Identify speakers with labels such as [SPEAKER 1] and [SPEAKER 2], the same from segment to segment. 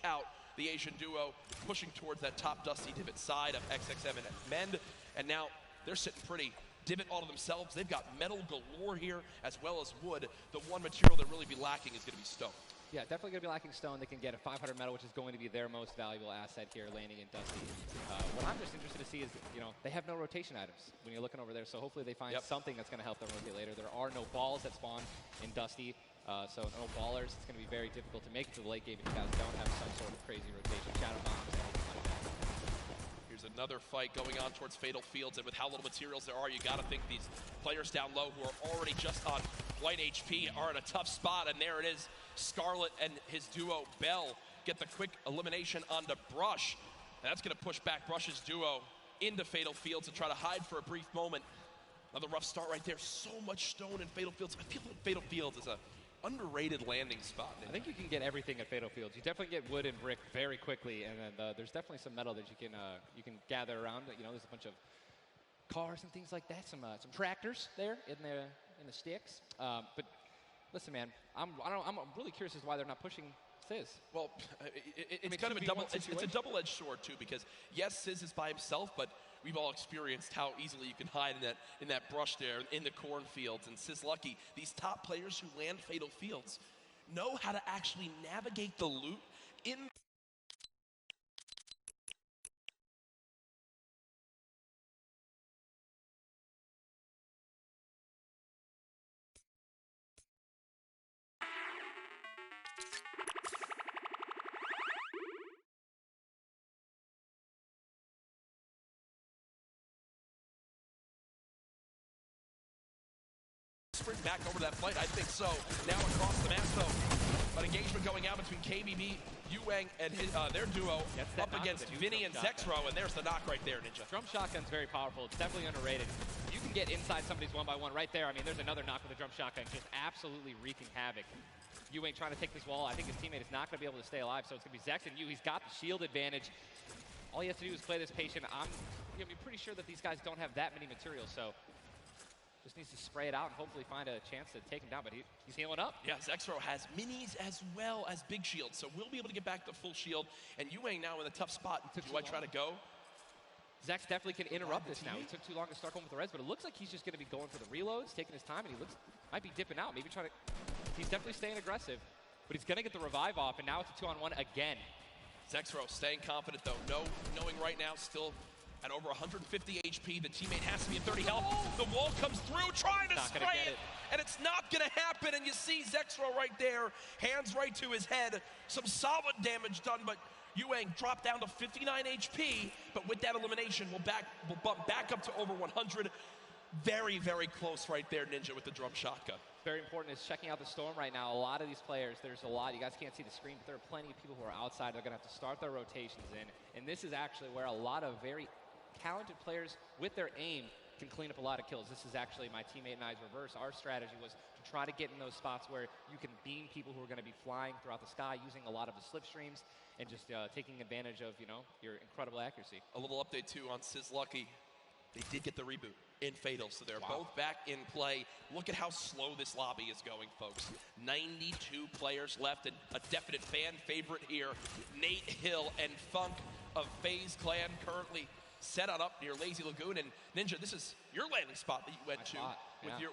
[SPEAKER 1] out the Asian duo, pushing towards that top Dusty Divot side of XXM and Mend. And now they're sitting pretty. Divot all to themselves. They've got metal galore here, as well as wood. The one material that really be lacking is going to be stone.
[SPEAKER 2] Yeah, definitely going to be lacking stone. They can get a 500 metal, which is going to be their most valuable asset here, landing in Dusty. What I'm just interested to see is, you know, they have no rotation items when you're looking over there, so hopefully they find something that's going to help them rotate later. There are no balls that spawn in Dusty, so no ballers. It's going to be very difficult to make it to the late game if you guys don't have some sort of crazy rotation. Shadow bombs, anything like that.
[SPEAKER 1] Here's another fight going on towards Fatal Fields, and with how little materials there are, you got to think these players down low who are already just on white HP are in a tough spot, and there it is. Scarlet and his duo, Bell, get the quick elimination onto Brush. And that's going to push back Brush's duo into Fatal Fields to try to hide for a brief moment. Another rough start right there. So much stone in Fatal Fields. I feel like Fatal Fields is a underrated landing spot.
[SPEAKER 2] I think you can get everything at Fatal Fields. You definitely get wood and brick very quickly, and then there's definitely some metal that you can gather around. You know, there's a bunch of cars and things like that. Some tractors there in the sticks. But listen, man, I'm really curious as to why they're not pushing Sizz.
[SPEAKER 1] Well, it's kind of a double-edged sword too, because yes, Sizz is by himself, but we've all experienced how easily you can hide in that brush there in the cornfields. And Sizz Lucky, these top players who land Fatal Fields, know how to actually navigate the loot in. Sprint back over that flight, I think so. Now across the map though, but engagement going out between KBB, Yuang, and their duo up against Vinny and Zexro, and there's the knock right there, Ninja.
[SPEAKER 2] Drum shotgun's very powerful. It's definitely underrated. You can get inside somebody's one-by-one right there. I mean, there's another knock with a drum shotgun, just absolutely wreaking havoc. Yuang trying to take this wall. I think his teammate is not going to be able to stay alive, so it's going to be Zex and Yu. He's got the shield advantage. All he has to do is play this patient. I'm going to be pretty sure that these guys don't have that many materials, so just needs to spray it out and hopefully find a chance to take him down, but he's healing up.
[SPEAKER 1] Yeah, Zexro has minis as well as big shields, so we'll be able to get back to full shield. And Yuang now in a tough spot. Do I try to go?
[SPEAKER 2] Zex definitely can interrupt this now. He took too long to start going with the res, but it looks like he's just going to be going for the reloads, taking his time, and he might be dipping out, maybe trying to. He's definitely staying aggressive, but he's going to get the revive off, and now it's a 2-on-1 again.
[SPEAKER 1] Zexro staying confident though, knowing right now still at over 150 HP, the teammate has to be at 30 health. The wall comes through, trying to spray it, and it's not gonna happen, and you see Zexro right there, hands right to his head. Some solid damage done, but Yuang dropped down to 59 HP, but with that elimination, we'll bump back up to over 100. Very, very close right there, Ninja, with the drum shotgun.
[SPEAKER 2] Very important is checking out the storm right now. A lot of these players, there's a lot, you guys can't see the screen, but there are plenty of people who are outside. They're gonna have to start their rotations in, and this is actually where a lot of very talented players with their aim can clean up a lot of kills. This is actually my teammate and I's reverse. Our strategy was to try to get in those spots where you can beam people who are going to be flying throughout the sky using a lot of the slipstreams and just taking advantage of, you know, your incredible accuracy.
[SPEAKER 1] A little update too on Sizz Lucky. They did get the reboot in Fatal, so they're both back in play. Look at how slow this lobby is going, folks. 92 players left, and a definite fan favorite here, Nate Hill and Funk of FaZe Clan, currently set on up near Lazy Lagoon. And Ninja, this is your landing spot that you went to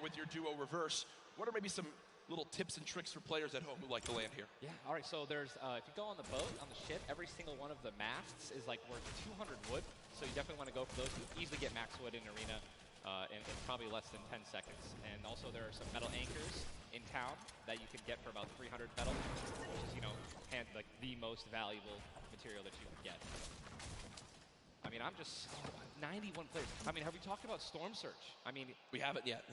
[SPEAKER 1] with your duo reverse. What are maybe some little tips and tricks for players at home who like to land here?
[SPEAKER 2] Yeah, all right, so there's, if you go on the boat, on the ship, every single one of the masts is like worth 200 wood, so you definitely want to go for those. You easily get max wood in Arena in probably less than 10 seconds. And also there are some metal anchors in town that you can get for about 300 metal, which is, you know, like the most valuable material that you can get. I mean, I'm just 91 players. I mean, have we talked about Storm Surge? I mean,
[SPEAKER 1] we haven't yet.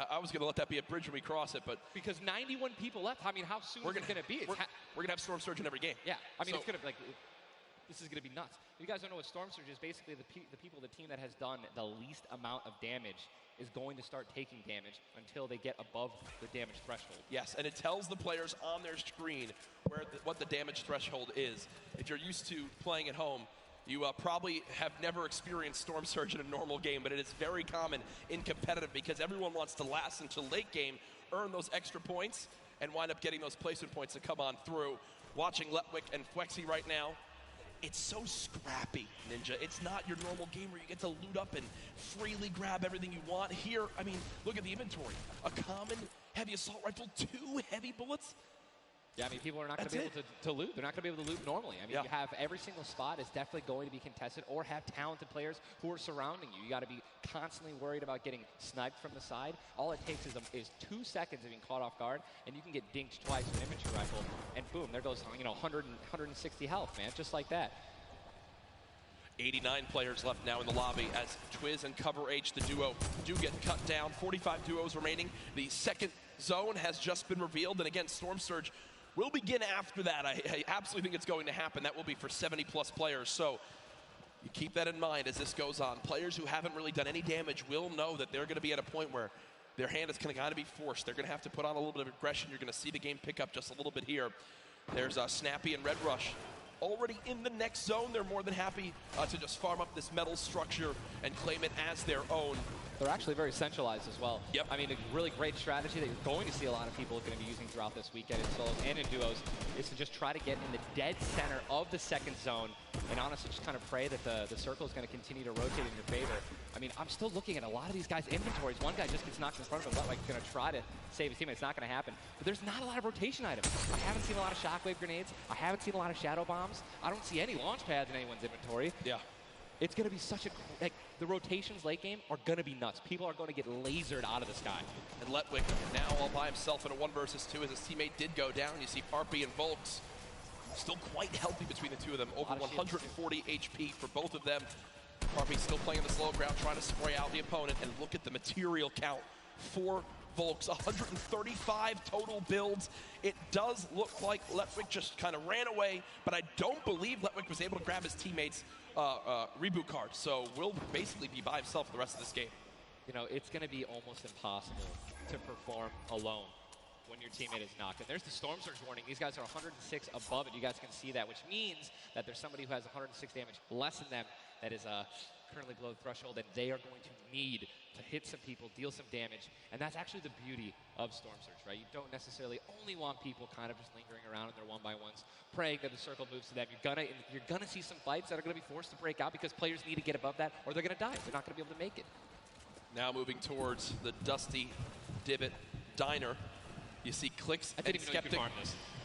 [SPEAKER 1] I was going to let that be a bridge when we cross it, but
[SPEAKER 2] because 91 people left. I mean, how soon is it going to be?
[SPEAKER 1] We're going to have Storm Surge in every game.
[SPEAKER 2] Yeah, I mean, it's going to like this is going to be nuts. If you guys don't know what Storm Surge is, basically the people, the team that has done the least amount of damage is going to start taking damage until they get above the damage threshold.
[SPEAKER 1] Yes, and it tells the players on their screen what the damage threshold is. If you're used to playing at home, you probably have never experienced Storm Surge in a normal game, but it is very common in competitive because everyone wants to last until late game, earn those extra points, and wind up getting those placement points to come on through. watching Letwick and Flexi right now. It's so scrappy, Ninja. It's not your normal game where you get to loot up and freely grab everything you want. Here, I mean, look at the inventory. A common heavy assault rifle, 2 heavy bullets.
[SPEAKER 2] Yeah, I mean, people are not going to be able to loot. They're not going to be able to loot normally. I mean, you have every single spot is definitely going to be contested or have talented players who are surrounding you. You got to be constantly worried about getting sniped from the side. All it takes is 2 seconds of being caught off guard, and you can get dinked twice with an infantry rifle, and boom, there goes 160 health, man, just like that.
[SPEAKER 1] 89 players left now in the lobby as Twiz and Cover H, the duo, do get cut down. 45 duos remaining. The second zone has just been revealed, and again, Storm Surge will begin after that. I absolutely think it's going to happen. That will be for 70-plus players. So you keep that in mind as this goes on. Players who haven't really done any damage will know that they're going to be at a point where their hand is going to be forced. They're going to have to put on a little bit of aggression. You're going to see the game pick up just a little bit here. There's Snappy and Red Rush already in the next zone. They're more than happy to just farm up this metal structure and claim it as their own.
[SPEAKER 2] They're actually very centralized as well.
[SPEAKER 1] Yep.
[SPEAKER 2] I mean, a really great strategy that you're going to see a lot of people going to be using throughout this weekend in solos and in duos is to just try to get in the dead center of the second zone and honestly just kind of pray that the circle is going to continue to rotate in your favor. I mean, I'm still looking at a lot of these guys' inventories. One guy just gets knocked in front of him. Like, going to try to save his teammate. It's not going to happen. But there's not a lot of rotation items. I haven't seen a lot of shockwave grenades. I haven't seen a lot of shadow bombs. I don't see any launch pads in anyone's inventory.
[SPEAKER 1] Yeah.
[SPEAKER 2] It's going to be such a, like, the rotations late game are going to be nuts. People are going to get lasered out of the sky.
[SPEAKER 1] And Letwick now all by himself in a 1 versus 2 as his teammate did go down. You see Parpy and Volks still quite healthy between the two of them. Over 140 HP for both of them. Parpy still playing the slow ground, trying to spray out the opponent. And look at the material count for Volks. 135 total builds. It does look like Letwick just kind of ran away, but I don't believe Letwick was able to grab his teammates' reboot card. So will basically be by himself for the rest of this game.
[SPEAKER 2] You know, it's going to be almost impossible to perform alone when your teammate is knocked. And there's the Storm Surge warning. These guys are 106 above it. You guys can see that, which means that there's somebody who has 106 damage less than them that is currently below the threshold, and they are going to need to hit some people, deal some damage. And that's actually the beauty of Storm Surge, right? You don't necessarily only want people kind of just lingering around in their 1-by-1s, praying that the circle moves to them. You're gonna see some fights that are gonna be forced to break out because players need to get above that or they're gonna die. They're not gonna be able to make it.
[SPEAKER 1] Now moving towards the Dusty Divot Diner. You see Clicks and Skeptic.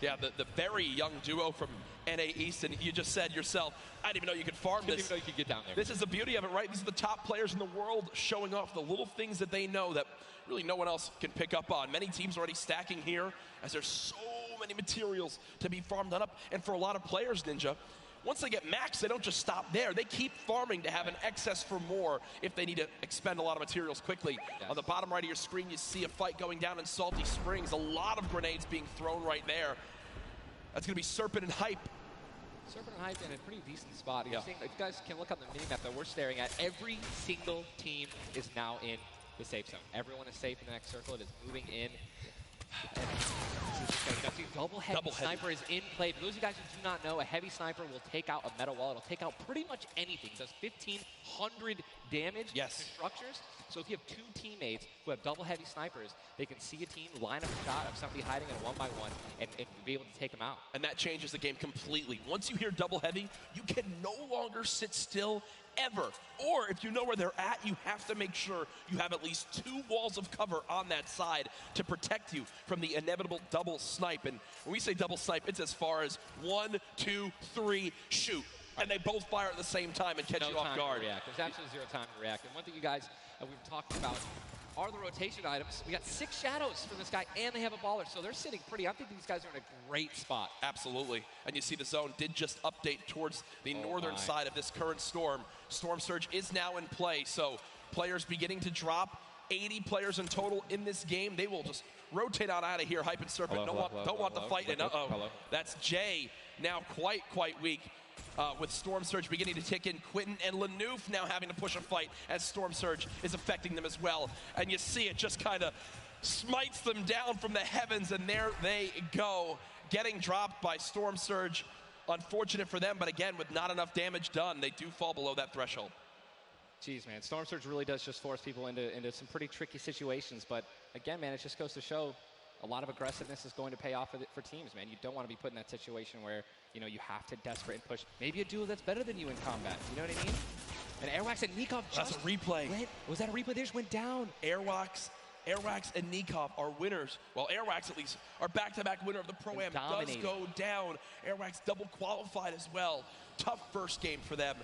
[SPEAKER 1] Yeah, the very young duo from NA East, and you just said yourself, I didn't even know you could farm this.
[SPEAKER 2] Didn't even know you could get down there.
[SPEAKER 1] This is the beauty of it, right? These are the top players in the world showing off the little things that they know that really no one else can pick up on. Many teams already stacking here as there's so many materials to be farmed up. And for a lot of players, Ninja, once they get max, they don't just stop there. They keep farming to have an excess for more if they need to expend a lot of materials quickly. Yes. On the bottom right of your screen, you see a fight going down in Salty Springs. A lot of grenades being thrown right there. That's going to be Serpent and Hype.
[SPEAKER 2] Serpent and Hype in a pretty decent spot. You're seeing, if you guys can look on the mini-map that we're staring at, every single team is now in the safe zone. Everyone is safe in the next circle. It is moving in. And double heavy sniper is in play. For those of you guys who do not know, a heavy sniper will take out a metal wall. It'll take out pretty much anything. It does 1,500 damage to structures. So if you have two teammates who have double heavy snipers, they can see a team, line up a shot of somebody hiding in a 1-by-1 and be able to take them out. And
[SPEAKER 1] that changes the game completely. Once you hear double heavy, you can no longer sit still ever. Or if you know where they're at, you have to make sure you have at least 2 walls of cover on that side to protect you from the inevitable double snipe. And when we say double snipe, it's as far as 1, 2, 3, shoot. And they both fire at the same time and catch you off guard.
[SPEAKER 2] There's absolutely 0 time to react. And one thing you guys we've talked about are the rotation items. We got 6 shadows for this guy, and they have a baller, so they're sitting pretty. I think these guys are in a great spot.
[SPEAKER 1] Absolutely. And you see the zone did just update towards the northern side of this current storm. Storm Surge is now in play, so players beginning to drop. 80 players in total in this game. They will just rotate out of here. Hype and Serpent don't want the fight. And that's Jay now quite weak. With Storm Surge beginning to tick in. Quentin and Lanouf now having to push a fight as Storm Surge is affecting them as well. And you see it just kind of smites them down from the heavens, and there they go, getting dropped by Storm Surge. Unfortunate for them, but again, with not enough damage done, they do fall below that threshold.
[SPEAKER 2] Jeez, man, Storm Surge really does just force people into some pretty tricky situations. But again, man, it just goes to show a lot of aggressiveness is going to pay off for teams, man. You don't want to be put in that situation where, you know, you have to desperate and push. Maybe a duo that's better than you in combat. You know what I mean? And Airwax and Nikov
[SPEAKER 1] That's a replay.
[SPEAKER 2] Was that a replay? They just went down.
[SPEAKER 1] Airwax and Nikov are winners. Well, Airwax at least are back-to-back winner of the Pro-Am. Does go down. Airwax double qualified as well. Tough first game for them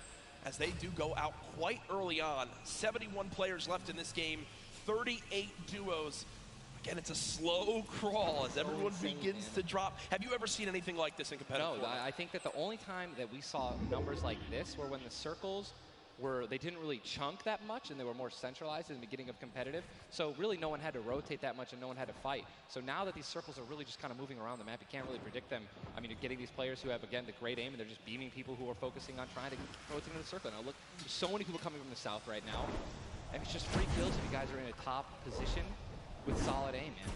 [SPEAKER 1] as they do go out quite early on. 71 players left in this game, 38 duos. Again, it's a slow crawl as everyone begins to drop. Have you ever seen anything like this in competitive Fortnite?
[SPEAKER 2] No, I think that the only time that we saw numbers like this were when the circles they didn't really chunk that much and they were more centralized in the beginning of competitive. So really no one had to rotate that much and no one had to fight. So now that these circles are really just kind of moving around the map, you can't really predict them. I mean, you're getting these players who have, again, the great aim and they're just beaming people who are focusing on trying to rotate in the circle. Now look, there's so many people coming from the south right now. And it's just free kills if you guys are in a top position with solid aim, man.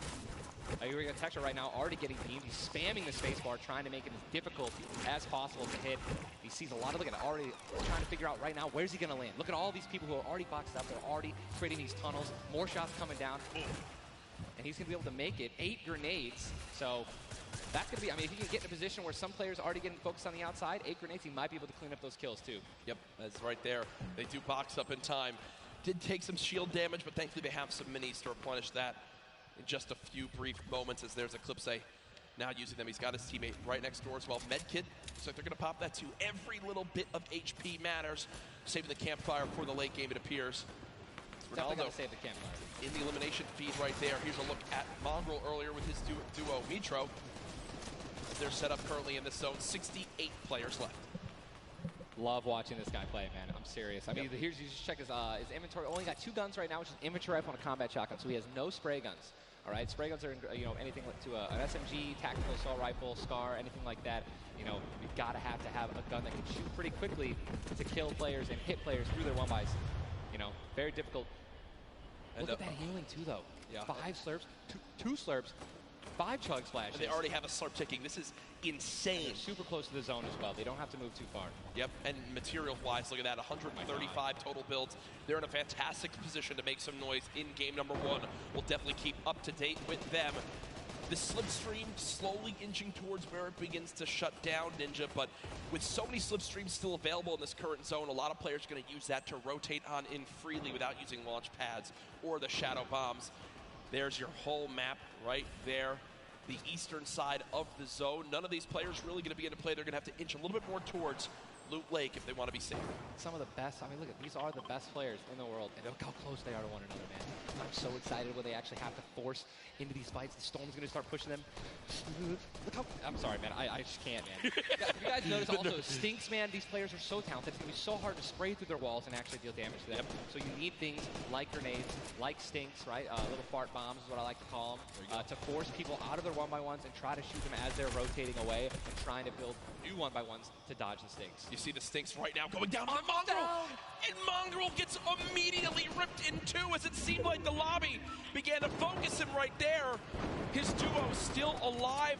[SPEAKER 2] You're going to Texture right now, already getting beamed. He's spamming the spacebar, trying to make it as difficult as possible to hit. He sees a lot of, look at it, already trying to figure out right now, where's he going to land? Look at all these people who are already boxed up. They're already creating these tunnels. More shots coming down. And he's going to be able to make it. 8 grenades. So that's going to be, I mean, if he can get in a position where some players are already getting focused on the outside, 8 grenades, he might be able to clean up those kills too. Yep,
[SPEAKER 1] that's right there. They do box up in time. Did take some shield damage, but thankfully they have some minis to replenish that in just a few brief moments as there's Eclipse now using them. He's got his teammate right next door as well. Medkit, looks like they're going to pop that too. Every little bit of HP matters. Saving the campfire for the late game, it appears.
[SPEAKER 2] Definitely got to save the campfire.
[SPEAKER 1] In the elimination feed right there. Here's a look at Mongrel earlier with his duo, Mitro. They're set up currently in this zone. 68 players left.
[SPEAKER 2] Love watching this guy play, man. I'm serious. I mean, here's, you just check his inventory. Only got 2 guns right now, which is inventory rifle and a combat shotgun. So he has no spray guns. All right, spray guns are, you know, anything to an SMG, tactical assault rifle, SCAR, anything like that. You know, we've got to have a gun that can shoot pretty quickly to kill players and hit players through their 1-bys. You know, very difficult. And look at that healing too, though. Yeah. 5 slurps, 2 slurps, 5 chug splashes.
[SPEAKER 1] And they already have a slurp ticking. This is insane.
[SPEAKER 2] They're super close to the zone as well. They don't have to move too far.
[SPEAKER 1] Yep, and material-wise, look at that, 135 total builds. They're in a fantastic position to make some noise in game number 1. We'll definitely keep up to date with them. The slipstream slowly inching towards where it begins to shut down Ninja, but with so many slipstreams still available in this current zone, a lot of players are going to use that to rotate on in freely without using launch pads or the shadow bombs. There's your whole map right there. The eastern side of the zone. None of these players really going to be into play. They're going to have to inch a little bit more towards Loot Lake if they want to be safe.
[SPEAKER 2] Some of the best, I mean, look, these are the best players in the world, and look how close they are to one another, man. I'm so excited when they actually have to force into these fights. The Storm's going to start pushing them. Look how, I'm sorry, man, I just can't, man. You guys notice also, Stinks, man, these players are so talented. It's going to be so hard to spray through their walls and actually deal damage to them. Yep. So you need things like grenades, like Stinks, right? Little fart bombs is what I like to call them, to force people out of their 1-by-1s and try to shoot them as they're rotating away and trying to build new 1-by-1s to dodge the Stinks.
[SPEAKER 1] You see the Stinks right now going down on Mongrel, and Mongrel gets immediately ripped in 2 as it seemed like the lobby began to focus him right there. His duo still alive.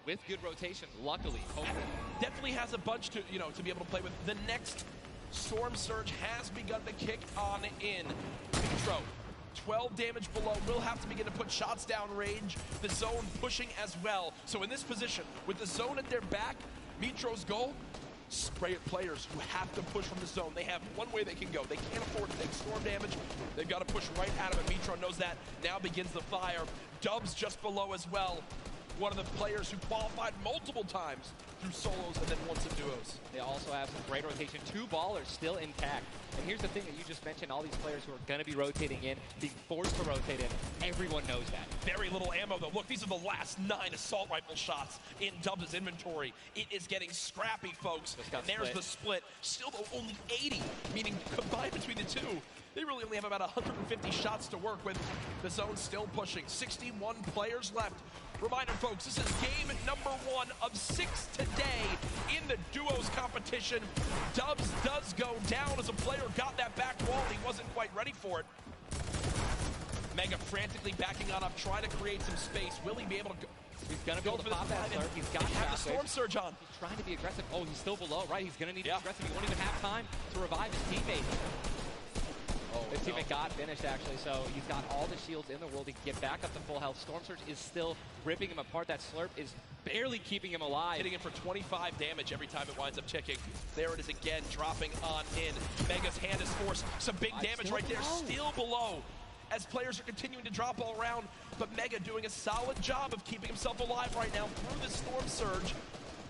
[SPEAKER 2] With good rotation, luckily, hopefully.
[SPEAKER 1] Definitely has a bunch to, you know, to be able to play with. The next Storm Surge has begun to kick on in. Mitro, 12 damage below, will have to begin to put shots down range. The zone pushing as well. So in this position, with the zone at their back, Mitro's goal, spray at players who have to push from the zone. They have one way they can go. They can't afford to take storm damage. They've got to push right at him, and Mitro knows that. Now begins the fire. Dubs just below as well. One of the players who qualified multiple times through solos and then once in duos.
[SPEAKER 2] They also have some great rotation. 2 ballers still intact. And here's the thing that you just mentioned, all these players who are going to be rotating in, being forced to rotate in, everyone knows that.
[SPEAKER 1] Very little ammo, though. Look, these are the last 9 assault rifle shots in Dubs' inventory. It is getting scrappy, folks. And there's the split. Still, though, only 80, meaning combined between the 2, they really only have about 150 shots to work with. The zone still pushing. 61 players left. Reminder, folks, this is game number 1 of 6 today in the duos competition. Dubs does go down as a player got that back wall. He wasn't quite ready for it. Mega frantically backing on up, trying to create some space. Will he be able to go?
[SPEAKER 2] He's going to be able to pop that slurp. He's got
[SPEAKER 1] the Storm Surge on.
[SPEAKER 2] He's trying to be aggressive. Oh, he's still below, right? He's going to need to be aggressive. He won't even have time to revive his teammate. His teammate got finished, actually, so he's got all the shields in the world. He can get back up to full health. Storm Surge is still ripping him apart. That slurp is barely keeping him alive.
[SPEAKER 1] Hitting him for 25 damage every time it winds up ticking. There it is again, dropping on in. Mega's hand is forced. Some big damage right there, still below. As players are continuing to drop all around, but Mega doing a solid job of keeping himself alive right now through the Storm Surge.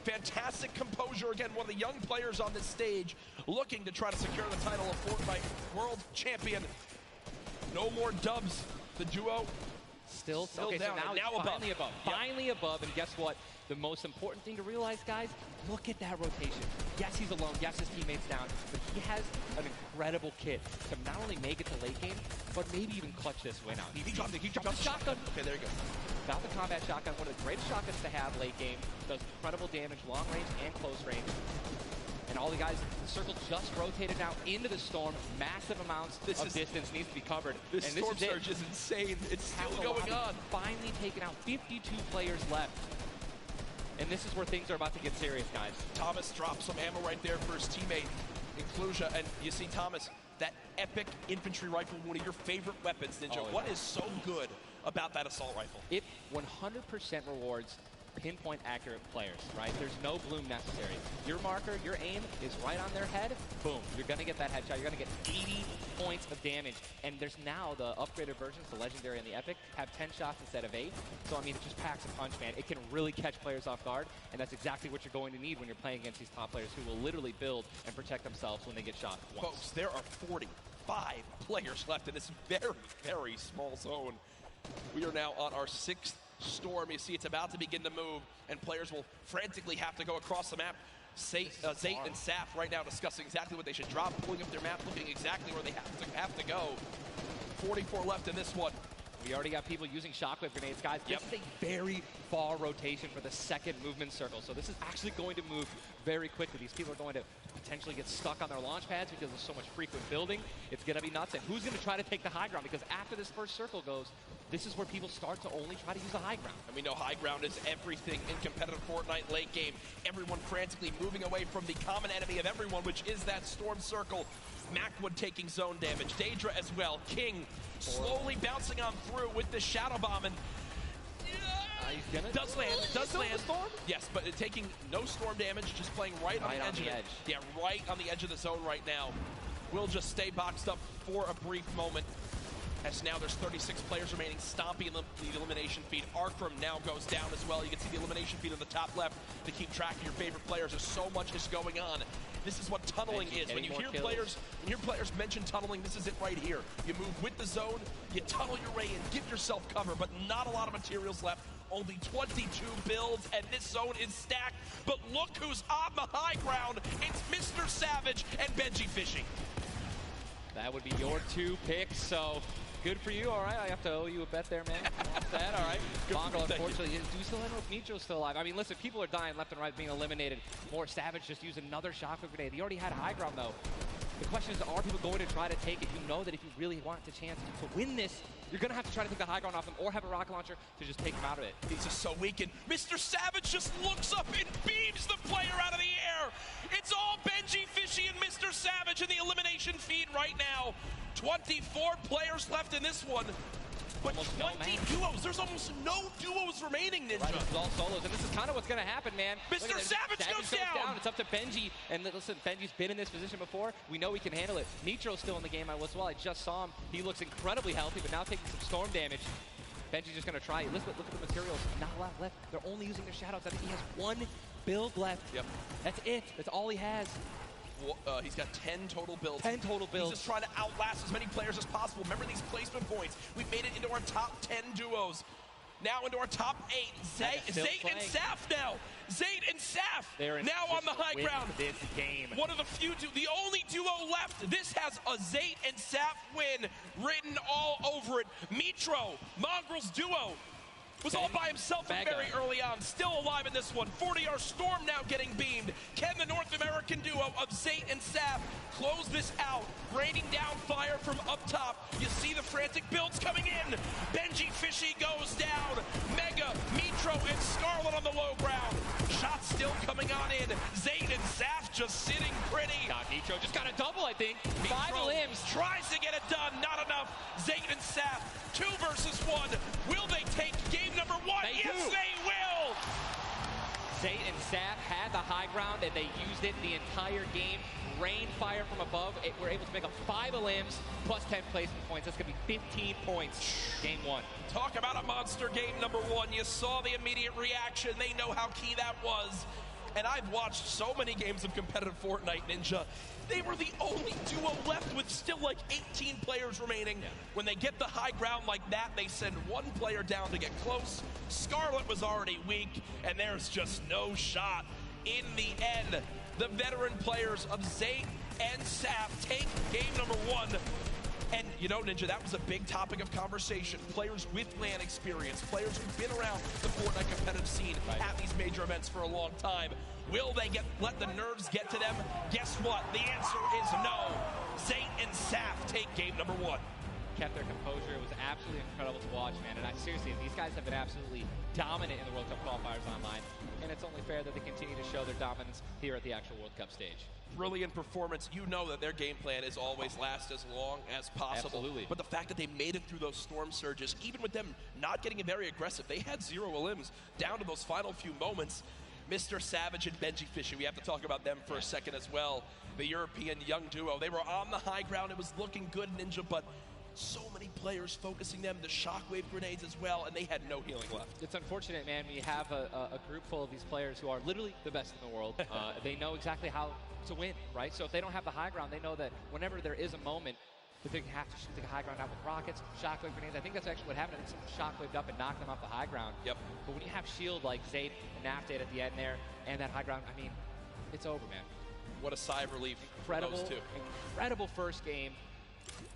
[SPEAKER 1] Fantastic composure, again, one of the young players on this stage looking to try to secure the title of Fortnite World Champion. No more dubs. The duo
[SPEAKER 2] still
[SPEAKER 1] okay,
[SPEAKER 2] down.
[SPEAKER 1] So now
[SPEAKER 2] he's finally above. Yep. Finally above, and guess what? The most important thing to realize, guys, look at that rotation. Yes, he's alone. Yes, his teammate's down. But he has an incredible kit to not only make it to late game, but maybe even clutch this win out.
[SPEAKER 1] He dropped the shotgun. Okay, there you go.
[SPEAKER 2] Found the combat shotgun, one of the greatest shotguns to have late game. Does incredible damage, long range and close range. And all the guys, the circle just rotated now into the storm. Massive amounts of distance needs to be covered.
[SPEAKER 1] This Storm Surge is insane. It's still going on.
[SPEAKER 2] Finally taken out. 52 players left. And this is where things are about to get serious, guys.
[SPEAKER 1] Thomas drops some ammo right there for his teammate, Inclusia. And you see Thomas, that epic infantry rifle, one of your favorite weapons, Ninja. What is so good about that assault rifle?
[SPEAKER 2] It 100% rewards pinpoint accurate players, right? There's no bloom necessary. Your marker, your aim is right on their head. Boom. You're going to get that headshot. You're going to get 80 points of damage. And there's now the upgraded versions, the Legendary and the Epic, have 10 shots instead of 8. So, I mean, it just packs a punch, man. It can really catch players off guard. And that's exactly what you're going to need when you're playing against these top players who will literally build and protect themselves when they get shot once.
[SPEAKER 1] Folks, there are 45 players left in this very, very small zone. We are now on our 6th storm. You see it's about to begin to move, and players will frantically have to go across the map. Zayt and Saf right now discussing exactly what they should drop, pulling up their map, looking exactly where they have to go. 44 left in this one.
[SPEAKER 2] We already got people using shockwave grenades, guys. This is a very far rotation for the second movement circle, so this is actually going to move very quickly. These people are going to potentially get stuck on their launch pads because there's so much frequent building. It's going to be nuts. And who's going to try to take the high ground? Because after this first circle goes, this is where people start to only try to use the high ground.
[SPEAKER 1] And we know high ground is everything in competitive Fortnite late game. Everyone frantically moving away from the common enemy of everyone, which is that storm circle. Macwood taking zone damage. Daedra as well. King slowly bouncing on through with the shadow bomb, and does land. Yes, but taking no storm damage, just playing right on the edge of it. Yeah, right on the edge of the zone right now. We'll just stay boxed up for a brief moment. As now there's 36 players remaining, stomping the elimination feed. Arkram now goes down as well. You can see the elimination feed on the top left to keep track of your favorite players. There's so much is going on. This is what tunneling is. When you hear players mention tunneling, this is it right here. You move with the zone, you tunnel your way in, give yourself cover, but not a lot of materials left. Only 22 builds, and this zone is stacked. But look who's on the high ground. It's Mr. Savage and Benji Fishing.
[SPEAKER 2] That would be your 2 picks, so good for you. All right, I have to owe you a bet there, man. Watch that. All right. Mongo, unfortunately, do you still know if Nitro's still alive? I mean, listen, people are dying left and right, being eliminated. More Savage just used another shockwave grenade. He already had high ground, though. The question is, are people going to try to take it? You know that if you really want the chance to win this, you're going to have to try to take the high ground off him or have a rocket launcher to just take him out of it.
[SPEAKER 1] He's just so weak, and Mr. Savage just looks up and beams the player out of the air. It's all Benji Fishy and Mr. Savage in the elimination feed right now. 24 players left in this one, but almost 20 duos. There's almost no duos remaining, Ninja.
[SPEAKER 2] Right, it's all solos, and this is kind of what's going to happen, man.
[SPEAKER 1] Mr. Savage goes down.
[SPEAKER 2] It's up to Benji, and listen, Benji's been in this position before. We know he can handle it. Nitro's still in the game as well. I just saw him. He looks incredibly healthy, but now taking some storm damage. Benji's just going to try it. Look at the materials. Not a lot left. They're only using their shadows. I think he has 1 build left.
[SPEAKER 1] Yep.
[SPEAKER 2] That's it. That's all he has.
[SPEAKER 1] He's got 10 total builds.
[SPEAKER 2] 10 total builds.
[SPEAKER 1] He's just trying to outlast as many players as possible. Remember these placement points. We've made it into our top 10 duos. Now into our top 8. Zayt and Saf now. Zayt and Saf now on the high ground.
[SPEAKER 2] This game.
[SPEAKER 1] One of the few, the only duo left. This has a Zayt and Saf win written all over it. Mitro, Mongrel's duo. was all by himself very early on. Still alive in this one. 40R Storm now getting beamed. Can the North American duo of Zate and Saf close this out? Raining down fire from up top. You see the frantic builds coming in. Benji Fishy goes down. Mega, Mitro, and Scarlet on the low ground. Shots still coming on in. Zate and Saf just sitting pretty.
[SPEAKER 2] Mitro just got a double, I think.
[SPEAKER 1] Mitro
[SPEAKER 2] 5 limbs.
[SPEAKER 1] tries to get it done. Not enough. Zate and Saf, 2 versus 1. Will they take game number 1? Yes, they will.
[SPEAKER 2] Zate and Saf had the high ground, and they used it the entire game. Rain fire from above. We're able to make up 5 limbs plus 10 placement points. That's going to be 15 points. Game 1.
[SPEAKER 1] Talk about a monster game number 1. You saw the immediate reaction. They know how key that was. And I've watched so many games of competitive Fortnite, Ninja. They were the only duo left with still like 18 players remaining. Yeah. When they get the high ground like that, they send 1 player down to get close. Scarlet was already weak, and there's just no shot. In the end, the veteran players of Zate and Saf take game number 1. And you know, Ninja, that was a big topic of conversation. Players with LAN experience, players who've been around the Fortnite competitive scene at these major events for a long time. Will they let the nerves get to them? Guess what? The answer is no. Zate and Saf take game number 1.
[SPEAKER 2] Kept their composure. It was absolutely incredible to watch, man. And seriously, these guys have been absolutely dominant in the World Cup qualifiers online. And it's only fair that they continue to show their dominance here at the actual World Cup stage.
[SPEAKER 1] Brilliant performance. You know that their game plan is always last as long as possible.
[SPEAKER 2] Absolutely.
[SPEAKER 1] But the fact that they made it through those storm surges, even with them not getting very aggressive, they had 0 limbs down to those final few moments. Mr. Savage and Benji Fishy, we have to talk about them for a second as well. The European young duo, they were on the high ground. It was looking good, Ninja, but so many players focusing them, the shockwave grenades as well, and they had no healing left.
[SPEAKER 2] It's unfortunate, man. We have a group full of these players who are literally the best in the world. They know exactly how to win, right? So if they don't have the high ground, they know that whenever there is a moment that they have to shoot the high ground out with rockets, shockwave grenades. I think that's actually what happened. I think someone shockwaved up and knocked them off the high ground.
[SPEAKER 1] Yep.
[SPEAKER 2] But when you have shield like Zate and Naftate at the end there, and that high ground, I mean, it's over, man.
[SPEAKER 1] What a sigh of relief
[SPEAKER 2] Incredible,
[SPEAKER 1] for those 2.
[SPEAKER 2] Incredible first game.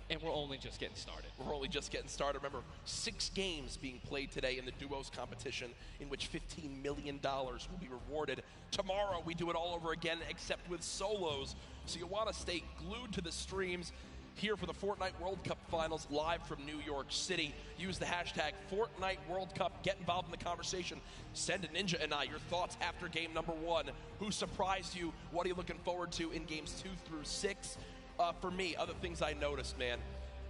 [SPEAKER 2] And we're only just getting started.
[SPEAKER 1] We're only just getting started. Remember, 6 games being played today in the duos competition, in which $15 million will be rewarded. Tomorrow, we do it all over again, except with solos. So you want to stay glued to the streams here for the Fortnite World Cup Finals live from New York City. Use the hashtag Fortnite World Cup. Get involved in the conversation. Send to Ninja and I your thoughts after game number 1. Who surprised you? What are you looking forward to in games 2 through 6? For me, other things I noticed, man,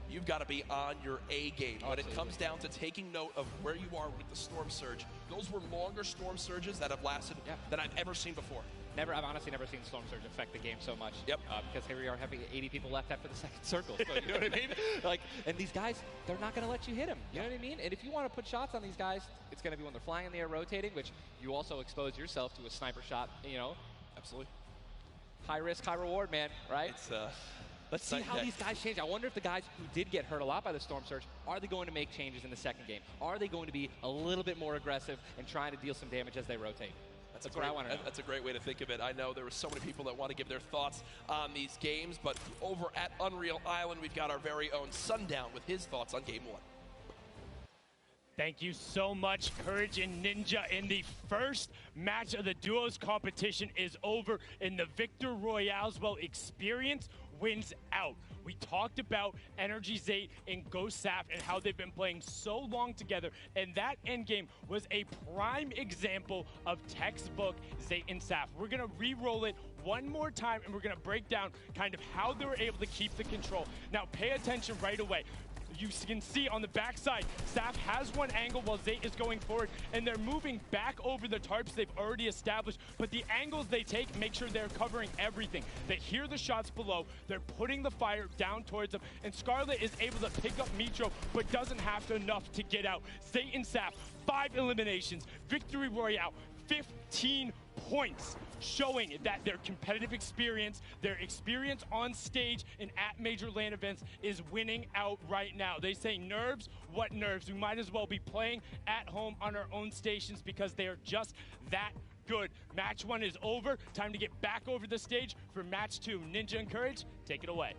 [SPEAKER 1] you've got to be on your A game. When it comes down to taking note of where you are with the storm surge, those were longer storm surges that have lasted than I've ever seen before.
[SPEAKER 2] I've honestly never seen storm surge affect the game so much.
[SPEAKER 1] Yep.
[SPEAKER 2] Because here we are having 80 people left after the second circle. So you know what I mean? Like, and these guys, they're not going to let you hit them. You know what I mean? And if you want to put shots on these guys, it's going to be when they're flying in the air, rotating, which you also expose yourself to a sniper shot. You know.
[SPEAKER 1] Absolutely.
[SPEAKER 2] High risk, high reward, man. Right?
[SPEAKER 1] It's
[SPEAKER 2] Let's see how these guys change. I wonder if the guys who did get hurt a lot by the storm surge, are they going to make changes in the second game? Are they going to be a little bit more aggressive and trying to deal some damage as they rotate? That's what I want to know.
[SPEAKER 1] That's a great way to think of it. I know there were so many people that want to give their thoughts on these games, but over at Unreal Island, we've got our very own Sundown with his thoughts on game 1.
[SPEAKER 3] Thank you so much, Courage and Ninja. And the first match of the duos competition is over, and the Victor Royale's experience wins out. We talked about Energy Zate and Ghost Saf and how they've been playing so long together, and that endgame was a prime example of textbook Zate and Saf. We're gonna re-roll it one more time, and we're gonna break down kind of how they were able to keep the control. Now pay attention right away. You can see on the backside, Saf has one angle while Zate is going forward, and they're moving back over the tarps they've already established, but the angles they take make sure they're covering everything. They hear the shots below, they're putting the fire down towards them, and Scarlet is able to pick up Mitro, but doesn't have enough to get out. Zate and Saf, 5 eliminations, Victory Royale, 15 points, showing that their competitive experience, their experience on stage and at major LAN events is winning out right now. They say nerves, what nerves? We might as well be playing at home on our own stations because they are just that good. Match 1 is over. Time to get back over the stage for match 2. Ninja and Courage, take it away.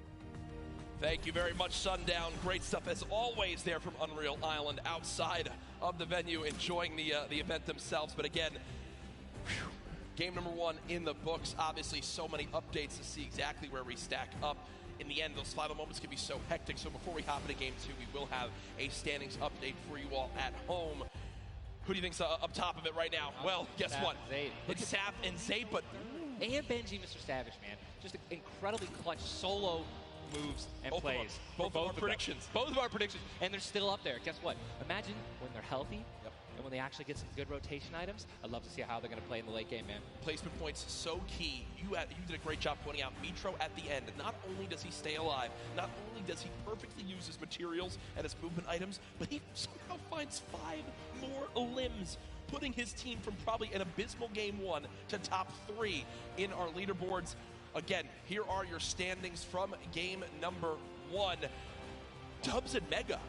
[SPEAKER 1] Thank you very much, Sundown. Great stuff as always there from Unreal Island outside of the venue, enjoying the event themselves. But again, whew, game number 1 in the books. Obviously, so many updates to see exactly where we stack up. In the end, those final moments can be so hectic. So before we hop into game 2, we will have a standings update for you all at home. Who do you think's up top of it right now? Well, guess what? It's Sap and Zape, but...
[SPEAKER 2] And Benji, Mr. Savage, man. Just incredibly clutch solo moves and plays.
[SPEAKER 1] Both of our predictions.
[SPEAKER 2] Both of our predictions. And they're still up there. Guess what? Imagine when they're healthy and when they actually get some good rotation items. I'd love to see how they're going to play in the late game, man.
[SPEAKER 1] Placement points so key. You did a great job pointing out Mitro at the end. Not only does he stay alive, not only does he perfectly use his materials and his movement items, but he somehow finds 5 more limbs, putting his team from probably an abysmal game 1 to top 3 in our leaderboards. Again, here are your standings from game number 1. Dubs and Mega,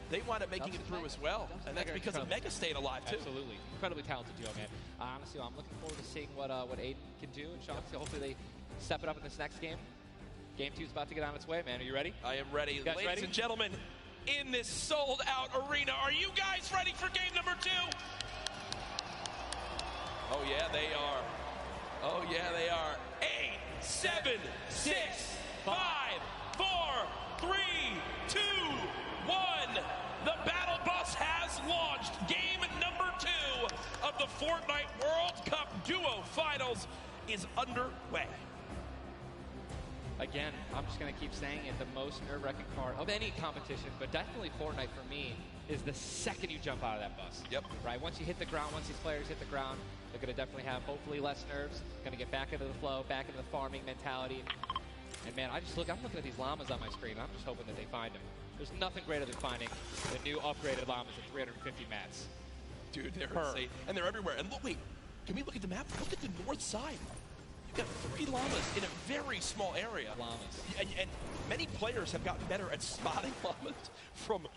[SPEAKER 1] they wound up making it through as well, and that's because of Mega staying alive too.
[SPEAKER 2] Absolutely, incredibly talented duo, man. Honestly, I'm looking forward to seeing what Aiden can do, and Sean, so hopefully they step it up in this next game. Game 2 is about to get on its way, man. Are you ready?
[SPEAKER 1] I am ready. Ladies and gentlemen, in this sold-out arena, are you guys ready for game number 2? Oh yeah, they are. Oh yeah, they are. 8, 7, 6, 5, 4, 3, 2, 1. The battle bus has launched. Game number 2 of the Fortnite World Cup Duo Finals is underway.
[SPEAKER 2] Again, I'm just going to keep saying it, the most nerve-wracking part of any competition, but definitely Fortnite for me, is the second you jump out of that bus.
[SPEAKER 1] Yep.
[SPEAKER 2] Right? Once you hit the ground, once these players hit the ground, they're going to definitely have, hopefully, less nerves, going to get back into the flow, back into the farming mentality. And man, I'm looking at these llamas on my screen, and I'm just hoping that they find them. There's nothing greater than finding the new upgraded llamas at 350 mats.
[SPEAKER 1] Dude, they're insane. And they're everywhere. And look, wait, can we look at the map? Look at the north side. You've got 3 llamas in a very small area. And many players have gotten better at spotting llamas from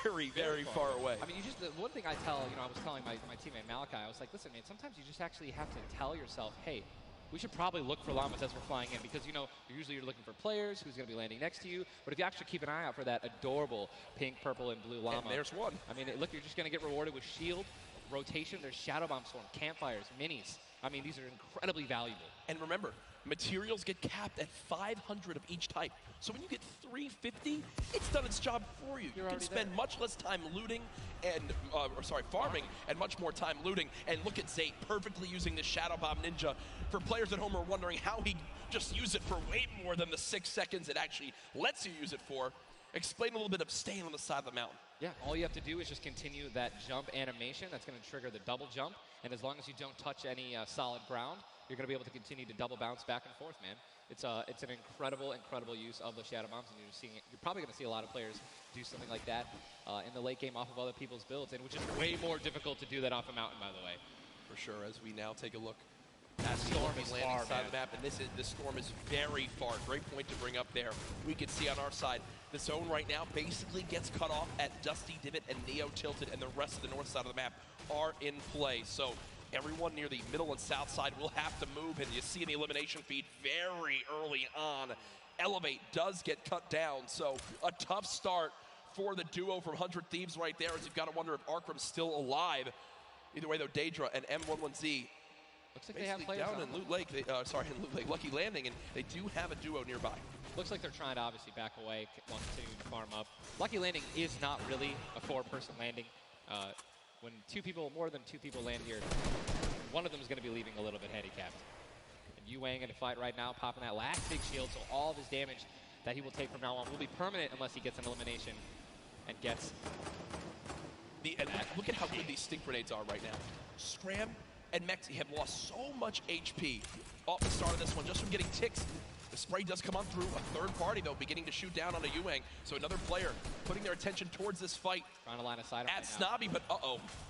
[SPEAKER 1] very, very far away.
[SPEAKER 2] I mean, the one thing I tell, I was telling my teammate Malachi, I was like, listen, man, sometimes you just actually have to tell yourself, hey, we should probably look for llamas as we're flying in, because usually you're looking for players who's going to be landing next to you. But if you actually keep an eye out for that adorable pink, purple, and blue llama,
[SPEAKER 1] and there's one.
[SPEAKER 2] I mean, look, you're just going to get rewarded with shield, rotation. There's shadow bomb storm, campfires, minis. I mean, these are incredibly valuable.
[SPEAKER 1] And remember, materials get capped at 500 of each type. So when you get 350, it's done its job for you. You can spend much less time looting and, farming, and much more time looting. And look at Zate perfectly using the Shadow Bomb Ninja. For players at home who are wondering how he just used it for way more than the 6 seconds it actually lets you use it for, explain a little bit of staying on the side of the mountain.
[SPEAKER 2] Yeah, all you have to do is just continue that jump animation. That's going to trigger the double jump. And as long as you don't touch any solid ground, you're going to be able to continue to double bounce back and forth, man. It's an incredible use of the Shadow Bombs, and you're probably going to see a lot of players do something like that in the late game off of other people's builds, and which is way more difficult to do that off a mountain, by the way.
[SPEAKER 1] For sure, as we now take a look at the storm is landing side of the map, and this storm is very far. Great point to bring up there. We can see on our side, the zone right now basically gets cut off at Dusty Divot and Neo Tilted, and the rest of the north side of the map are in play. So everyone near the middle and south side will have to move, and you see in the elimination feed very early on, Elevate does get cut down. So a tough start for the duo from 100 Thieves right there, as you've got to wonder if Arkram's still alive. Either way, though, Daedra and M11Z
[SPEAKER 2] looks like they have players
[SPEAKER 1] down in Loot Lake. Lucky Landing, and they do have a duo nearby.
[SPEAKER 2] Looks like they're trying to obviously back away, want to farm up. Lucky Landing is not really a 4-person landing. When more than two people land here, one of them is going to be leaving a little bit handicapped. And Yu Wang in a fight right now, popping that last big shield, so all of his damage that he will take from now on will be permanent unless he gets an elimination and gets...
[SPEAKER 1] Look at how good these stink grenades are right now. Scram and Mexi have lost so much HP off the start of this one just from getting ticks. The spray does come on through. A third party, though, beginning to shoot down on a Yu Wang. So another player putting their attention towards this fight.
[SPEAKER 2] Trying to line a side
[SPEAKER 1] at Snobby, but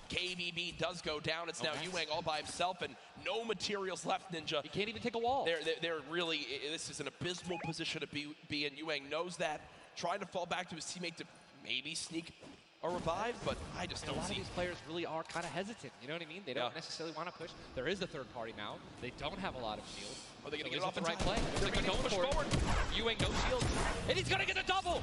[SPEAKER 1] KBB does go down. It's now Yu Wang all by himself, and no materials left, Ninja.
[SPEAKER 2] He can't even take a wall.
[SPEAKER 1] They're really, this is an abysmal position to be in. Yu Wang knows that, trying to fall back to his teammate to maybe sneak a revive, but I just don't see.
[SPEAKER 2] A lot of these players really are kind of hesitant, you know what I mean? They don't necessarily want to push. There is a third party now. They don't have a lot of shield.
[SPEAKER 1] Are they going to get it off
[SPEAKER 2] the
[SPEAKER 1] in
[SPEAKER 2] right
[SPEAKER 1] time.
[SPEAKER 2] play.
[SPEAKER 1] They're going to push forward.
[SPEAKER 2] Ewing, no shield. And he's going to get the double.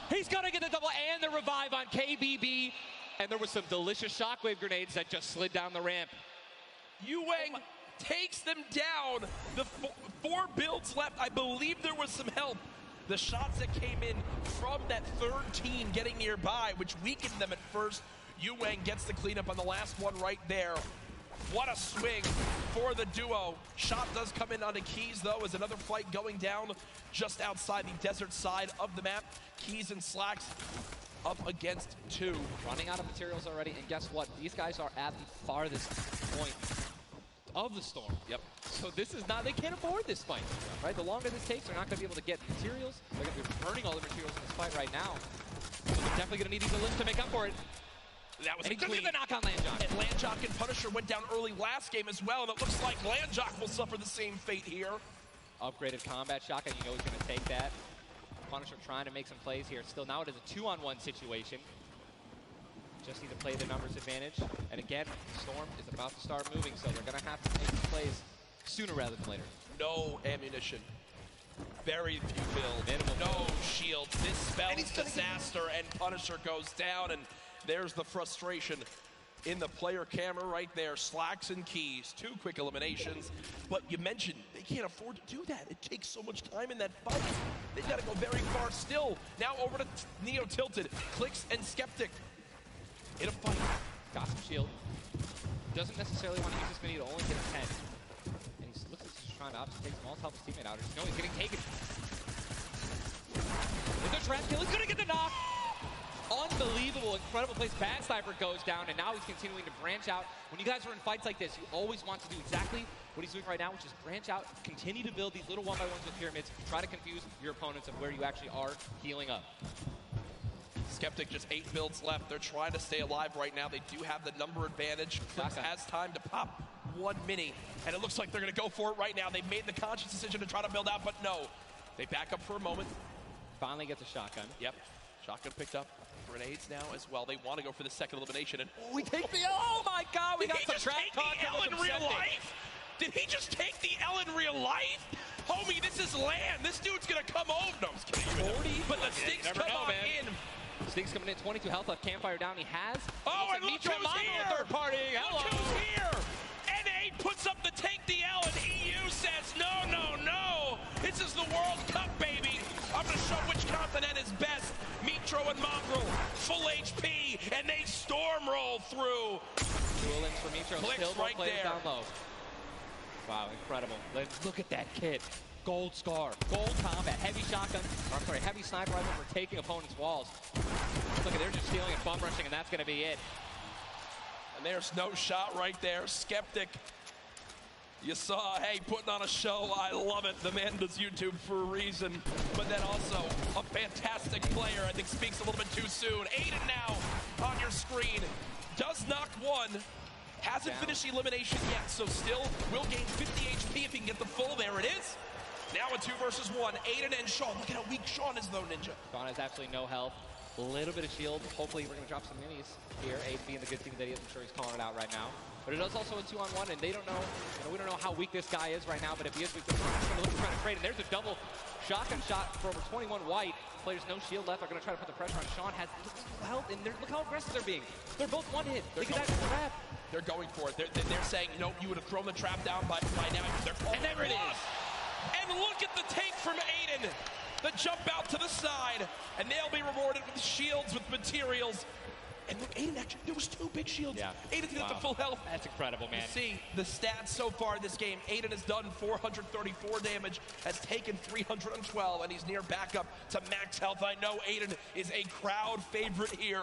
[SPEAKER 2] He's going to get the double and the revive on KBB. And there was some delicious shockwave grenades that just slid down the ramp.
[SPEAKER 1] Ewing takes them down. The 4 builds left. I believe there was some help. The shots that came in from that third team getting nearby, which weakened them at first. Ewing gets the cleanup on the last one right there. What a swing for the duo. Shot does come in onto Keys, though, as another fight going down just outside the desert side of the map. Keys and Slacks up against 2.
[SPEAKER 2] Running out of materials already, and guess what? These guys are at the farthest point of the storm.
[SPEAKER 1] Yep.
[SPEAKER 2] So this is not, they can't afford this fight, right? The longer this takes, they're not going to be able to get materials. They're going to be burning all the materials in this fight right now. So they're definitely going to need these elims to make up for it.
[SPEAKER 1] That was
[SPEAKER 2] And
[SPEAKER 1] a
[SPEAKER 2] he
[SPEAKER 1] clean.
[SPEAKER 2] took the knock on Landjock.
[SPEAKER 1] And Landjock and Punisher went down early last game as well, and it looks like Landjock will suffer the same fate here.
[SPEAKER 2] Upgraded combat shotgun, you know he's going to take that. Punisher trying to make some plays here. Still, now it is a 2-on-1 situation. Just need to play the numbers advantage. And again, Storm is about to start moving, so they're going to have to make some plays sooner rather than later.
[SPEAKER 1] No ammunition. Very few builds. No shield. This spells disaster, and Punisher goes down, and there's the frustration in the player camera right there. Slacks and Keys, 2 quick eliminations. But you mentioned they can't afford to do that. It takes so much time in that fight. They've got to go very far still. Now over to Neo Tilted, Clicks and Skeptic in a fight.
[SPEAKER 2] Got some shield. Doesn't necessarily want to use this mini to only get a 10. And he looks like he's trying to obviously take some ults, help his teammate out. No, he's getting taken. With the trap kill, he's going to get the knock. Unbelievable, incredible place. Bad Sniper goes down, and now he's continuing to branch out. When you guys are in fights like this, you always want to do exactly what he's doing right now, which is branch out, continue to build these little 1x1s with pyramids, try to confuse your opponents of where you actually are healing up.
[SPEAKER 1] Skeptic just 8 builds left. They're trying to stay alive right now. They do have the number advantage. Clicks has time to pop 1 mini, and it looks like they're going to go for it right now. They made the conscious decision to try to build out, but no. They back up for a moment.
[SPEAKER 2] Finally gets a shotgun.
[SPEAKER 1] Yep. Shotgun picked up. Grenades now as well. They want to go for the second elimination. And
[SPEAKER 2] we take the oh my god, we got some trap talk.
[SPEAKER 1] Did he just take the L in real life? Did he just take the L in real life? Homie, this is land. This dude's going to come over. No, I'm just kidding.
[SPEAKER 2] 40?
[SPEAKER 1] But the stinks come on in.
[SPEAKER 2] Stinks coming in, 22 health left, Campfire down, he has.
[SPEAKER 1] Oh, and look who's here!
[SPEAKER 2] Third party, hello!
[SPEAKER 1] Look who's here! NA puts up the take the L, and EU says, no, no, no! This is the World Cup, baby! I'm gonna show which continent is best. Mitro and Mongrel, full HP, and they storm roll through.
[SPEAKER 2] 2 elims for Mitro,
[SPEAKER 1] Clicks
[SPEAKER 2] still
[SPEAKER 1] right
[SPEAKER 2] players
[SPEAKER 1] there.
[SPEAKER 2] down low. Wow, incredible. Look at that kit. Gold Scar, Gold Combat, Heavy Shotgun, or I'm sorry, Heavy Sniper Rifle for taking opponents' walls. Look at, they're just stealing and bum rushing, and that's going to be it.
[SPEAKER 1] And there's no shot right there. Skeptic, you saw, hey, putting on a show. I love it. The man does YouTube for a reason. But then also a fantastic player. I think speaks a little bit too soon. Aiden now on your screen. Does knock 1. Hasn't finished the elimination yet, so still will gain 50 HP if he can get the full. There it is. Now a 2 versus 1. Aiden and Sean. Look at how weak Sean is, though, Ninja.
[SPEAKER 2] Sean has absolutely no health. A little bit of shield. Hopefully we're going to drop some minis here. Aiden being the good team that he is. I'm sure he's calling it out right now. But it is also a 2-on-1, and they don't know, we don't know how weak this guy is right now, but if he is weak, they're going to look to try to trade. And there's a double shotgun shot for over 21 white. Players no shield left are going to try to put the pressure on. Sean has health, and look how aggressive they're being. They're both one hit. They can actually trap.
[SPEAKER 1] They're going for it. They're saying, no, you would have thrown the trap down by now.
[SPEAKER 2] And there it is.
[SPEAKER 1] And look at the take from Aiden. The jump out to the side, and they'll be rewarded with shields, with materials. And look, Aiden actually, there was 2 big shields.
[SPEAKER 2] Yeah.
[SPEAKER 1] Aiden's gonna get the full health.
[SPEAKER 2] That's incredible, man.
[SPEAKER 1] You see the stats so far this game. Aiden has done 434 damage, has taken 312, and he's near backup to max health. I know Aiden is a crowd favorite here.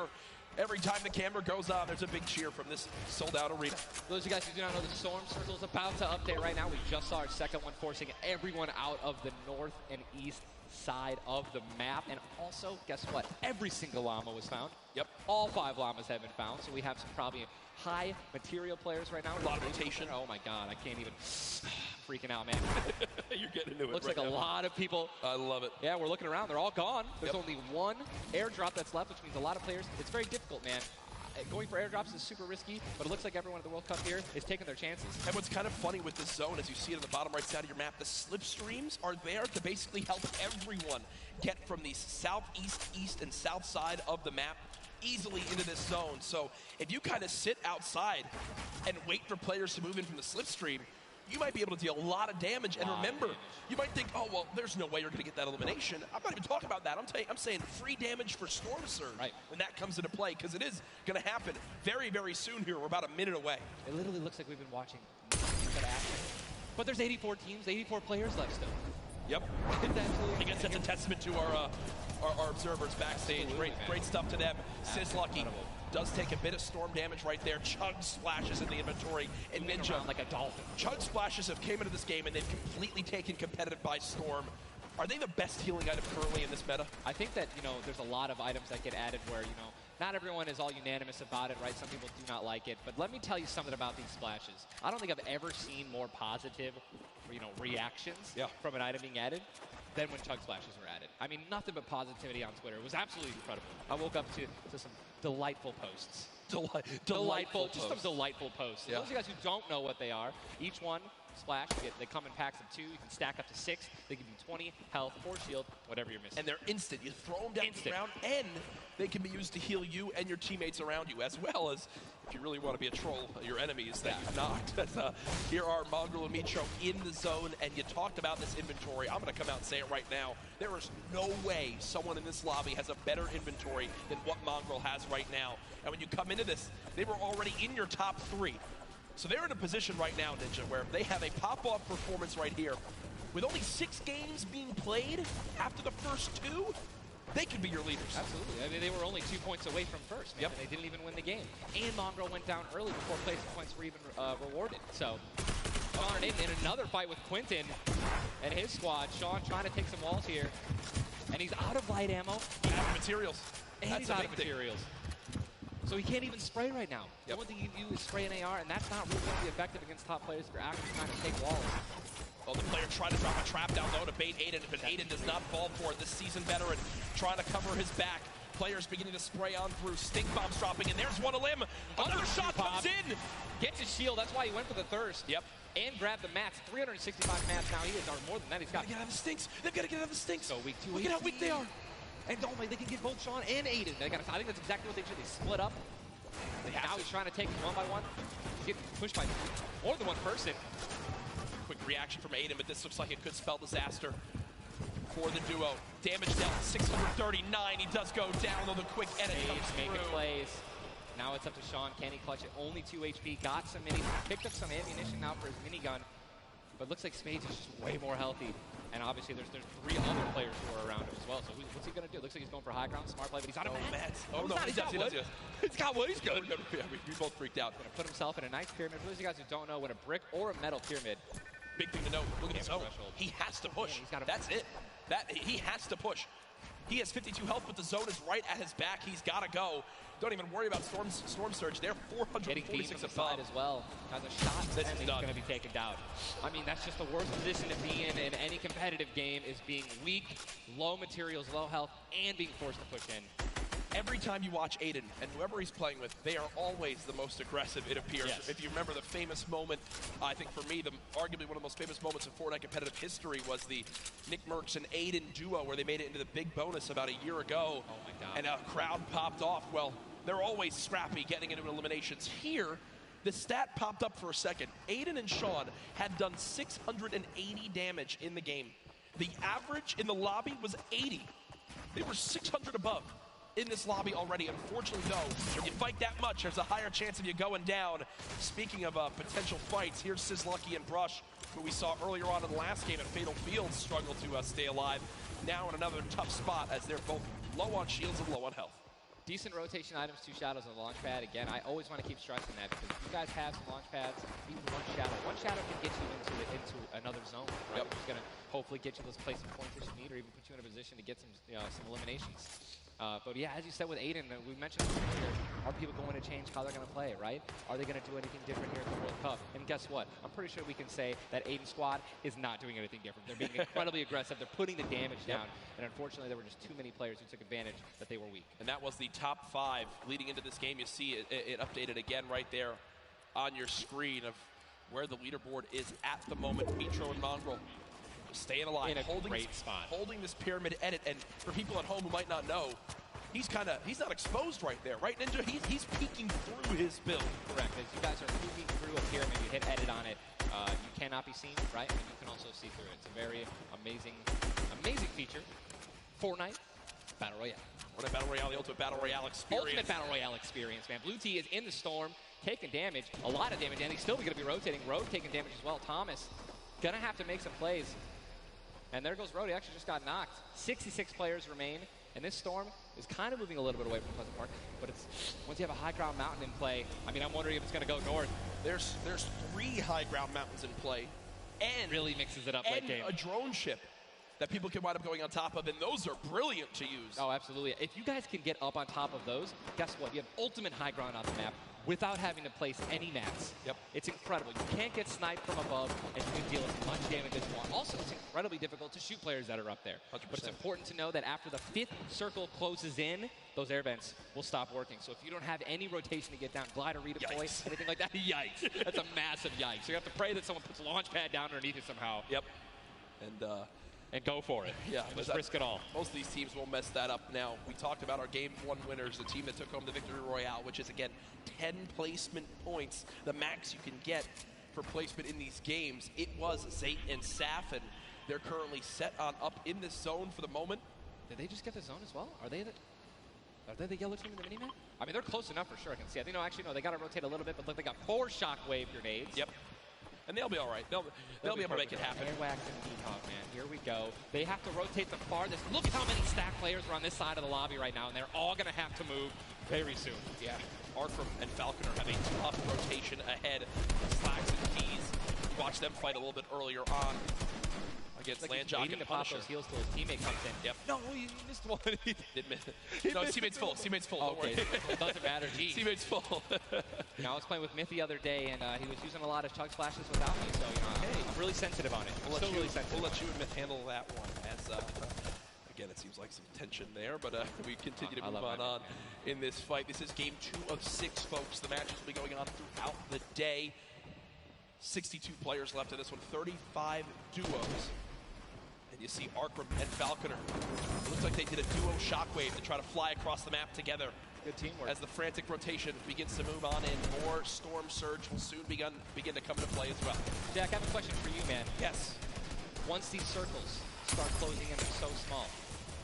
[SPEAKER 1] Every time the camera goes on, there's a big cheer from this sold-out arena.
[SPEAKER 2] For those of you guys who do not know, the Storm Circle is about to update right now. We just saw our second one, forcing everyone out of the north and east side of the map. And also, guess what? Every single llama was found.
[SPEAKER 1] Yep.
[SPEAKER 2] All 5 llamas have been found, so we have some probably high material players right now.
[SPEAKER 1] A lot of rotation.
[SPEAKER 2] Oh my god, I can't even. Freaking out, man.
[SPEAKER 1] You're getting into it.
[SPEAKER 2] Looks
[SPEAKER 1] right
[SPEAKER 2] like
[SPEAKER 1] now.
[SPEAKER 2] a lot of people.
[SPEAKER 1] I love it.
[SPEAKER 2] Yeah, we're looking around. They're all gone. There's
[SPEAKER 1] Yep.
[SPEAKER 2] only 1 airdrop that's left, which means a lot of players. It's very difficult, man. going for airdrops is super risky, but it looks like everyone at the World Cup here is taking their chances.
[SPEAKER 1] And what's kind of funny with this zone, as you see it on the bottom right side of your map, the slipstreams are there to basically help everyone get from the southeast, east, and south side of the map easily into this zone. So if you kind of sit outside and wait for players to move in from the slipstream, you might be able to deal a lot of damage. And remember, you might think, oh, well, there's no way you're going to get that elimination. I'm not even talking about that. I'm saying free damage for Storm Surge when that comes into play, because it is going to happen very, very soon here. We're about a minute away.
[SPEAKER 2] It literally looks like we've been watching good action. But there's 84 teams, 84 players left still.
[SPEAKER 1] Yep. I guess that's a testament to our observers backstage. Great stuff to them. Sizlucky does take a bit of storm damage right there. Chug splashes in the inventory. And Ninja,
[SPEAKER 2] like a dolphin.
[SPEAKER 1] Chug splashes have came into this game and they've completely taken competitive by storm. Are they the best healing item currently in this meta?
[SPEAKER 2] I think that, there's a lot of items that get added where, not everyone is all unanimous about it, right? Some people do not like it. But let me tell you something about these splashes. I don't think I've ever seen more positive, reactions from an item being added than when Chug splashes were added. I mean, nothing but positivity on Twitter. It was absolutely incredible. I woke up to some delightful posts.
[SPEAKER 1] Delightful
[SPEAKER 2] Just some delightful posts.
[SPEAKER 1] Yeah.
[SPEAKER 2] Those of you guys who don't know what they are, each one splash, they come in packs of 2. You can stack up to 6. They give you 20 health or shield, whatever you're missing.
[SPEAKER 1] And they're instant. You throw them down the ground, and they can be used to heal you and your teammates around you, as well as, if you really want to be a troll, your enemies that you've knocked. Here are Mongrel and Mitro in the zone, and you talked about this inventory. I'm going to come out and say it right now. There is no way someone in this lobby has a better inventory than what Mongrel has right now. And when you come into this, they were already in your top 3. So they're in a position right now, Ninja, where they have a pop-off performance right here. With only 6 games being played after the first 2, they could be your leaders.
[SPEAKER 2] Absolutely. I mean, they were only 2 points away from first, man, and they didn't even win the game. And Mongrel went down early before placing points were even rewarded. So, Sean and Aiden in another fight with Quentin and his squad. Sean trying to take some walls here. And he's out of light ammo.
[SPEAKER 1] Out of materials.
[SPEAKER 2] And he's out of materials. So he can't even spray right now. The only thing you can do is spray an AR, and that's not really going to be effective against top players if you're actually trying to take walls.
[SPEAKER 1] Well, the player tried to drop a trap down low to bait Aiden, but Aiden does not fall for it. This seasoned veteran trying to cover his back. Players beginning to spray on through. Stink bombs dropping, and there's one of them. Another shot comes in.
[SPEAKER 2] Gets his shield. That's why he went for the thirst.
[SPEAKER 1] Yep.
[SPEAKER 2] And grabbed the mats. 365 mats now. He is, or more than that. He's got.
[SPEAKER 1] Get out of the stinks. They've got to get out of the stinks.
[SPEAKER 2] So weak 2.
[SPEAKER 1] Look at how weak they are.
[SPEAKER 2] And don't they can get both Sean and Aiden. I think that's exactly what they should. They split up. Now he's trying to take him one by one. He's getting pushed by more than one person.
[SPEAKER 1] Quick reaction from Aiden, but this looks like it could spell disaster for the duo. Damage dealt 639. He does go down, though the quick edit comes through.
[SPEAKER 2] Making plays. Now it's up to Sean. Can he clutch it? Only 2 HP. Got some minis. Picked up some ammunition now for his minigun. But looks like Spades is just way more healthy. And obviously there's 3 other players who are around him as well. So what's he going to do? Looks like he's going for high ground. Smart play, but he's out of mats.
[SPEAKER 1] Oh, no, he's got wood. He's got wood. He's good. We both freaked out.
[SPEAKER 2] Going to put himself in a nice pyramid. For those of you guys who don't know what a brick or a metal pyramid.
[SPEAKER 1] Big thing to note. Look at his zone. He has to push. That's it. He has to push. He has 52 health, but the zone is right at his back. He's got to go. Don't even worry about Storm Surge. They're 446 above
[SPEAKER 2] as well. Has a shot.
[SPEAKER 1] This is done.
[SPEAKER 2] Going to be taken down. I mean, that's just the worst position to be in any competitive game, is being weak, low materials, low health, and being forced to push in.
[SPEAKER 1] Every time you watch Aiden and whoever he's playing with, they are always the most aggressive, it appears.
[SPEAKER 2] Yes.
[SPEAKER 1] If you remember the famous moment, I think for me, arguably one of the most famous moments in Fortnite competitive history was the Nick Merckx and Aiden duo, where they made it into the big bonus about a year ago.
[SPEAKER 2] Oh my God.
[SPEAKER 1] And a crowd popped off. Well, they're always scrappy getting into eliminations. Here, the stat popped up for a second. Aiden and Sean had done 680 damage in the game. The average in the lobby was 80. They were 600 above in this lobby already. Unfortunately, though, when you fight that much, there's a higher chance of you going down. Speaking of potential fights, here's Sizlucky and Brush, who we saw earlier on in the last game at Fatal Fields, struggle to stay alive. Now in another tough spot, as they're both low on shields and low on health.
[SPEAKER 2] Decent rotation items, 2 shadows on the launch pad. Again, I always want to keep stressing that, because if you guys have some launch pads, even one shadow can get you into another zone. Right?
[SPEAKER 1] Yep.
[SPEAKER 2] You're just going to hopefully get you those placement points that you need, or even put you in a position to get some eliminations. But yeah, as you said with Aiden, we mentioned this earlier, are people going to change how they're going to play, right? Are they going to do anything different here at the World Cup? And guess what? I'm pretty sure we can say that Aiden's squad is not doing anything different. They're being incredibly aggressive. They're putting the damage down. And unfortunately, there were just too many players who took advantage that they were weak.
[SPEAKER 1] And that was the top 5 leading into this game. You see it updated again right there on your screen of where the leaderboard is at the moment. Mitro and Mongrel staying alive,
[SPEAKER 2] in a great spot,
[SPEAKER 1] holding this pyramid edit. And for people at home who might not know, he's not exposed right there, right, Ninja? He's peeking through his build.
[SPEAKER 2] Correct. As you guys are peeking through a pyramid, you hit edit on it. You cannot be seen, right? And you can also see through it. It's a very amazing feature. Fortnite Battle Royale.
[SPEAKER 1] Fortnite Battle Royale, the ultimate Battle Royale experience.
[SPEAKER 2] Ultimate Battle Royale experience, man. Blue T is in the storm, taking damage, a lot of damage, and he's still going to be rotating. Road taking damage as well. Thomas going to have to make some plays. And there goes Road. He actually just got knocked. 66 players remain. And this storm is kind of moving a little bit away from Pleasant Park. But it's once you have a high ground mountain in play, I mean, I'm wondering if it's going to go north.
[SPEAKER 1] There's 3 high ground mountains in play. And
[SPEAKER 2] really mixes it up late game.
[SPEAKER 1] A drone ship that people can wind up going on top of, and those are brilliant to use.
[SPEAKER 2] Oh, absolutely. If you guys can get up on top of those, guess what? You have ultimate high ground on the map without having to place any mats.
[SPEAKER 1] Yep.
[SPEAKER 2] It's incredible. You can't get sniped from above, and you can deal with much damage as well. Also, it's incredibly difficult to shoot players that are up there.
[SPEAKER 1] 100%.
[SPEAKER 2] But it's important to know that after the 5th circle closes in, those air vents will stop working. So if you don't have any rotation to get down, glide or redeploy, anything like that, yikes. That's a massive yikes. So you have to pray that someone puts a launch pad down underneath it somehow.
[SPEAKER 1] Yep.
[SPEAKER 2] And go for it.
[SPEAKER 1] Yeah,
[SPEAKER 2] just risk it all.
[SPEAKER 1] Most of these teams will mess that up. Now, we talked about our Game 1 winners, the team that took home the Victory Royale, which is, again, 10 placement points, the max you can get for placement in these games. It was Zayt and Saf, and they're currently set on up in this zone for the moment.
[SPEAKER 2] Did they just get the zone as well? Are they the yellow team in the mini-map? I mean, they're close enough for sure, I can see. I think, no, actually, no, they got to rotate a little bit, but look, they got 4 shockwave grenades.
[SPEAKER 1] Yep. And they'll be all right. They'll be able to make it happen.
[SPEAKER 2] Airwax and Peacock, man. Here we go. They have to rotate the farthest. Look at how many stack players are on this side of the lobby right now, and they're all going to have to move very soon.
[SPEAKER 1] Yeah. Arkram and Falconer have a tough rotation ahead. Slacks and Keys. Watch them fight a little bit earlier on against Landjock and
[SPEAKER 2] to pop those heals till his teammate comes in.
[SPEAKER 1] Yep.
[SPEAKER 2] No, he missed one.
[SPEAKER 1] Did miss it. No, teammate's full. Teammate's full. Don't
[SPEAKER 2] okay.
[SPEAKER 1] worry.
[SPEAKER 2] It doesn't matter. Geez.
[SPEAKER 1] Teammate's full.
[SPEAKER 2] You know, I was playing with Myth the other day, and he was using a lot of chug splashes without me, so I'm really sensitive on it.
[SPEAKER 1] We'll let you and Myth handle that one. As again, it seems like some tension there, but we continue to move on in this fight. This is game 2 of 6, folks. The matches will be going on throughout the day. 62 players left in this one. 35 duos. And you see Arkram and Falconer. It looks like they did a duo shockwave to try to fly across the map together.
[SPEAKER 2] Good teamwork.
[SPEAKER 1] As the frantic rotation begins to move on in, more Storm Surge will soon begin to come into play as well.
[SPEAKER 2] Jack, I have a question for you, man.
[SPEAKER 1] Yes.
[SPEAKER 2] Once these circles start closing in, they're so small.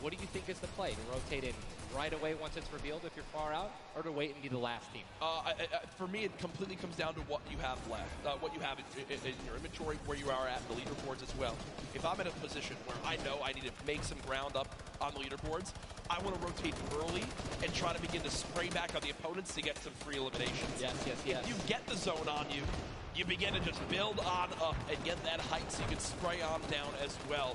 [SPEAKER 2] What do you think is the play? To rotate in right away once it's revealed if you're far out, or to wait and be the last team?
[SPEAKER 1] For me, it completely comes down to what you have left, what you have in your inventory, where you are at, the leaderboards as well. If I'm in a position where I know I need to make some ground up on the leaderboards, I want to rotate early and try to begin to spray back on the opponents to get some free eliminations.
[SPEAKER 2] Yes.
[SPEAKER 1] If you get the zone on you, you begin to just build on up and get that height so you can spray on down as well.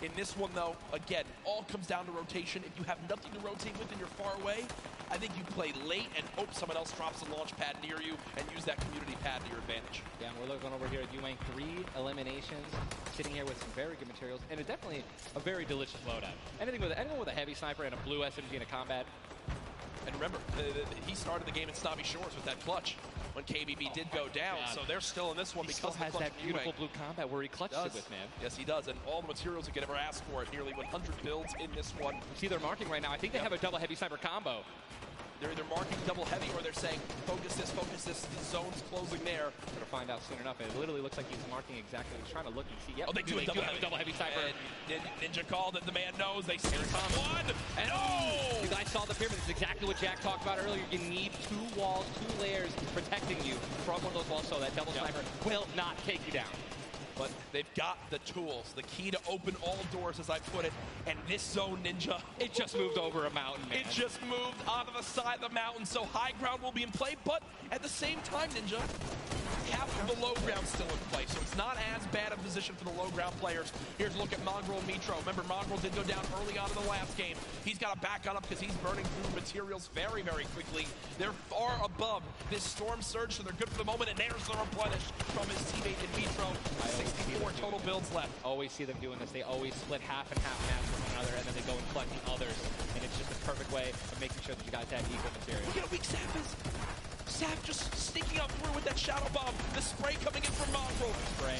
[SPEAKER 1] In this one, though, again, all comes down to rotation. If you have nothing to rotate with and you're far away, I think you play late and hope someone else drops a launch pad near you and use that community pad to your advantage.
[SPEAKER 2] Yeah, we're looking over here at Yuang, 3 eliminations, sitting here with some very good materials, and it's definitely a very delicious loadout. Anyone with a heavy sniper and a blue SMG in a combat.
[SPEAKER 1] And remember, he started the game in Snobby Shores with that clutch when KBB did go down, so they're still in this one because
[SPEAKER 2] he still has that beautiful blue combat where he clutched it with, man.
[SPEAKER 1] Yes, he does, and all the materials you could ever ask for it. Nearly 100 builds in this one.
[SPEAKER 2] You see they're marking right now. I think they have a double heavy sniper combo.
[SPEAKER 1] They're either marking double heavy or they're saying, focus this, the zone's closing there.
[SPEAKER 2] We're going to find out soon enough. It literally looks like he's marking exactly. He's trying to look and see. Yep.
[SPEAKER 1] Oh, they do have a double heavy sniper. And Ninja called it. The man knows. They see one. And
[SPEAKER 2] you guys saw the pyramid. It's exactly what Jack talked about earlier. You need 2 walls, 2 layers protecting you from one of those walls so that double sniper will not take you down.
[SPEAKER 1] But they've got the tools, the key to open all doors, as I put it. And this zone, Ninja,
[SPEAKER 2] it just moved over a mountain, man.
[SPEAKER 1] It just moved onto the side of the mountain, so high ground will be in play. But at the same time, Ninja, half of the low ground still in play, so it's not as bad a position for the low ground players. Here's a look at Mongrel and Mitro. Remember, Mongrel did go down early on in the last game. He's got to back on up because he's burning through materials very, very quickly. They're far above this Storm Surge, so they're good for the moment, and there's the replenish from his teammate in Mitro. 64 total builds left.
[SPEAKER 2] Always see them doing this. They always split half and half match with one another, and then they go and collect the others, and it's just a perfect way of making sure that you guys have equal material.
[SPEAKER 1] Look at how weak Sap is. Sap just sneaking up through with that Shadow Bomb. The spray coming in from Mongrel.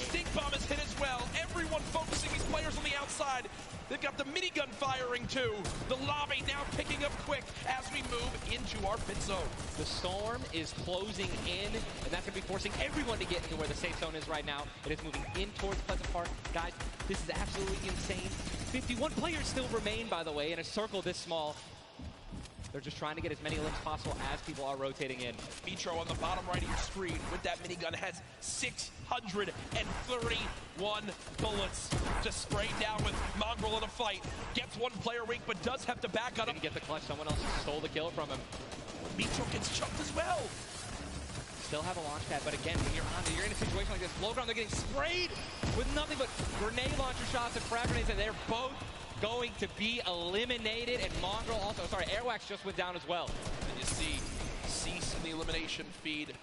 [SPEAKER 1] Stink Bomb is hit as well. Everyone focusing these players on the outside. They've got the minigun firing too. The lobby now picking up quick as we move into our pit zone.
[SPEAKER 2] The storm is closing in, and that's going to be forcing everyone to get into where the safe zone is right now. It is moving in towards Pleasant Park. Guys, this is absolutely insane. 51 players still remain, by the way, in a circle this small. They're just trying to get as many limbs possible as people are rotating in.
[SPEAKER 1] Mitro on the bottom right of your screen with that minigun has 631 bullets to spray down with Mongrel in a fight. Gets one player weak, but does have to back on him.
[SPEAKER 2] Didn't get the clutch. Someone else stole the kill from him.
[SPEAKER 1] Mitro gets chucked as well.
[SPEAKER 2] Still have a launch pad, but again, when you're in a situation like this, low ground, they're getting sprayed with nothing but grenade launcher shots and frag grenades, and they're both going to be eliminated, and Mongrel also, Airwax just went down as well.
[SPEAKER 1] And you see Cease in the elimination feed.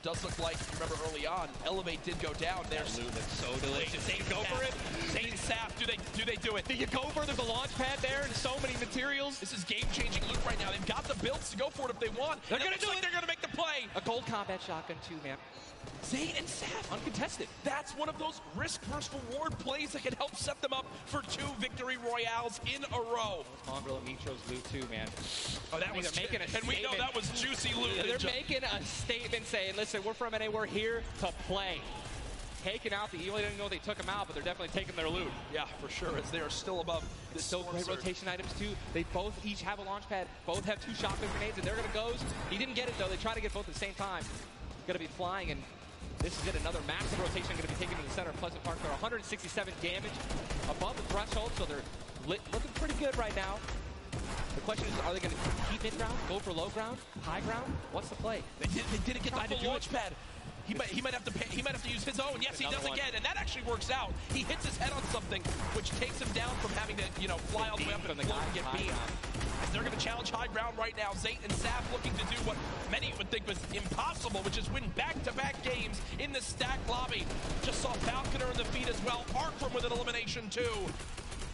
[SPEAKER 1] Does look like, remember early on, Elevate did go down. There's
[SPEAKER 2] so delicious.
[SPEAKER 1] They go for it. Zane and Sap, do they do it?
[SPEAKER 2] Do you go for it? There's a launch pad there and so many materials.
[SPEAKER 1] This is game-changing loot right now. They've got the builds to go for it if they want.
[SPEAKER 2] They're going to do it.
[SPEAKER 1] They're going to make the play.
[SPEAKER 2] A gold combat shotgun too, man.
[SPEAKER 1] Zane and Sap,
[SPEAKER 2] uncontested.
[SPEAKER 1] That's one of those risk versus reward plays that can help set them up for 2 victory royales in a row.
[SPEAKER 2] Mongrel and Mitro's loot too, man.
[SPEAKER 1] Oh, that was making a statement. And we know that was juicy loot.
[SPEAKER 2] Yeah, they're making a statement saying, listen, we're from NA, we're here to play. Taking out the, you really didn't know they took them out, but they're definitely taking their loot.
[SPEAKER 1] Yeah, for sure, as they are still above this.
[SPEAKER 2] Still great rotation items too. They both each have a launch pad, both have 2 shotgun grenades, and they're gonna go. He didn't get it though, they try to get both at the same time. Gonna be flying, and this is it, another massive rotation going to be taken to the center of Pleasant Park. They're 167 damage above the threshold, so they're looking pretty good right now. The question is, are they going to keep mid-ground, go for low ground, high ground? What's the play?
[SPEAKER 1] They didn't get the launch pad. He might have to use his own. Yes, he does again, and that actually works out. He hits his head on something, which takes him down from having to, fly all the way up and float and get beamed. And they're going to challenge high ground right now. Zayt and Sap looking to do what many would think was impossible, which is win back-to-back games in the stacked lobby. Just saw Falconer in the feed as well. Arkram with an elimination too.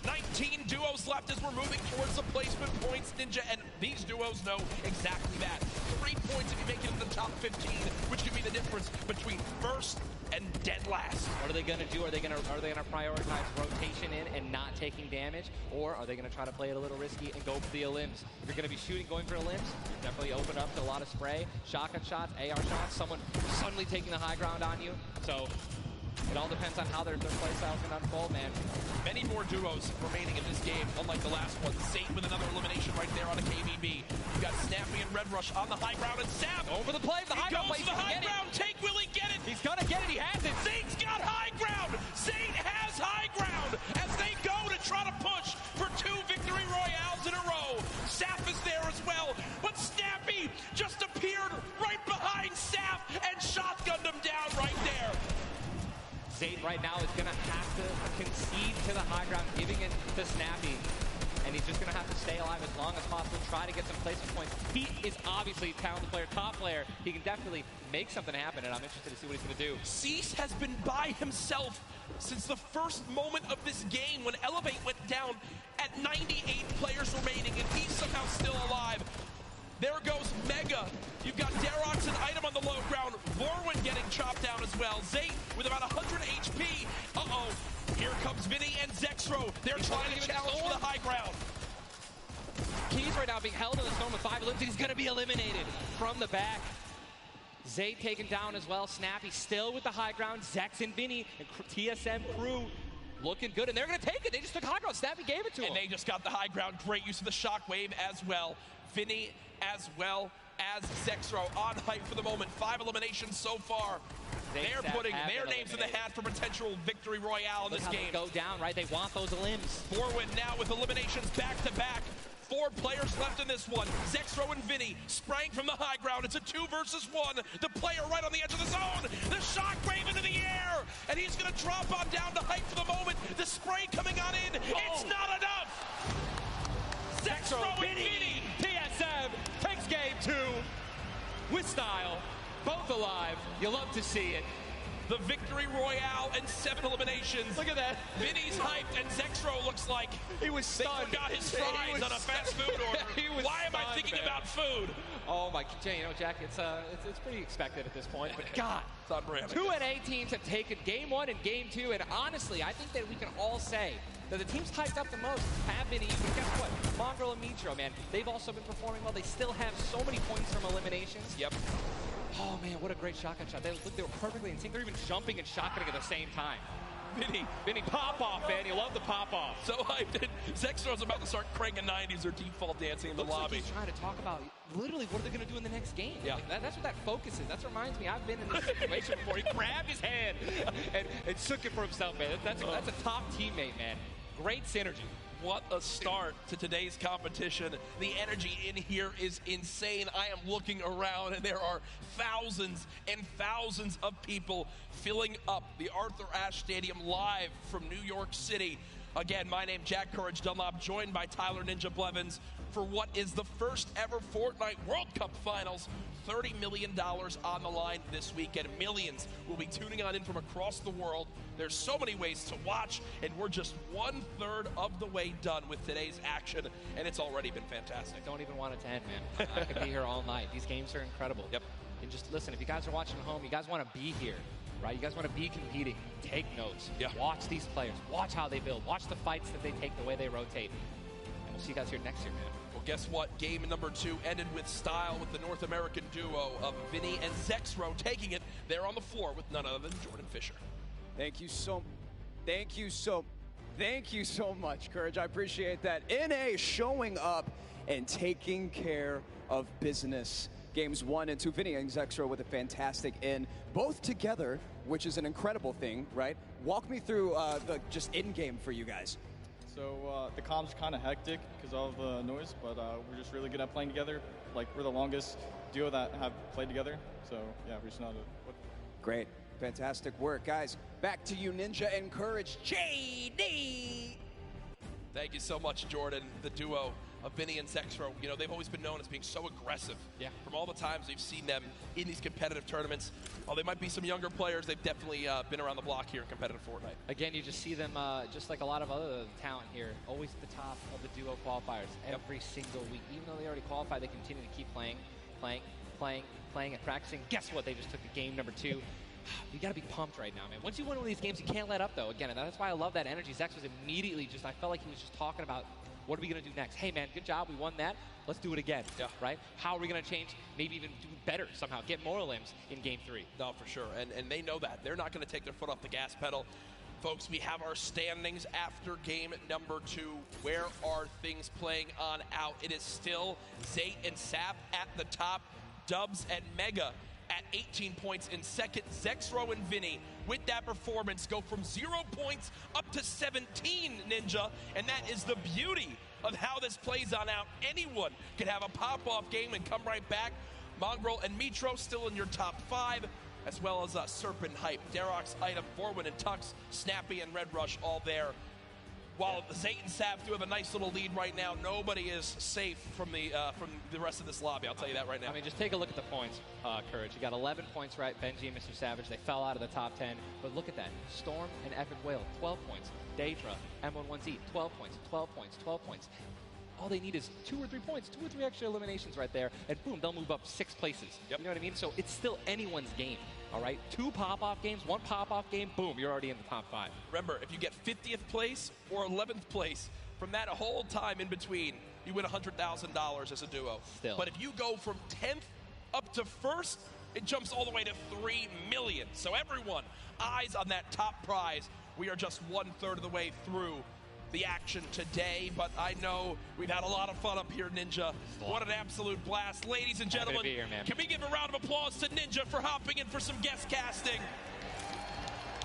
[SPEAKER 1] 19 duos left as we're moving towards the placement points, Ninja, and these duos know exactly that. 3 points if you make it into the top 15, which could be the difference between first and dead last.
[SPEAKER 2] What are they going to do? Are they going to prioritize rotation in and not taking damage, or are they going to try to play it a little risky and go for the limbs? If you're going to be going for limbs, definitely open up to a lot of spray, shotgun shots, AR shots, someone suddenly taking the high ground on you. So it all depends on how their play style's going to unfold, man.
[SPEAKER 1] Many more duos remaining in this game, unlike the last one. Zayt with another elimination right there on a KBB. You got Snappy and Red Rush on the high ground, and Sap
[SPEAKER 2] over the play. The high ground play.
[SPEAKER 1] The high ground take. Will he get it?
[SPEAKER 2] He's gonna get it. He has it.
[SPEAKER 1] Zayt's got high ground. Zayt has high ground as they go to try to push for 2 victory royales in a row. Sap is there as well, but Snappy just appeared right behind Sap and shotgunned him down right there.
[SPEAKER 2] Zayt right now is going to have to concede to the high ground, giving it to Snappy. And he's just going to have to stay alive as long as possible, try to get some placement points. He is obviously a talented player, top player. He can definitely make something happen, and I'm interested to see what he's going to do.
[SPEAKER 1] Cease has been by himself since the first moment of this game when Elevate went down at 98 players remaining, and he's somehow still alive. There goes Mega. You've got Darox and Item on the low ground. Vorwin getting chopped down as well. Zayt with about 100 HP. Uh-oh. Here comes Vinny and Zexro. They're trying to challenge for the high ground.
[SPEAKER 2] Keys right now being held in the storm with 5 limbs. He's going to be eliminated from the back. Zayt taken down as well. Snappy still with the high ground. Zex and Vinny and TSM crew looking good, and they're going to take it. They just took high ground. Snappy gave it to him.
[SPEAKER 1] And they just got the high ground. Great use of the shockwave as well. Vinny as well as Zexro on hype for the moment. 5 eliminations so far. They're putting their names in the hat for potential victory royale in this game.
[SPEAKER 2] Go down, right? They want those limbs.
[SPEAKER 1] Vorwin now with eliminations back to back. 4 players left in this one. Zexro and Vinny spraying from the high ground. It's a 2 versus 1. The player right on the edge of the zone. The shockwave into the air. And he's going to drop on down to hype for the moment. The spray coming on in. It's not enough. Zexro and Vinny.
[SPEAKER 2] TSM takes game 2 with style. Both alive. You love to see it.
[SPEAKER 1] The victory royale and 7 eliminations.
[SPEAKER 2] Look at that.
[SPEAKER 1] Vinny's hyped and Zexro looks like
[SPEAKER 2] he was stunned.
[SPEAKER 1] They forgot his fries on a fast food order. Why am I thinking about food?
[SPEAKER 2] Oh my, you know, Jack, it's pretty expected at this point. But God,
[SPEAKER 1] it's on brand.
[SPEAKER 2] 2 NA teams have taken game 1 and game 2, and honestly, I think that we can all say that the teams hyped up the most have been even. Guess what? Mongrel and Mitro, man, they've also been performing well. They still have so many points from eliminations.
[SPEAKER 1] Yep.
[SPEAKER 2] Oh man, what a great shotgun shot. They were perfectly in sync. They're even jumping and shotgunning at the same time. Vinny, pop off, man. You love the pop off.
[SPEAKER 1] So hyped. Zexro's about to start cranking 90s or default dancing in the lobby.
[SPEAKER 2] Like he's trying to talk about literally what are they going to do in the next game.
[SPEAKER 1] Yeah.
[SPEAKER 2] Like that's what that focus is. That reminds me, I've been in this situation before. He grabbed his hand and shook it for himself, man. That's a top teammate, man. Great synergy.
[SPEAKER 1] What a start to today's competition. The energy in here is insane. I am looking around and there are thousands and thousands of people filling up the Arthur Ashe Stadium live from New York City. Again, my name Jack Courage Dunlop, joined by Tyler Ninja Blevins for what is the first ever Fortnite World Cup Finals. $30 million on the line this weekend. Millions will be tuning on in from across the world. There's so many ways to watch, and we're just 1/3 of the way done with today's action, and it's already been fantastic.
[SPEAKER 2] I don't even want it to end, man. I could be here all night. These games are incredible.
[SPEAKER 1] Yep.
[SPEAKER 2] And just listen, if you guys are watching at home, you guys want to be here, right? You guys want to be competing. Take notes.
[SPEAKER 1] Yeah.
[SPEAKER 2] Watch these players. Watch how they build. Watch the fights that they take, the way they rotate. And we'll see you guys here next year, man.
[SPEAKER 1] Well, guess what? Game number 2 ended with style with the North American duo of Vinny and Zexro taking it there on the floor with none other than Jordan Fisher.
[SPEAKER 4] Thank you so much, Courage. I appreciate that. NA showing up and taking care of business. Games 1 and 2, Vinny and Zexro with a fantastic in, both together, which is an incredible thing, right? Walk me through the just in-game for you guys.
[SPEAKER 5] So the comp's kind of hectic because of all the noise, but we're just really good at playing together. Like, we're the longest duo that have played together, so yeah, we're just not
[SPEAKER 4] Great. Fantastic work, guys. Back to you, Ninja and Courage. JD!
[SPEAKER 1] Thank you so much, Jordan. The duo of Vinny and Zexro, you know, they've always been known as being so aggressive.
[SPEAKER 2] Yeah.
[SPEAKER 1] From all the times we've seen them in these competitive tournaments. While they might be some younger players, they've definitely been around the block here in competitive Fortnite.
[SPEAKER 2] Again, you just see them, just like a lot of other talent here, always at the top of the duo qualifiers every single week. Even though they already qualified, they continue to keep playing, and practicing. Guess what? They just took the game number 2. You got to be pumped right now, man. Once you win one of these games, you can't let up, though. Again, and that's why I love that energy. Zex was immediately just, I felt like he was just talking about, what are we going to do next? Hey, man, good job. We won that. Let's do it again, right? How are we going to change, maybe even do better somehow, get more limbs in game 3?
[SPEAKER 1] No, for sure, and they know that. They're not going to take their foot off the gas pedal. Folks, we have our standings after game number 2. Where are things playing on out? It is still Zayt and Sap at the top. Dubs and Mega at 18 points in second. Zexro and Vinny, with that performance, go from 0 points up to 17, Ninja. And that is the beauty of how this plays on out. Anyone could have a pop-off game and come right back. Mongrel and Mitro still in your top 5, as well as Serpent Hype, Darox, Item, Forwin and Tux, Snappy and Red Rush all there. While Zayt and Sap do have a nice little lead right now, nobody is safe from the rest of this lobby. I'll tell you that right now.
[SPEAKER 2] I mean, just take a look at the points, Courage. You got 11 points, right? Benji and Mr. Savage, they fell out of the top 10. But look at that. Storm and Epic Whale, 12 points. Daedra, M11Z, 12 points, 12 points, 12 points. All they need is 2 or 3 points, 2 or 3 extra eliminations right there, and boom, they'll move up 6 places.
[SPEAKER 1] Yep.
[SPEAKER 2] You know what I mean? So it's still anyone's game, all right? 2 pop-off games, 1 pop-off game, boom, you're already in the top 5.
[SPEAKER 1] Remember, if you get 50th place or 11th place, from that whole time in between, you win $100,000 as a duo.
[SPEAKER 2] Still.
[SPEAKER 1] But if you go from 10th up to 1st, it jumps all the way to $3 million. So everyone, eyes on that top prize. We are just 1/3 of the way through the action today, but I know we've had a lot of fun up here, Ninja. What an absolute blast. Ladies and gentlemen,
[SPEAKER 2] Happy to be here, man.
[SPEAKER 1] Can we give a round of applause to Ninja for hopping in for some guest casting?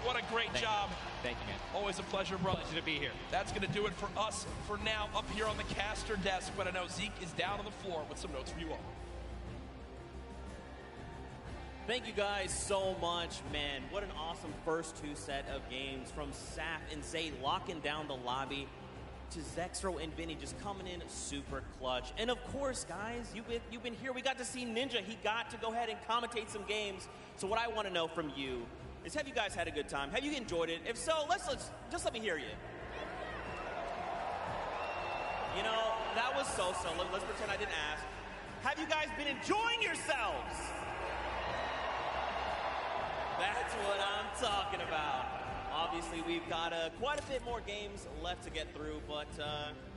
[SPEAKER 1] What a great job.
[SPEAKER 2] Thank you, man.
[SPEAKER 1] Always a pleasure, brother.
[SPEAKER 2] Pleasure to be here.
[SPEAKER 1] That's going to do it for us for now up here on the caster desk. But I know Zeke is down on the floor with some notes for you all.
[SPEAKER 6] Thank you guys so much, man. What an awesome first two set of games from Saf and Zay locking down the lobby to Zexro and Vinny just coming in super clutch. And of course, guys, you've been here. We got to see Ninja. He got to go ahead and commentate some games. So what I want to know from you is, have you guys had a good time? Have you enjoyed it? If so, let's just let me hear you. You know, that was so-so. Let's pretend I didn't ask. Have you guys been enjoying yourselves? That's what I'm talking about. Obviously, we've got quite a bit more games left to get through, but,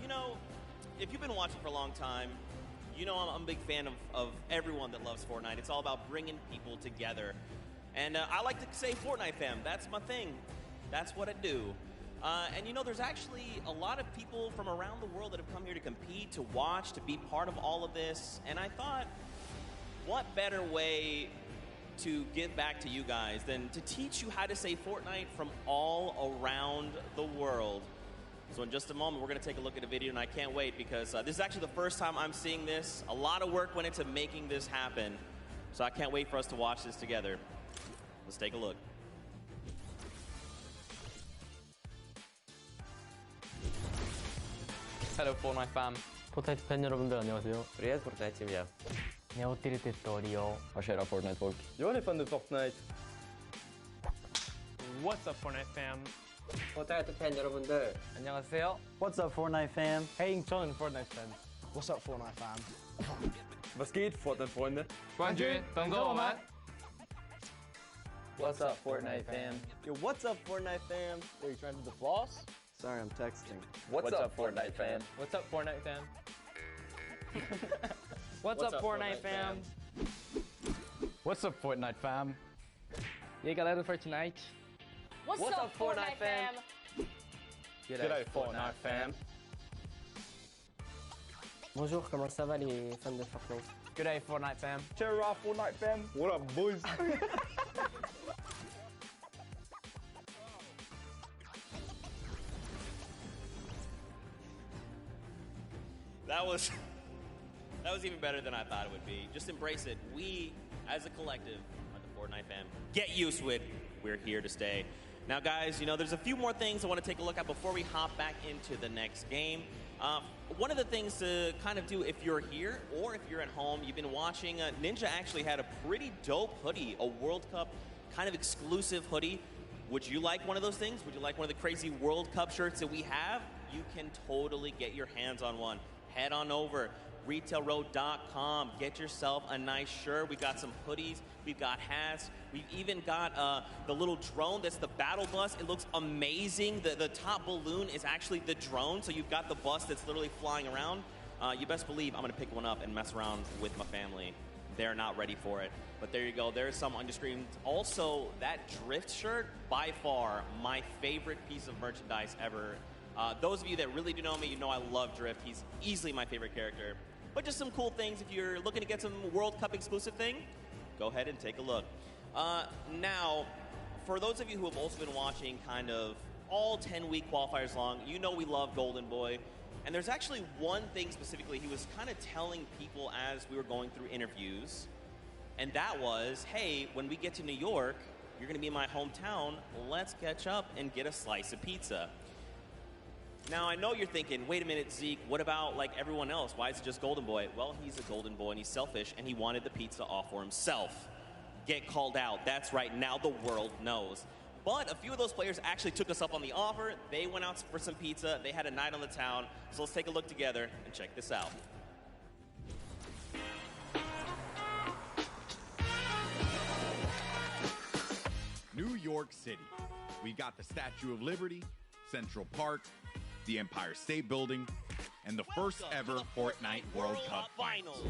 [SPEAKER 6] you know, if you've been watching for a long time, you know I'm a big fan of everyone that loves Fortnite. It's all about bringing people together. And I like to say Fortnite fam, that's my thing. That's what I do. And, you know, there's actually a lot of people from around the world that have come here to compete, to watch, to be part of all of this. And I thought, what better way to give back to you guys than to teach you how to say Fortnite from all around the world. So in just a moment, we're going to take a look at a video, and I can't wait because this is actually the first time I'm seeing this. A lot of work went into making this happen. So I can't wait for us to watch this together. Let's take a look.
[SPEAKER 7] Hello Fortnite fam.
[SPEAKER 8] 포트나이트 팬 여러분들 안녕하세요.
[SPEAKER 7] Vi är Fortnite team, ja.
[SPEAKER 8] Jag har till ett Rio.
[SPEAKER 7] Vad kör Fortnite folk?
[SPEAKER 9] Jag är fan du Fortnite.
[SPEAKER 3] What's up, Fortnite fam?
[SPEAKER 7] Fortnite 팬 여러분들 안녕하세요.
[SPEAKER 8] What's up Fortnite fam?
[SPEAKER 9] Hej, John Fortnite fan.
[SPEAKER 8] What's up Fortnite fam?
[SPEAKER 9] Vad geht Fortnite-Freunde?
[SPEAKER 7] 冠军等着我们。What's up Fortnite fam?
[SPEAKER 9] Yo, what's up Fortnite fam?
[SPEAKER 8] Are you trying to do the floss?
[SPEAKER 9] Sorry, I'm texting.
[SPEAKER 7] What's up Fortnite fam?
[SPEAKER 8] What's up Fortnite fam?
[SPEAKER 7] What's up Fortnite fam?
[SPEAKER 8] What's up Fortnite fam? E aí galera do Fortnite?
[SPEAKER 10] What's up, Fortnite fam?
[SPEAKER 9] G'day Fortnite fam.
[SPEAKER 8] Bonjour, comment ça va les fans de Fortnite?
[SPEAKER 7] G'day Fortnite fam.
[SPEAKER 9] Cheer up Fortnite fam. What up boys?
[SPEAKER 6] That was even better than I thought it would be. Just embrace it. We, as a collective, are the Fortnite fam. Get used to it. We're here to stay. Now, guys, you know, there's a few more things I want to take a look at before we hop back into the next game. One of the things to kind of do if you're here or if you're at home, you've been watching, Ninja actually had a pretty dope hoodie, a World Cup kind of exclusive hoodie. Would you like one of those things? Would you like one of the crazy World Cup shirts that we have? You can totally get your hands on one. Head on over, retailroad.com. Get yourself a nice shirt. We've got some hoodies. We've got hats. We've even got the little drone that's the battle bus. It looks amazing. The top balloon is actually the drone, so you've got the bus that's literally flying around. You best believe I'm going to pick one up and mess around with my family. They're not ready for it. But there you go. There's some on your screen. Also, that drift shirt, by far, my favorite piece of merchandise ever. Those of you that really do know me, you know I love Drift. He's easily my favorite character. But just some cool things. If you're looking to get some World Cup exclusive thing, go ahead and take a look. Now, for those of you who have also been watching kind of all 10-week qualifiers long, you know we love Golden Boy. And there's actually one thing specifically he was kind of telling people as we were going through interviews. And that was, hey, when we get to New York, you're going to be in my hometown. Let's catch up and get a slice of pizza. Now, I know you're thinking, wait a minute, Zeke, what about like everyone else? Why is it just Golden Boy? Well, he's a Golden Boy and he's selfish and he wanted the pizza all for himself. Get called out. That's right, now the world knows. But a few of those players actually took us up on the offer. They went out for some pizza. They had a night on the town. So let's take a look together and check this out.
[SPEAKER 11] New York City. We got the Statue of Liberty, Central Park, the Empire State Building, and the first ever Fortnite World Cup Finals.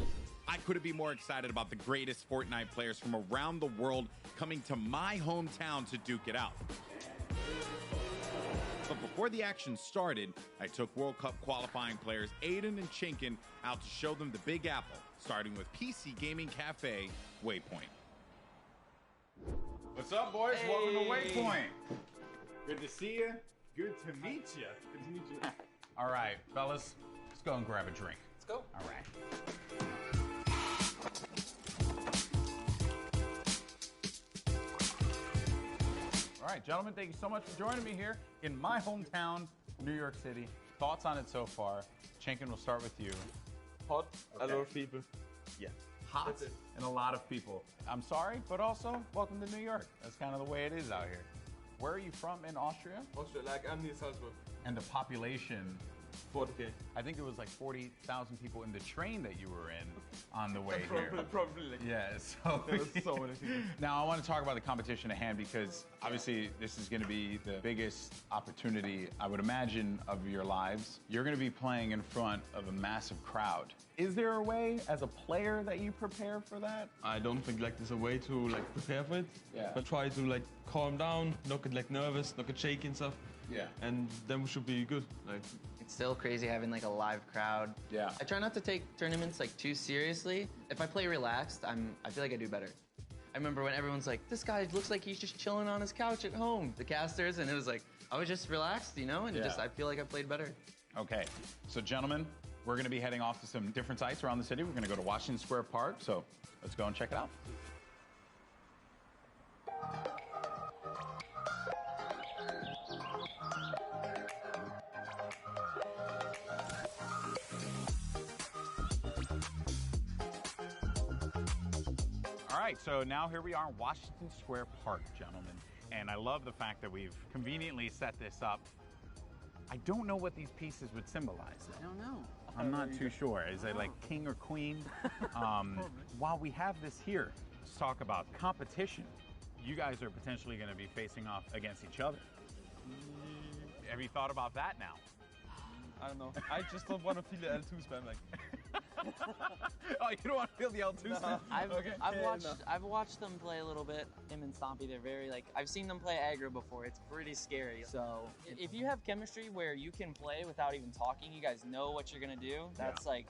[SPEAKER 11] I couldn't be more excited about the greatest Fortnite players from around the world coming to my hometown to duke it out. But before the action started, I took World Cup qualifying players Aiden and Chinkin out to show them the Big Apple, starting with PC Gaming Cafe Waypoint. What's up, boys? Welcome to Waypoint. Good to see you. Good to meet you. Good to meet you. All right, fellas, let's go and grab a drink.
[SPEAKER 2] Let's go.
[SPEAKER 11] All right. All right, gentlemen, thank you so much for joining me here in my hometown, New York City. Thoughts on it so far? Chenkin, we'll start with you.
[SPEAKER 9] Hot,
[SPEAKER 11] Okay.
[SPEAKER 9] a lot of people.
[SPEAKER 11] Yeah. Hot and a lot of people. I'm sorry, but also welcome to New York. That's kind of the way it is out here. Where are you from in Austria?
[SPEAKER 9] Austria, like I'm near Salzburg.
[SPEAKER 11] And the population,
[SPEAKER 9] 40K.
[SPEAKER 11] I think it was like 40,000 people in the train that you were in on the way here.
[SPEAKER 9] Probably. Like,
[SPEAKER 11] Yeah, so,
[SPEAKER 9] there's so many people.
[SPEAKER 11] Now I want to talk about the competition at hand because obviously this is going to be the biggest opportunity, I would imagine, of your lives. You're going to be playing in front of a massive crowd. Is there a way as a player that you prepare for that?
[SPEAKER 9] I don't think like there's a way to like prepare for it.
[SPEAKER 11] Yeah.
[SPEAKER 9] But try to like calm down, not get like nervous, not get shaky and stuff.
[SPEAKER 11] Yeah.
[SPEAKER 9] And then we should be good. Like.
[SPEAKER 7] It's still crazy having like a live crowd.
[SPEAKER 11] Yeah.
[SPEAKER 7] I try not to take tournaments like too seriously. If I play relaxed, I feel like I do better. I remember when everyone's like, this guy looks like he's just chilling on his couch at home, the casters, and it was like, I was just relaxed, you know, and
[SPEAKER 11] Yeah.
[SPEAKER 7] just I feel like I played better.
[SPEAKER 11] Okay, so gentlemen, we're going to be heading off to some different sites around the city. We're going to go to Washington Square Park, so let's go and check it out. All right, so now here we are in Washington Square Park, gentlemen. And I love the fact that we've conveniently set this up. I don't know what these pieces would symbolize.
[SPEAKER 7] I don't know.
[SPEAKER 11] I'm not too sure. Is it like king or queen? While we have this here, let's talk about competition. You guys are potentially going to be facing off against each other. Have you thought about that now?
[SPEAKER 9] I don't know. I just don't want to feel the L2 spam like.
[SPEAKER 11] Oh, you don't want to feel the L2 spam?
[SPEAKER 12] I've watched them play a little bit. Him and Stompy, they're very like I've seen them play aggro before. It's pretty scary. So if you have chemistry where you can play without even talking, you guys know what you're gonna do. That's like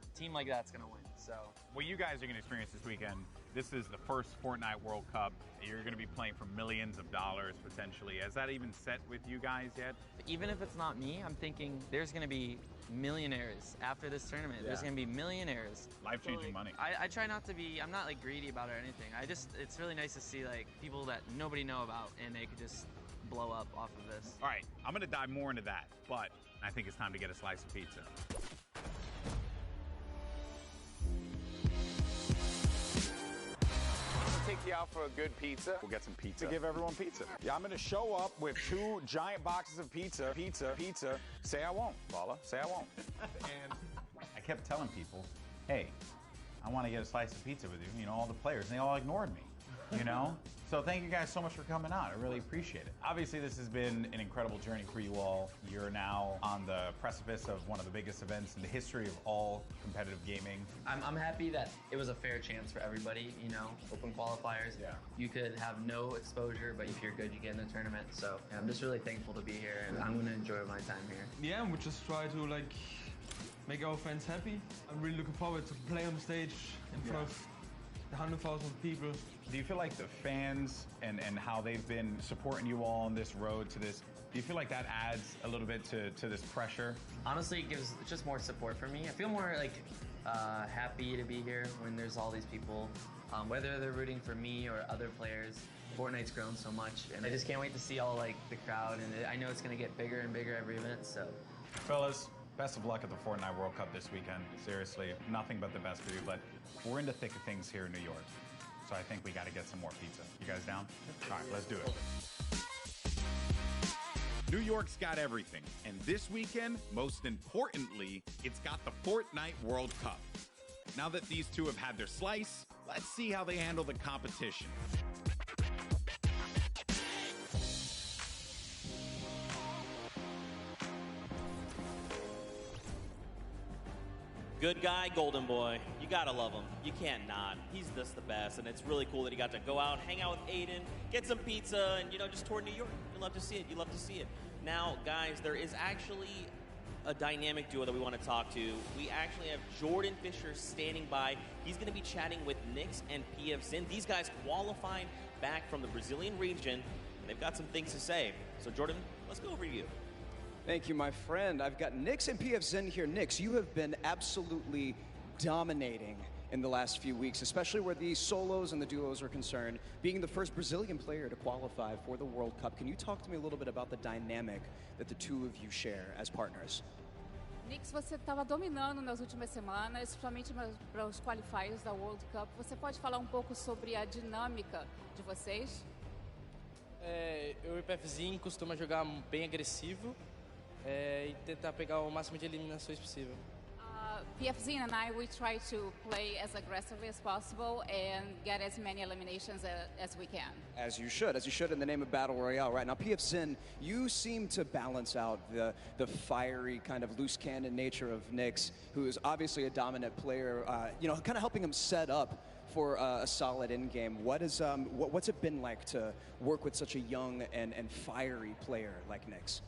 [SPEAKER 12] a team like that's gonna win. So
[SPEAKER 11] What you guys are going to experience this weekend, this is the first Fortnite World Cup. You're going to be playing for millions of dollars potentially. Has that even set with you guys yet?
[SPEAKER 12] even if it's not me, I'm thinking there's gonna be millionaires after this tournament.
[SPEAKER 11] Yeah.
[SPEAKER 12] There's gonna be millionaires.
[SPEAKER 11] Life-changing money.
[SPEAKER 12] I try not to be, I'm not like greedy about it or anything. It's really nice to see like people that nobody know about and they could just blow up off of this.
[SPEAKER 11] All right, I'm going to dive more into that, but I think it's time to get a slice of pizza. Take you out for a good pizza. We'll get some pizza. To give everyone pizza. Yeah, I'm going to show up with 2 giant boxes of pizza. Pizza. Say I won't, Paula. Say I won't. And I kept telling people, hey, I want to get a slice of pizza with you. You know, all the players, and they all ignored me, you know? So thank you guys so much for coming out. I really appreciate it. Obviously, this has been an incredible journey for you all. You're now on the precipice of one of the biggest events in the history of all competitive gaming.
[SPEAKER 7] I'm happy that it was a fair chance for everybody, you know, open qualifiers.
[SPEAKER 11] Yeah.
[SPEAKER 7] You could have no exposure, but if you're good, you get in the tournament. So yeah, I'm just really thankful to be here, and I'm going to enjoy my time here.
[SPEAKER 9] Yeah, we just try to like make our fans happy. I'm really looking forward to play on the stage in front of the 100,000 people.
[SPEAKER 11] Do you feel like the fans and how they've been supporting you all on this road to this, do you feel like that adds a little bit to this pressure?
[SPEAKER 7] Honestly, it gives just more support for me. I feel more like happy to be here when there's all these people, whether they're rooting for me or other players. Fortnite's grown so much, and I just can't wait to see all like the crowd, and I know it's gonna get bigger and bigger every event, so.
[SPEAKER 11] Fellas, best of luck at the Fortnite World Cup this weekend. Seriously, nothing but the best for you, but we're in the thick of things here in New York. So I think we got to get some more pizza. You guys down? All right, let's do it. New York's got everything. And this weekend, most importantly, it's got the Fortnite World Cup. Now that these two have had their slice, let's see how they handle the competition.
[SPEAKER 6] Good guy, golden boy. You gotta love him. You can't not. He's just the best, and it's really cool that he got to go out, hang out with Aiden, get some pizza, and, you know, just tour New York. You love to see it. You love to see it. Now, guys, there is actually a dynamic duo that we want to talk to. We actually have Jordan Fisher standing by. He's going to be chatting with Nyx and PF Zin. These guys qualified back from the Brazilian region, and they've got some things to say. So Jordan, let's go over to you.
[SPEAKER 4] Thank you, my friend. I've got Nyx and PF Zin here. Nyx, you have been absolutely dominating in the last few weeks, especially where the solos and the duos are concerned, being the first Brazilian player to qualify for the World Cup. Can you talk to me a little bit about the dynamic that the two of you share as partners?
[SPEAKER 13] Nyx, você estava dominando nas últimas semanas, principalmente para os qualifiers da World Cup. Você pode falar um pouco sobre a dinâmica de vocês?
[SPEAKER 14] Eu e o PFzinho costuma jogar bem agressivo e tentar pegar o máximo de eliminações possível.
[SPEAKER 13] PFZ and I, we try to play as aggressively as possible and get as many eliminations as we can. As you should in the name of Battle Royale. Right now, PF Zin, you seem to balance out the fiery kind of loose cannon nature of Nyx, who is obviously a dominant player, kind of helping him set up for a solid end game. What's it been like to work with such a young and fiery player like Nyx?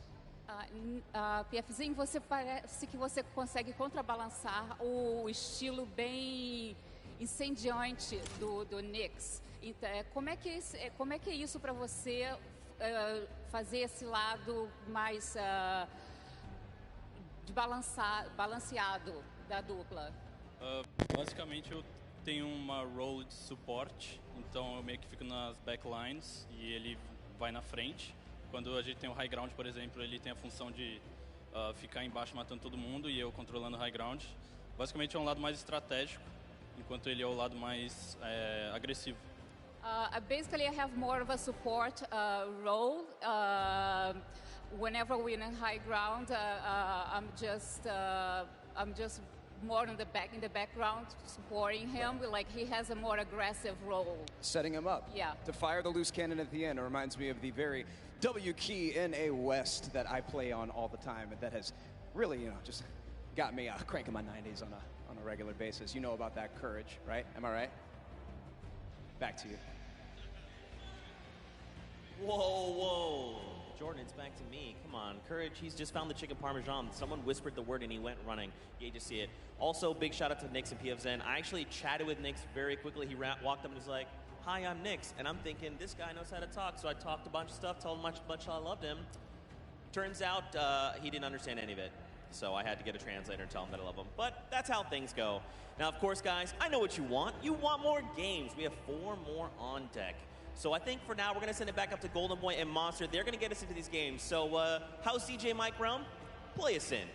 [SPEAKER 13] PFzinho, você parece que você consegue contrabalançar o estilo bem incendiante do Nyx. Então, como é que é isso para você fazer esse lado mais balanceado da dupla?
[SPEAKER 15] Basicamente eu tenho uma role de suporte, então eu meio que fico nas backlines e ele vai na frente. Quando a gente tem o high ground, por exemplo, ele tem a função de ficar embaixo matando todo mundo e eu controlando o high ground. Basicamente é um lado mais estratégico, enquanto ele é o lado mais agressivo.
[SPEAKER 13] Basically, I have more of a support role. Whenever we're in high ground, I'm just more in the background supporting him. Like he has a more aggressive role.
[SPEAKER 4] Setting him up.
[SPEAKER 13] Yeah.
[SPEAKER 4] To fire the loose cannon at the end. It reminds me of the very W key in a West that I play on all the time, and that has really, just got me cranking my 90s on a regular basis. You know about that courage, right? Am I right? Back to you.
[SPEAKER 6] Whoa. Jordan, it's back to me. Come on, courage. He's just found the chicken parmesan. Someone whispered the word and he went running. You just see it. Also, big shout out to Nyx and PF Zin. I actually chatted with Nyx very quickly. He walked up and was like, "Hi, I'm Nyx." And I'm thinking, this guy knows how to talk. So I talked a bunch of stuff, told him how much I loved him. Turns out he didn't understand any of it. So I had to get a translator and tell him that I love him. But that's how things go. Now, of course, guys, I know what you want. You want more games. We have 4 more on deck. So I think for now, we're going to send it back up to Golden Boy and Monster. They're going to get us into these games. So how's DJ Mike Realm? Play us in.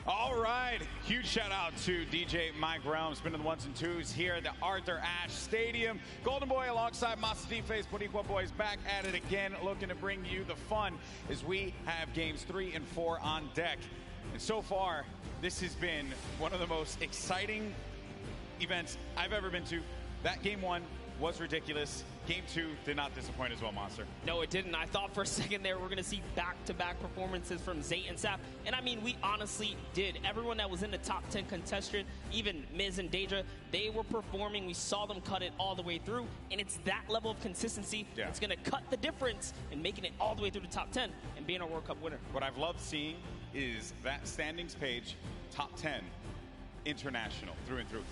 [SPEAKER 16] All right, huge shout out to DJ Mike Realm, spinning the 1s and 2s here at the Arthur Ashe Stadium. Golden Boy alongside Masa Face, Boricua Boys back at it again, looking to bring you the fun as we have games 3 and 4 on deck. And so far, this has been one of the most exciting events I've ever been to. That game 1 was ridiculous. Game 2 did not disappoint as well, Monster.
[SPEAKER 17] No, it didn't. I thought for a second there we're going to see back-to-back performances from Zayt and Sap. And I mean, we honestly did. Everyone that was in the top 10 contestant, even Miz and Daedra, they were performing. We saw them cut it all the way through. And it's that level of consistency that's going to cut the difference in making it all the way through the top 10 and being a World Cup winner.
[SPEAKER 16] What I've loved seeing is that standings page, top 10. International through and through.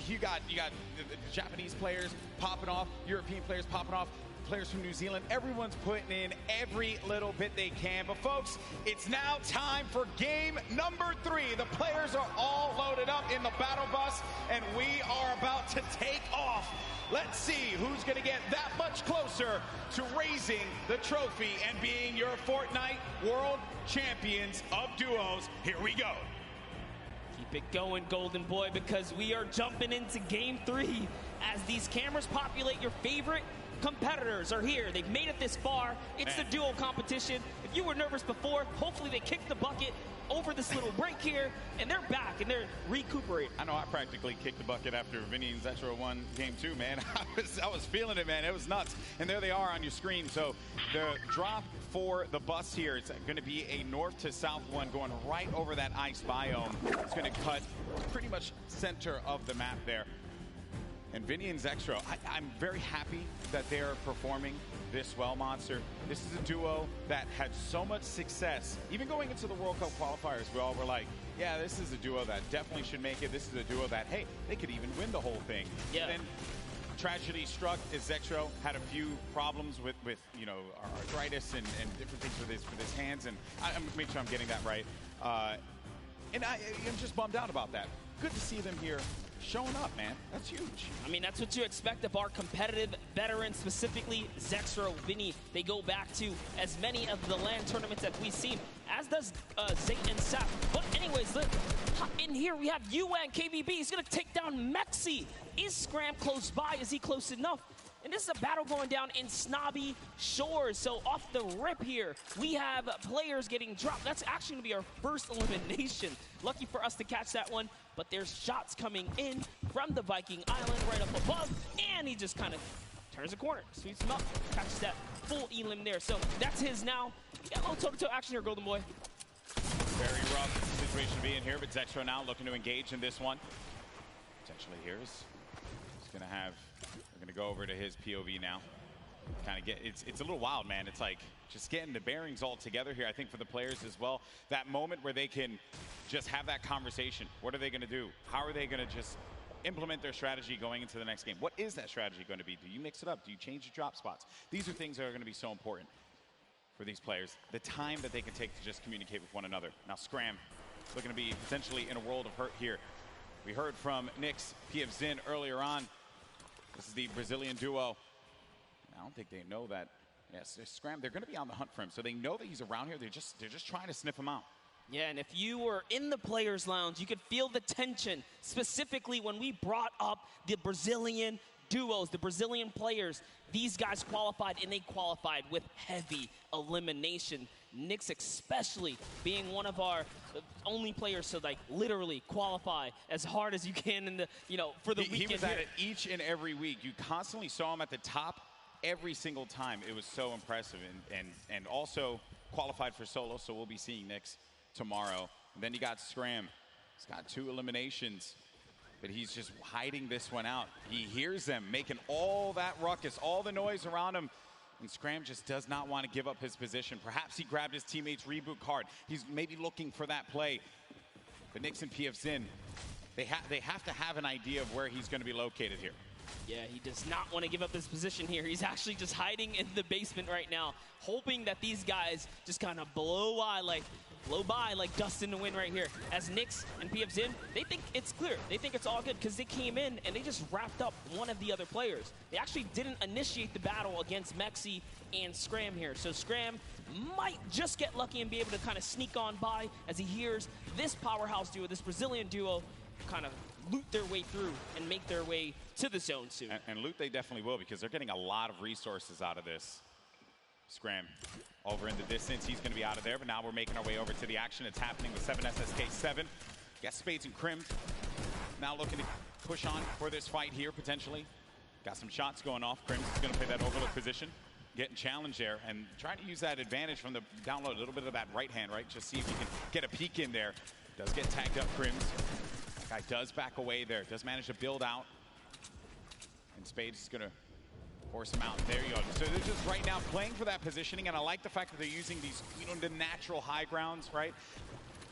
[SPEAKER 16] You got the Japanese players popping off, European players popping off, players from New Zealand. Everyone's putting in every little bit they can. But folks, it's now time for game number 3. The players are all loaded up in the battle bus, and we are about to take off. Let's see who's going to get that much closer to raising the trophy and being your Fortnite World Champions of Duos. Here we go.
[SPEAKER 17] Keep it going, Golden Boy, because we are jumping into game 3 as these cameras populate. Your favorite competitors are here. They've made it this far. It's the duo competition. If you were nervous before, hopefully they kicked the bucket. over this little break here, and they're back, and they're recuperating.
[SPEAKER 16] I know I practically kicked the bucket after Vinny and Zexro won game 2, man. I was feeling it, man. It was nuts. And there they are on your screen. So the drop for the bus here, it's going to be a north to south one going right over that ice biome. It's going to cut pretty much center of the map there. And Vinny and Zexro, I'm very happy that they're performing this well, Monster. This is a duo that had so much success. Even going into the World Cup qualifiers, we all were like, yeah, this is a duo that definitely should make it. This is a duo that, hey, they could even win the whole thing.
[SPEAKER 17] Yeah.
[SPEAKER 16] And then tragedy struck as Zexro had a few problems with you know, arthritis and different things with his hands. And I'm make sure I'm getting that right. And I'm just bummed out about that. Good to see them here showing up, man. That's huge.
[SPEAKER 17] I mean, that's what you expect of our competitive veterans, specifically Zexro, Vinny. They go back to as many of the LAN tournaments that we've seen, as does Zayt and Sap. But anyways, look, in here we have UN KVB. He's going to take down Mexi. Is Scram close by? Is he close enough? And this is a battle going down in Snobby Shores. So off the rip here, we have players getting dropped. That's actually going to be our first elimination. Lucky for us to catch that one. But there's shots coming in from the Viking Island right up above. And he just kind of turns a corner, sweeps him up, catches that full elim there. So that's his now. Got a little toe-to-toe action here, Golden Boy.
[SPEAKER 16] Very rough situation to be in here, but Zexro now looking to engage in this one. Potentially here is going to have, we're going to go over to his POV now. Kind of get, it's a little wild, man. It's like just getting the bearings all together here, I think, for the players as well. That moment where they can just have that conversation. What are they going to do? How are they going to just implement their strategy going into the next game? What is that strategy going to be? Do you mix it up? Do you change your drop spots? These are things that are going to be so important for these players. The time that they can take to just communicate with one another. Now Scram looking to be potentially in a world of hurt here. We heard from Nyx, PF Zin earlier on. This is the Brazilian duo. I don't think they know that. Yes, Scram, they're going to be on the hunt for him, so they know that he's around here. They're just trying to sniff him out.
[SPEAKER 17] Yeah, and if you were in the players' lounge, you could feel the tension, specifically when we brought up the Brazilian duos, the Brazilian players. These guys qualified, and they qualified with heavy elimination. Nyx especially being one of our only players to like literally qualify as hard as you can in the, you know, for the weekend.
[SPEAKER 16] He was at it each and every week. You constantly saw him at the top every single time. It was so impressive, and also qualified for solo, so we'll be seeing Nyx tomorrow. And then you got Scram. He's got 2 eliminations, but he's just hiding this one out. He hears them making all that ruckus, all the noise around him, and Scram just does not want to give up his position. Perhaps he grabbed his teammate's reboot card. He's maybe looking for that play. But Nyx and PF Zin, they have to have an idea of where he's going to be located here.
[SPEAKER 17] Yeah, he does not want to give up his position here. He's actually just hiding in the basement right now, hoping that these guys just kind of blow by like dust in the wind right here. As Nyx and PF Zin, they think it's clear. They think it's all good because they came in and they just wrapped up one of the other players. They actually didn't initiate the battle against Mexi and Scram here. So Scram might just get lucky and be able to kind of sneak on by as he hears this powerhouse duo, this Brazilian duo, kind of loot their way through and make their way to the zone soon.
[SPEAKER 16] And loot they definitely will, because they're getting a lot of resources out of this. Scram over in the distance. He's going to be out of there, but now we're making our way over to the action. It's happening with 7SSK7. Got Spades and Crims now looking to push on for this fight here, potentially. Got some shots going off. Crims is going to play that overlook position, getting challenged there, and trying to use that advantage from the download, a little bit of that right hand, right? Just see if he can get a peek in there. Does get tagged up, Crims. Guy does back away there, does manage to build out. And Spades is going to force him out. There you go. So they're just right now playing for that positioning, and I like the fact that they're using these, you know, the natural high grounds, right?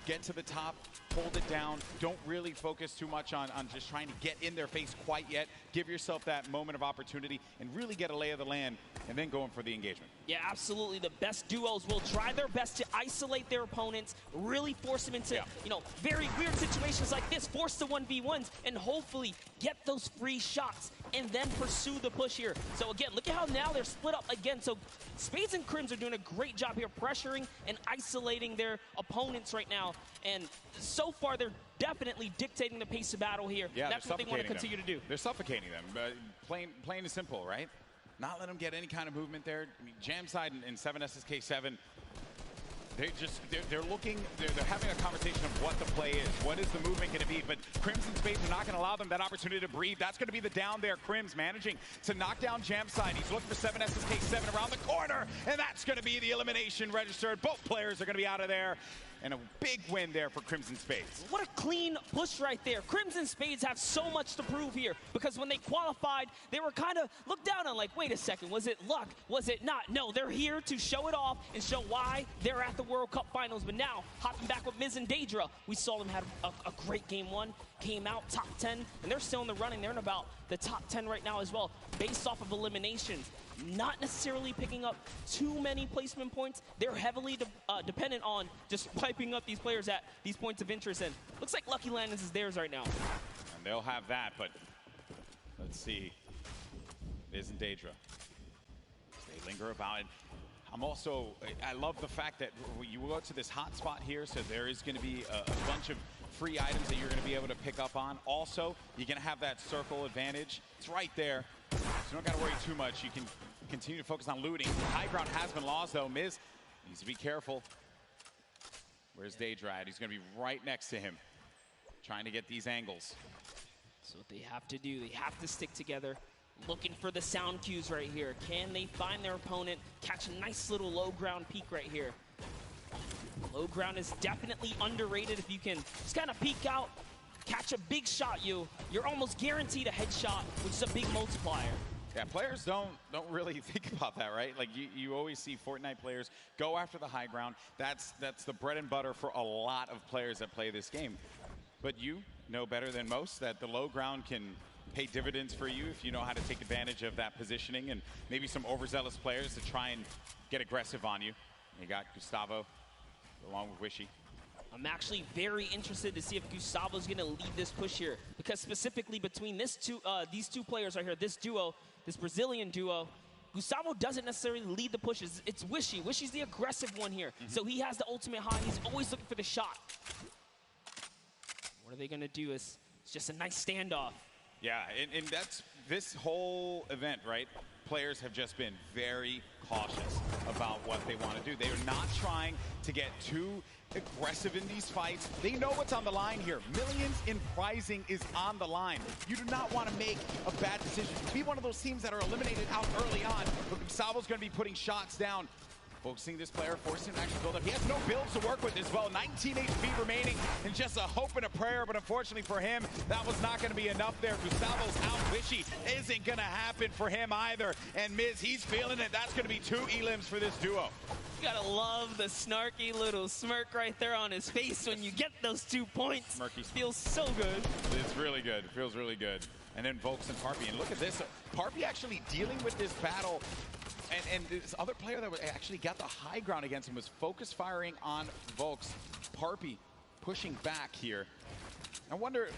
[SPEAKER 16] Get to the top, hold it down. Don't really focus too much on just trying to get in their face quite yet. Give yourself that moment of opportunity and really get a lay of the land, and then going for the engagement.
[SPEAKER 17] Yeah, absolutely. The best duos will try their best to isolate their opponents, really force them into, you know, very weird situations like this, force the 1v1s, and hopefully get those free shots and then pursue the push here. So again, look at how now they're split up again. So Spades and Crims are doing a great job here pressuring and isolating their opponents right now. And so far, they're definitely dictating the pace of battle here.
[SPEAKER 16] Yeah,
[SPEAKER 17] that's what they want to continue to do.
[SPEAKER 16] They're suffocating them. Plain and simple, right? Not let them get any kind of movement there. I mean, Jamside and 7SSK7, they're having a conversation of what the play is. What is the movement going to be? But Crimson Spades are not going to allow them that opportunity to breathe. That's going to be the down there. Crims managing to knock down Jamside. He's looking for 7 SSK, 7 around the corner, and that's going to be the elimination registered. Both players are going to be out of there. And a big win there for Crimson Spades.
[SPEAKER 17] What a clean push right there. Crimson Spades have so much to prove here because when they qualified, they were kind of looked down on like, wait a second, was it luck? Was it not? No, they're here to show it off and show why they're at the World Cup Finals. But now, hopping back with Miz and Daedra, we saw them have a great game one, came out top 10, and they're still in the running. They're in about the top 10 right now as well, based off of eliminations. Not necessarily picking up too many placement points. They're heavily dependent on just wiping up these players at these points of interest. And looks like Lucky Landers is theirs right now.
[SPEAKER 16] And they'll have that, but let's see. Miz and Daedra. They linger about it. I love the fact that you go to this hot spot here, so there is going to be a bunch of free items that you're going to be able to pick up on. Also, you're going to have that circle advantage. It's right there. So you don't got to worry too much. You can continue to focus on looting. High ground has been lost, though. Miz needs to be careful. Where's Daedra at? He's going to be right next to him, trying to get these angles.
[SPEAKER 17] So what they have to do, they have to stick together. Looking for the sound cues right here. Can they find their opponent, catch a nice little low ground peek right here? Low ground is definitely underrated. If you can just kind of peek out, catch a big shot, you're almost guaranteed a headshot, which is a big multiplier.
[SPEAKER 16] Yeah, players don't really think about that, right? Like you always see Fortnite players go after the high ground. That's the bread and butter for a lot of players that play this game. But you know better than most that the low ground can pay dividends for you if you know how to take advantage of that positioning, and maybe some overzealous players to try and get aggressive on you. You got Gustavo along with Wishy.
[SPEAKER 17] I'm actually very interested to see if Gustavo's going to lead this push here, because specifically between these two players right here, this duo, this Brazilian duo, Gustavo doesn't necessarily lead the pushes. It's Wishy. Wishy's the aggressive one here. So he has the ultimate high. He's always looking for the shot. What are they going to do? It's just a nice standoff.
[SPEAKER 16] Yeah, and that's this whole event, right? Players have just been very cautious about what they want to do. They are not trying to get too aggressive in these fights. They know what's on the line here. Millions in prizing is on the line. You do not want to make a bad decision. Be one of those teams that are eliminated out early on. But Gustavo's going to be putting shots down. Focusing this player, forcing him to actually build up. He has no builds to work with as well. 19 HP remaining, and just a hope and a prayer, but unfortunately for him, that was not going to be enough there. Gustavo's out. Wishy isn't going to happen for him either. And Miz, he's feeling it. That's going to be 2 elims for this duo.
[SPEAKER 17] You gotta love the snarky little smirk right there on his face when you get those 2 points.
[SPEAKER 16] Smirky.
[SPEAKER 17] Feels so good.
[SPEAKER 16] It's really good. It feels really good. And then Volks and Parpy. And look at this. Parpy actually dealing with this battle. And this other player that actually got the high ground against him was focus firing on Volks. Parpy pushing back here. I wonder,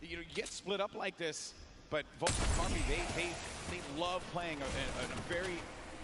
[SPEAKER 16] you get split up like this, but Volks and Parpy, they love playing a very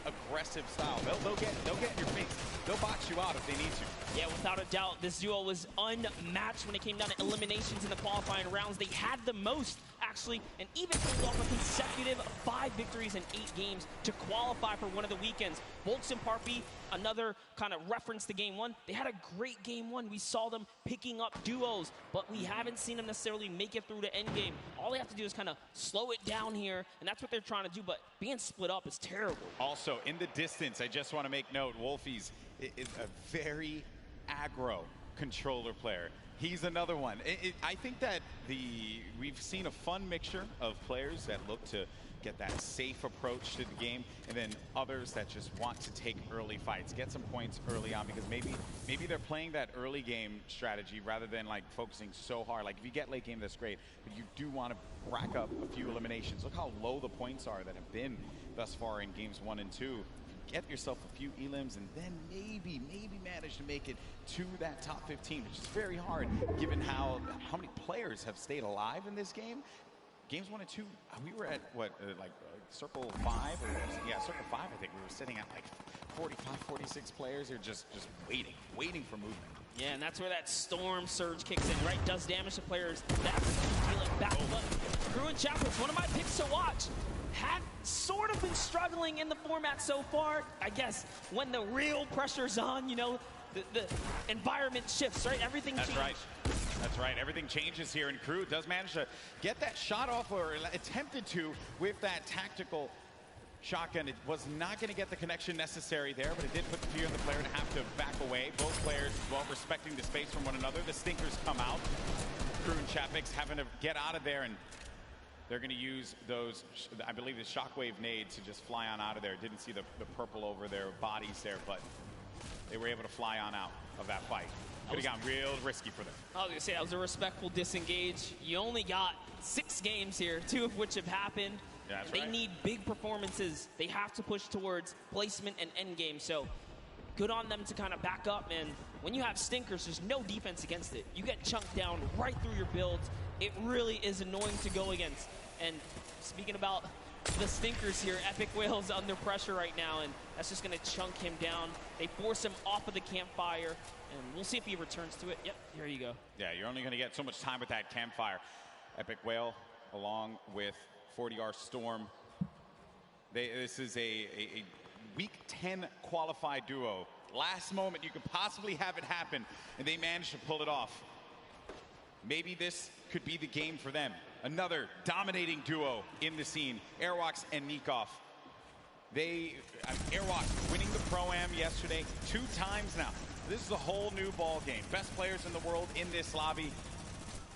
[SPEAKER 16] aggressive style. They'll get in your face. They'll box you out if they need to.
[SPEAKER 17] Yeah, without a doubt, this duo was unmatched when it came down to eliminations in the qualifying rounds. They had the most, actually, and even pulled off a consecutive 5 victories in 8 games to qualify for one of the weekends. Volks and Parpy, another kind of reference to game 1. They had a great game 1. We saw them picking up duos, but we haven't seen them necessarily make it through the end game. All they have to do is kind of slow it down here, and that's what they're trying to do, but being split up is terrible.
[SPEAKER 16] Also, in the distance, I just want to make note, Wolfies is a very aggro controller player. He's another one. I think that we've seen a fun mixture of players that look to get that safe approach to the game, and then others that just want to take early fights, get some points early on, because maybe they're playing that early game strategy rather than like focusing so hard. Like if you get late game, that's great, but you do want to rack up a few eliminations. Look how low the points are that have been thus far in games 1 and 2. Get yourself a few elims and then maybe manage to make it to that top 15, which is very hard given how many players have stayed alive in this game. Games 1 and 2, we were at what, circle 5? Yeah, circle 5, I think. We were sitting at like 45, 46 players. They're just waiting for movement.
[SPEAKER 17] Yeah, and that's where that storm surge kicks in, right? Does damage to players. That's feeling back. But Crew and Chapels, one of my picks to watch, have sort of been struggling in the format so far. I guess when the real pressure's on, the environment shifts, right? Everything
[SPEAKER 16] That's
[SPEAKER 17] changes.
[SPEAKER 16] right. That's right. Everything changes here, and Crew does manage to get that shot off, or attempted to, with that tactical shotgun. It was not going to get the connection necessary there, but it did put the fear in the player to have to back away. Both players, well, respecting the space from one another. The stinkers come out. Crew and Chapix having to get out of there, and they're going to use those, I believe, the shockwave nades to just fly on out of there. Didn't see the purple over their bodies there, but they were able to fly on out of that fight. Could have gotten real risky for them.
[SPEAKER 17] I was going to say, that was a respectful disengage. You only got 6 games here, 2 of which have happened.
[SPEAKER 16] Yeah, that's
[SPEAKER 17] they
[SPEAKER 16] right.
[SPEAKER 17] need big performances. They have to push towards placement and end game. So good on them to kind of back up. And when you have stinkers, there's no defense against it. You get chunked down right through your builds. It really is annoying to go against. And speaking about the stinkers here, Epic Whale's under pressure right now, and that's just going to chunk him down. They force him off of the campfire, and we'll see if he returns to it. Yep, here you go.
[SPEAKER 16] Yeah, you're only going to get so much time with that campfire. Epic Whale, along with 40R Storm. This is a Week 10 qualified duo. Last moment you could possibly have it happen, and they managed to pull it off. Maybe this could be the game for them. Another dominating duo in the scene, Airwalks and Nikov. Airwalks winning the Pro-Am yesterday 2 times now. This is a whole new ball game. Best players in the world in this lobby.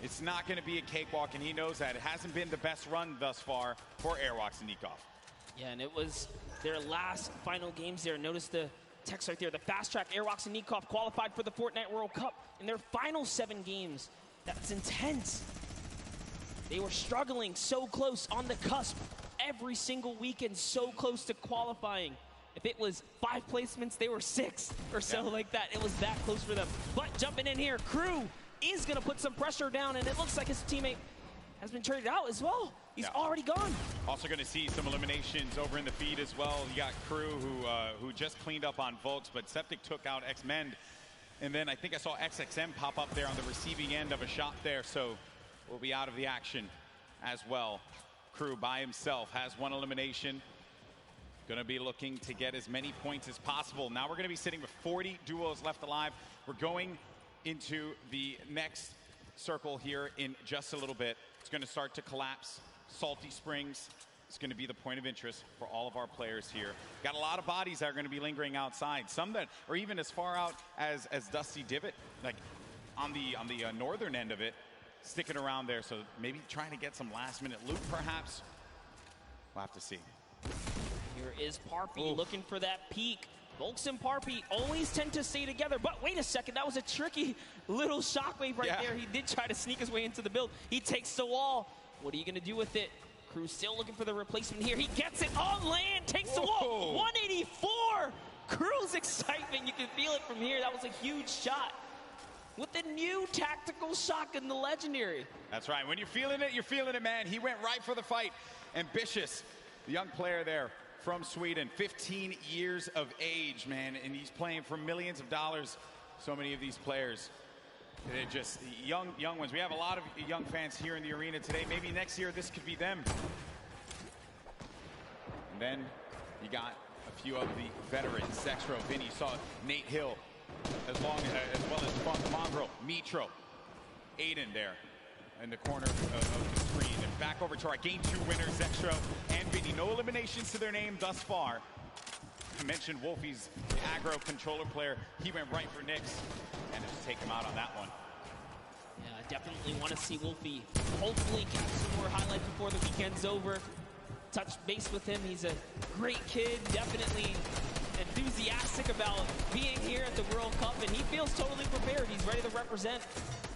[SPEAKER 16] It's not going to be a cakewalk, and he knows that. It hasn't been the best run thus far for Airwalks and Nikov.
[SPEAKER 17] Yeah, and it was their last final games there. Notice the text right there. The fast track Airwalks and Nikov qualified for the Fortnite World Cup in their final 7 games. That's intense. They were struggling so close on the cusp every single weekend, so close to qualifying. If it was 5 placements, they were 6 or so like that. It was that close for them. But jumping in here, Crew is going to put some pressure down, and it looks like his teammate has been traded out as well. He's already gone. Also going to see some eliminations over in the feed as well. You got Crew who just cleaned up on Volks, but Septic took out X-Mend. And then I think I saw XXM pop up there on the receiving end of a shot there, so will be out of the action as well. Crew by himself has 1 elimination. Going to be looking to get as many points as possible. Now we're going to be sitting with 40 duos left alive. We're going into the next circle here in just a little bit. It's going to start to collapse. Salty Springs is going to be the point of interest for all of our players here. Got a lot of bodies that are going to be lingering outside. Some that are even as far out as Dusty Divot, like on the northern end of it, sticking around there. So maybe trying to get some last-minute loot, perhaps. We'll have to see. Here is Parpy looking for that peak. Volks and Parpy always tend to stay together, but wait a second, that was a tricky little shockwave right there. He did try to sneak his way into the build. He takes the wall. What are you gonna do with it? Crew's still looking for the replacement here. He gets it on land, takes the wall. 184! Crew's excitement, you can feel it from here. That was a huge shot. With the new tactical shotgun, the legendary.
[SPEAKER 16] That's right. When you're feeling it, man. He went right for the fight. Ambitious, the young player there from Sweden, 15 years of age, man, and he's playing for millions of dollars. So many of these players, they're just young ones. We have a lot of young fans here in the arena today. Maybe next year this could be them. And then you got a few of the veterans. Zexro, Vinny, saw Nate Hill, as well as Funk Mongrel, Mitro, Aiden there in the corner of the screen. And back over to our Game 2 winners, Zexro and Vinny. No eliminations to their name thus far. I mentioned Wolfie's the aggro controller player. He went right for Nyx and just take him out on that one.
[SPEAKER 17] Yeah, I definitely want to see Wolfie hopefully catch some more highlights before the weekend's over. Touch base with him. He's a great kid, definitely enthusiastic about being here at the World Cup, and he feels totally prepared. He's ready to represent.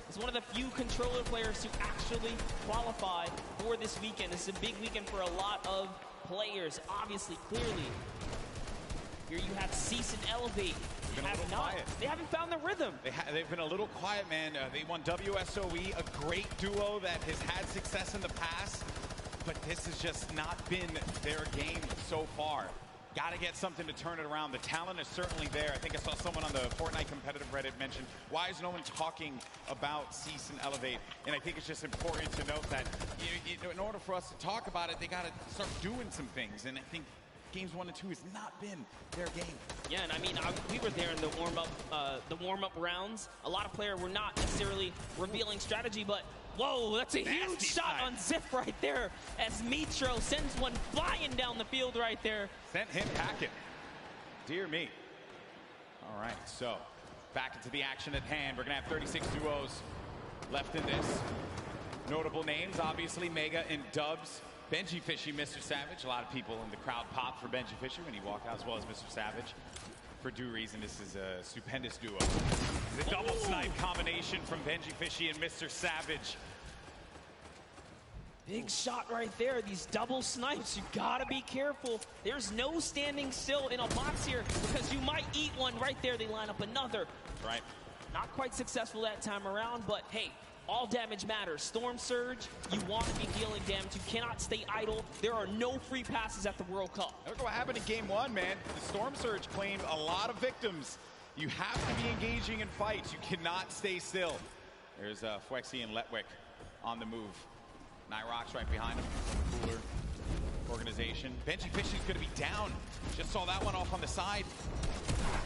[SPEAKER 17] He's one of the few controller players to actually qualify for this weekend. This is a big weekend for a lot of players, obviously, clearly. Here you have Cease and Elevate. They haven't found the rhythm.
[SPEAKER 16] They've been a little quiet, man. They won WSOE, a great duo that has had success in the past, but this has just not been their game so far. Got to get something to turn it around. The talent is certainly there. I think I saw someone on the Fortnite competitive Reddit mention, why is no one talking about Cease and Elevate? And I think it's just important to note that in order for us to talk about it, they got to start doing some things. And I think games 1 and 2 has not been their game.
[SPEAKER 17] Yeah, and I mean, we were there in the warm-up rounds. A lot of players were not necessarily revealing strategy, but whoa, that's a huge shot on Ziff right there as Mitro sends one flying down the field right there.
[SPEAKER 16] Sent him packing. Dear me. All right, so back into the action at hand. We're going to have 36 duos left in this. Notable names, obviously, Mega and Dubs. Benji Fishy, Mr. Savage. A lot of people in the crowd pop for Benji Fisher when he walked out, as well as Mr. Savage. For due reason, this is a stupendous duo. The double snipe combination from Benji Fishy and Mr. Savage.
[SPEAKER 17] Big shot right there. These double snipes, you gotta be careful. There's no standing still in a box here because you might eat one right there. They line up another.
[SPEAKER 16] Right.
[SPEAKER 17] Not quite successful that time around, but hey, all damage matters. Storm Surge, you want to be dealing damage. You cannot stay idle. There are no free passes at the World Cup.
[SPEAKER 16] Look what happened in game 1, man. The Storm Surge claimed a lot of victims. You have to be engaging in fights. You cannot stay still. There's Fwexy and Letwick on the move. Nyrox right behind him. Cooler organization. Benji Fishy's going to be down. Just saw that one off on the side.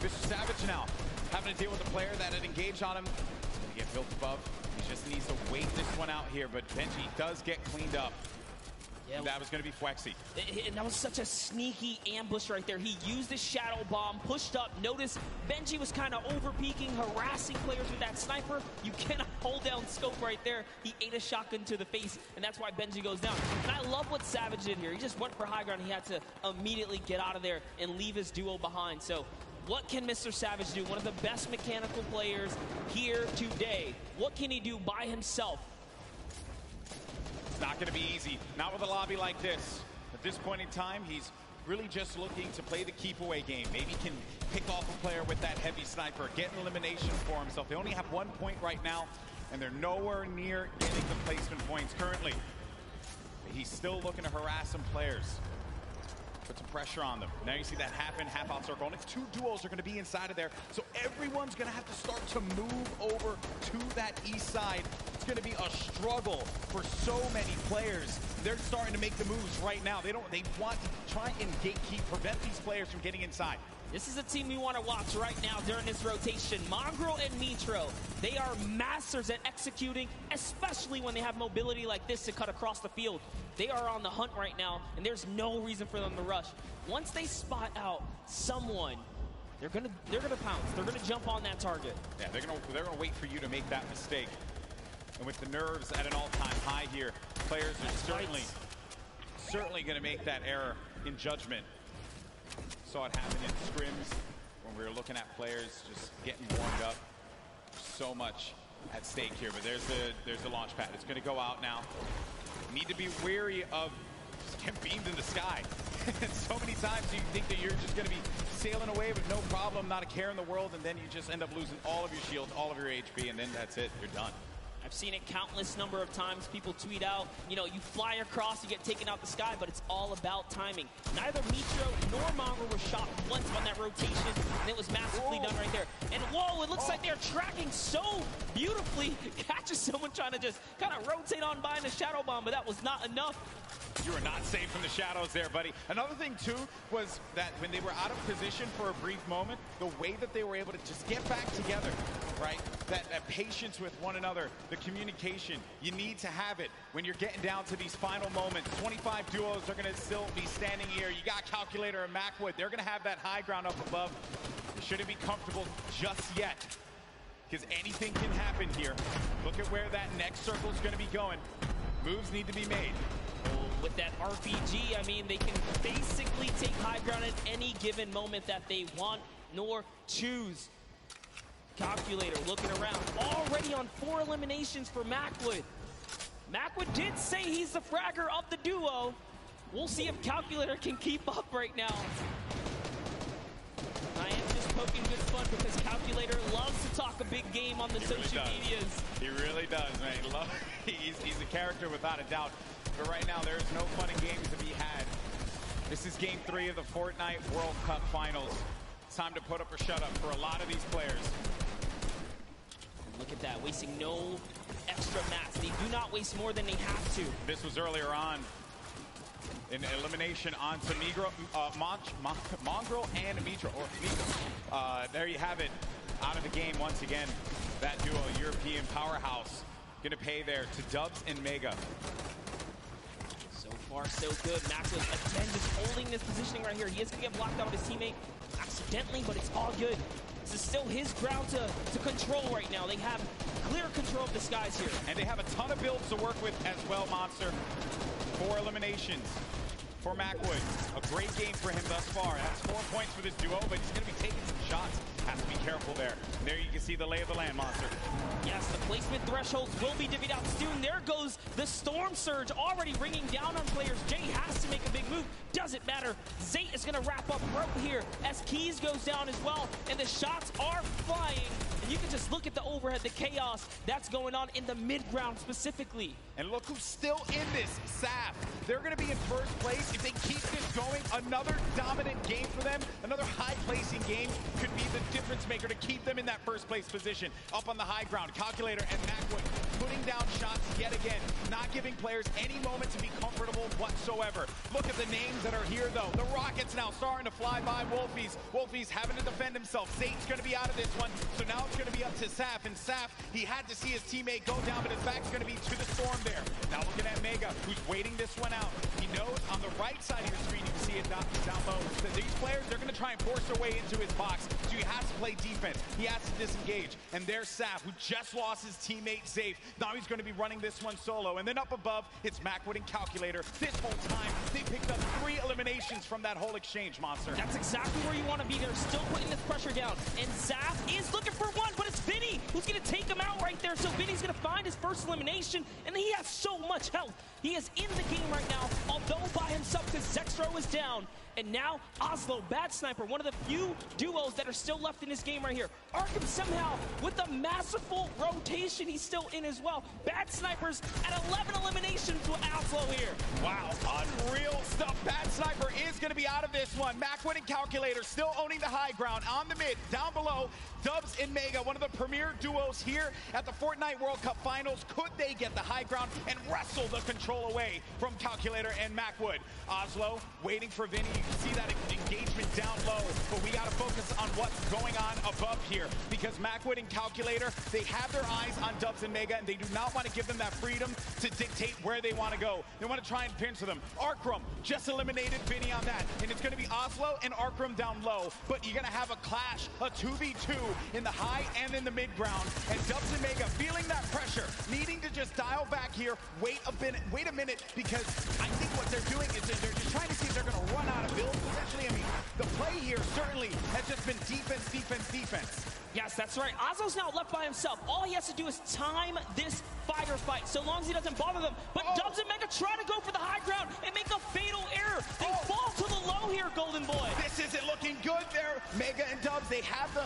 [SPEAKER 16] Mr. Savage now having to deal with a player that had engaged on him. He's going to get built above. He just needs to wait this one out here, but Benji does get cleaned up. Yeah, that was going to be Fwexy.
[SPEAKER 17] And that was such a sneaky ambush right there. He used his shadow bomb, pushed up. Notice Benji was kind of over-peeking, harassing players with that sniper. You cannot hold down scope right there. He ate a shotgun to the face, and that's why Benji goes down. And I love what Savage did here. He just went for high ground. He had to immediately get out of there and leave his duo behind. So what can Mr. Savage do? One of the best mechanical players here today. What can he do by himself?
[SPEAKER 16] It's not going to be easy. Not with a lobby like this. At this point in time, he's really just looking to play the keep away game. Maybe can pick off a player with that heavy sniper, get an elimination for himself. They only have 1 point right now, and they're nowhere near getting the placement points currently. But he's still looking to harass some players. Put some pressure on them. Now you see that half in, half out circle. Only 2 duos are going to be inside of there. So everyone's going to have to start to move over to that east side. It's going to be a struggle for so many players. They're starting to make the moves right now. They want to try and gatekeep, prevent these players from getting inside.
[SPEAKER 17] This is a team we want to watch right now during this rotation. Mongrel and Mitro, they are masters at executing, especially when they have mobility like this to cut across the field. They are on the hunt right now, and there's no reason for them to rush. Once they spot out someone, they're gonna pounce. They're gonna jump on that target.
[SPEAKER 16] Yeah, they're gonna wait for you to make that mistake. And with the nerves at an all-time high here, players are certainly gonna make that error in judgment. Saw it happen in scrims when we were looking at players just getting warmed up. So much at stake here, but there's the launch pad. It's going to go out now. Need to be wary of getting beamed in the sky. So many times you think that you're just going to be sailing away with no problem, not a care in the world, and then you just end up losing all of your shields, all of your HP, and then that's it. You're done.
[SPEAKER 17] I've seen it countless number of times. People tweet out, you know, you fly across, you get taken out the sky, but it's all about timing. Neither Mitro nor Mongrel were shot once on that rotation, and it was masterfully done right there. And whoa, it looks like they're tracking so beautifully. Catches someone trying to just kind of rotate on by in a shadow bomb, but that was not enough.
[SPEAKER 16] You are not safe from the shadows there, buddy. Another thing, too, was that when they were out of position for a brief moment, the way that they were able to just get back together, right? That patience with one another, the communication, you need to have it when you're getting down to these final moments. 25 duos are going to still be standing here. You got Calculator and Macwood. They're going to have that high ground up above. They shouldn't be comfortable just yet, because anything can happen here. Look at where that next circle is going to be going. Moves need to be made.
[SPEAKER 17] With that RPG, I mean, they can basically take high ground at any given moment that they want nor choose. Calculator looking around, already on 4 eliminations for Macwood. Macwood did say he's the fragger of the duo. We'll see if Calculator can keep up right now. I am just poking good fun because Calculator loves to talk a big game on the social medias.
[SPEAKER 16] He really does, man. He's a character without a doubt. But right now, there is no fun and games to be had. This is game 3 of the Fortnite World Cup Finals. It's time to put up or shut up for a lot of these players.
[SPEAKER 17] Look at that, wasting no extra mats. They do not waste more than they have to.
[SPEAKER 16] This was earlier on. An elimination onto Mongrel and Mitra, or Mitra. There you have it, out of the game once again. That duo, European powerhouse, gonna pay there to Dubs and Mega.
[SPEAKER 17] So far, so good. Macwood, again, just holding this positioning right here. He is gonna get blocked out with his teammate accidentally, but it's all good. This is still his ground to control right now. They have clear control of the skies here.
[SPEAKER 16] And they have a ton of builds to work with as well, Monster. 4 eliminations for Macwood. A great game for him thus far. That's 4 points for this duo, but he's going to be taking some shots. Has to be careful there. And there you can see the lay of the land, Monster.
[SPEAKER 17] Yes, the placement thresholds will be divvied out soon. There goes the Storm Surge already ringing down on players. Jay has to make a big move. Doesn't matter. Zate is going to wrap up right here as Keys goes down as well. And the shots are flying. And you can just look at the overhead, the chaos that's going on in the mid-ground specifically.
[SPEAKER 16] And look who's still in this, Saf. They're going to be in first place. If they keep this going, another dominant game for them, another high-placing game could be the difference maker to keep them in that first place position. Up on the high ground, Calculator and Macwood putting down shots yet again, not giving players any moment to be comfortable whatsoever. Look at the names that are here, though. The Rockets now starting to fly by Wolfies. Wolfies having to defend himself. Zate's going to be out of this one, so now it's going to be up to Saf. And Saf, he had to see his teammate go down, but his back's going to be to the Storm there. Now looking at Mega, who's waiting this one out. He knows on the right side of your screen, you can see it down low, that these players, they're going to try and force their way into his box, so he has to play defense. He has to disengage. And there's Saf, who just lost his teammate Zafe. Now he's going to be running this one solo. And then up above, it's Macwood and Calculator. This whole time, they picked up 3 eliminations from that whole exchange, Monster.
[SPEAKER 17] That's exactly where you want to be. They're still putting this pressure down. And Zaf is looking for one, but it's Vinny who's going to take him out right there. So Vinny's going to find his first elimination, and he has so much health. He is in the game right now, although by himself, because Zextro is down. And now Oslo, Bad Sniper, one of the few duos that are still left in this game right here. Arkham somehow, with a masterful rotation, he's still in as well. Bad Snipers at 11 eliminations with Oslo here.
[SPEAKER 16] Wow, unreal stuff. Bad Sniper is going to be out of this one. Macwood and Calculator still owning the high ground. On the mid, down below, Dubs and Mega, one of the premier duos here at the Fortnite World Cup Finals. Could they get the high ground and wrestle the control away from Calculator and Macwood? Oslo waiting for Vinny. You can see that engagement down low, but we got to focus on what's going on above here, because Macwood and Calculator, they have their eyes on Dubs and Mega, and they do not want to give them that freedom to dictate where they want to go. They want to try and pinch them. Arkram just eliminated Vinny on that, and it's going to be Oslo and Arkram down low, but you're going to have a clash, a 2v2 in the high and in the mid ground, and Dubs and Mega feeling that pressure, needing to just dial back here, wait a minute, because I think what they're doing is they're just trying to see if they're going to run out of builds potentially. I mean, the play here certainly has just been defense, defense, defense.
[SPEAKER 17] Yes, that's right. Oslo's now left by himself. All he has to do is time this fight, so long as he doesn't bother them. But Dubs and Mega try to go for the high ground and make a fatal error. They fall to the low here, Golden Boy.
[SPEAKER 16] This isn't looking good there. Mega and Dubs, they have the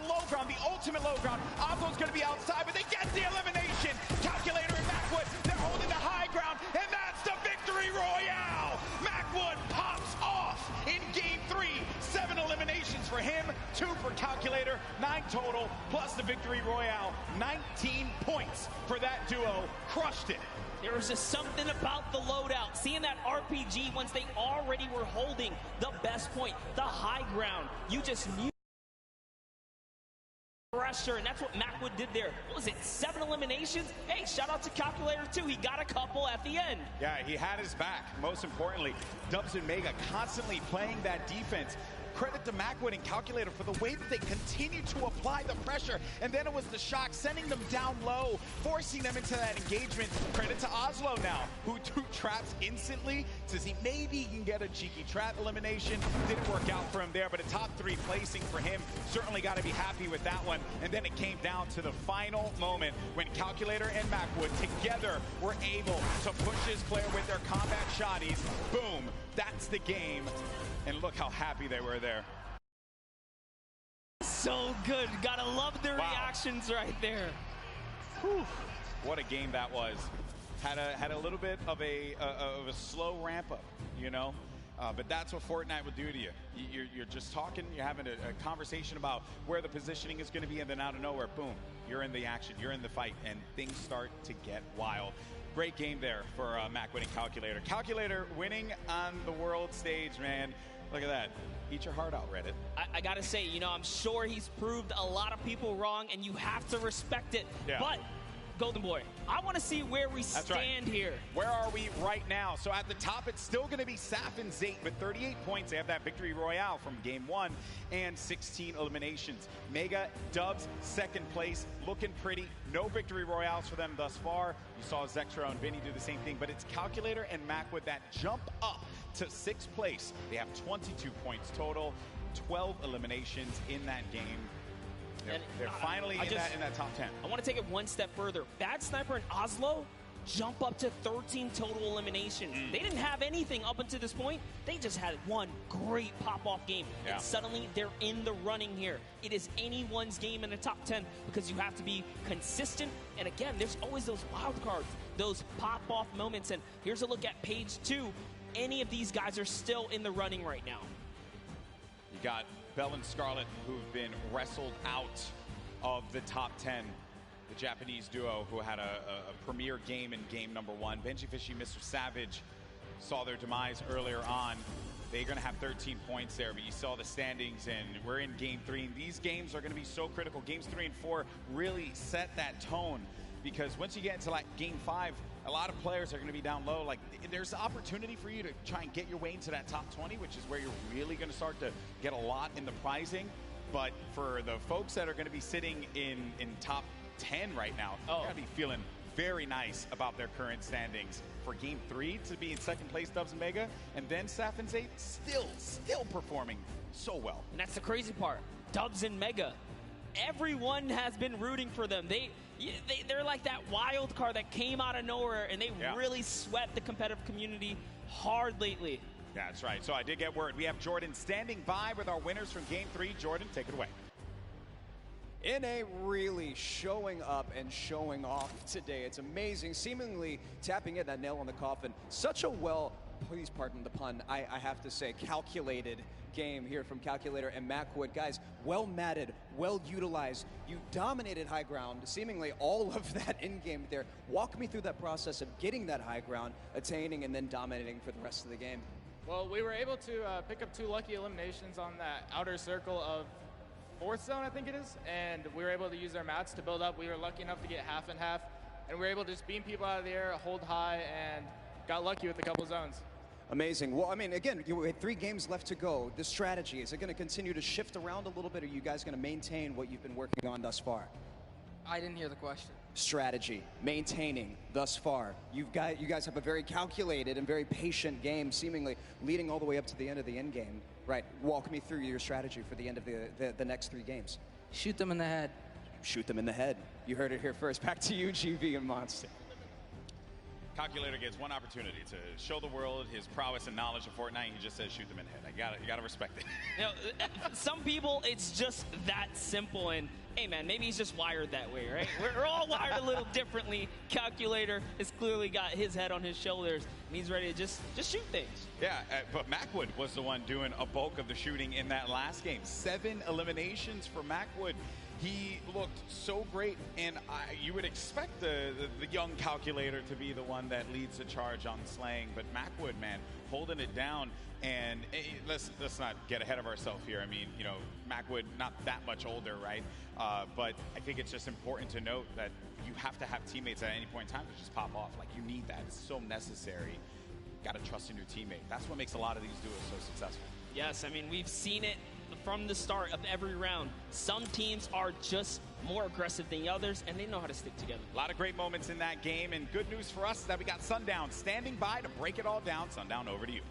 [SPEAKER 16] low ground, the ultimate low ground. Oslo's going to be outside, but they get the elimination. Calculator and Macwood, they're holding the high ground, and that's the victory royale. Macwood pops off in game 3. 7 eliminations for him, 2 for Calculator, 9 total, plus the victory royale. 19 points for that duo. Crushed it.
[SPEAKER 17] There was just something about the loadout. Seeing that RPG once they already were holding the best point, the high ground. You just knew pressure, and that's what Macwood did there. What was it, 7 eliminations? Hey, shout out to Calculator too. He got a couple at the end.
[SPEAKER 16] Yeah, he had his back. Most importantly, Dubs and Mega constantly playing that defense. Credit to Macwood and Calculator for the way that they continue to apply the pressure. And then it was the shock, sending them down low, forcing them into that engagement. Credit to Oslo now, who took traps instantly to see maybe he can get a cheeky trap elimination. Didn't work out for him there, but a top 3 placing for him. Certainly got to be happy with that one. And then it came down to the final moment when Calculator and Macwood together were able to push his player with their combat shotties. Boom, that's the game. And look how happy they were there.
[SPEAKER 17] So good. Gotta love their reactions right there.
[SPEAKER 16] Whew. What a game that was. Had a little bit of a slow ramp up, you know? But that's what Fortnite will do to you. You're just talking, you're having a conversation about where the positioning is going to be, and then out of nowhere, boom, you're in the action, you're in the fight, and things start to get wild. Great game there for Mac winning Calculator. Calculator winning on the world stage, man. Look at that. Eat your heart out, Reddit.
[SPEAKER 17] I gotta say, you know, I'm sure he's proved a lot of people wrong, and you have to respect it.
[SPEAKER 16] Yeah.
[SPEAKER 17] But, Golden Boy, I want to see where we stand here.
[SPEAKER 16] Where are we right now? So at the top, it's still going to be Saf and Zate with 38 points. They have that victory royale from game 1 and 16 eliminations. Mega, Dubs, second place, looking pretty. No victory royales for them thus far. You saw Zextro and Vinny do the same thing, but it's Calculator and Macwood that jump up to 6th place. They have 22 points total, 12 eliminations in that game. They're finally in that top 10.
[SPEAKER 17] I want to take it one step further. Bad Sniper and Oslo jump up to 13 total eliminations. They didn't have anything up until this point. They just had one great pop-off game.
[SPEAKER 16] Yeah.
[SPEAKER 17] And suddenly they're in the running here. It is anyone's game in the top 10 because you have to be consistent. And again, there's always those wild cards, those pop-off moments. And here's a look at page 2. Any of these guys are still in the running right now.
[SPEAKER 16] You got Bell and Scarlet, who've been wrestled out of the top 10. The Japanese duo who had a premier game in game number 1. Benji Fishy, Mr. Savage saw their demise earlier on. They're going to have 13 points there, but you saw the standings, and we're in game 3. And these games are going to be so critical. Games 3 and 4 really set that tone, because once you get into like game 5, a lot of players are going to be down low. Like, there's opportunity for you to try and get your way into that top 20, which is where you're really going to start to get a lot in the prizing. But for the folks that are going to be sitting in top 10 right now, they're going to be feeling very nice about their current standings. For game 3 to be in 2nd place, Dubs and Mega, and then Saf and Zate still performing so well.
[SPEAKER 17] And that's the crazy part. Dubs and Mega, everyone has been rooting for them. They're like that wild card that came out of nowhere, and they really swept the competitive community hard lately.
[SPEAKER 16] That's right. So I did get word. We have Jordan standing by with our winners from game 3. Jordan, take it away.
[SPEAKER 4] NA really showing up and showing off today. It's amazing, seemingly tapping in that nail on the coffin. Such a please pardon the pun, I have to say, calculated game here from Calculator and Macwood. Guys, well matted, well utilized. You dominated high ground, seemingly all of that in-game there. Walk me through that process of getting that high ground, attaining, and then dominating for the rest of the game.
[SPEAKER 18] Well, we were able to pick up 2 lucky eliminations on that outer circle of 4th zone, I think it is, and we were able to use our mats to build up. We were lucky enough to get half and half, and we were able to just beam people out of the air, hold high, and got lucky with a couple zones.
[SPEAKER 4] Amazing. Well, I mean, again, you had 3 games left to go. The strategy, is it going to continue to shift around a little bit, or are you guys going to maintain what you've been working on thus far?
[SPEAKER 19] I didn't hear the question.
[SPEAKER 4] Strategy, maintaining thus far. You guys have a very calculated and very patient game, seemingly leading all the way up to the end of the end game. Right, walk me through your strategy for the end of the next 3 games.
[SPEAKER 19] Shoot them in the head.
[SPEAKER 4] Shoot them in the head. You heard it here first. Back to you, GV and Monster.
[SPEAKER 16] Calculator gets one opportunity to show the world his prowess and knowledge of Fortnite. He just says shoot them in the head. You gotta respect it.
[SPEAKER 17] You know, some people, it's just that simple. And hey, man, maybe he's just wired that way, right? We're all wired a little differently. Calculator has clearly got his head on his shoulders, and he's ready to just shoot things.
[SPEAKER 16] Yeah, but Macwood was the one doing a bulk of the shooting in that last game. 7 eliminations for Macwood. He looked so great, and you would expect the young Calculator to be the one that leads the charge on slaying, but Macwood, man, holding it down. And let's not get ahead of ourselves here. I mean, you know, Macwood not that much older, right? But I think it's just important to note that you have to have teammates at any point in time to just pop off. Like, you need that. It's so necessary. Got to trust in your teammate. That's what makes a lot of these duos so successful.
[SPEAKER 17] Yes, I mean, we've seen it from the start of every round. Some teams are just more aggressive than others, and they know how to stick together.
[SPEAKER 16] A lot of great moments in that game, and good news for us is that we got Sundown standing by to break it all down. Sundown, over to you.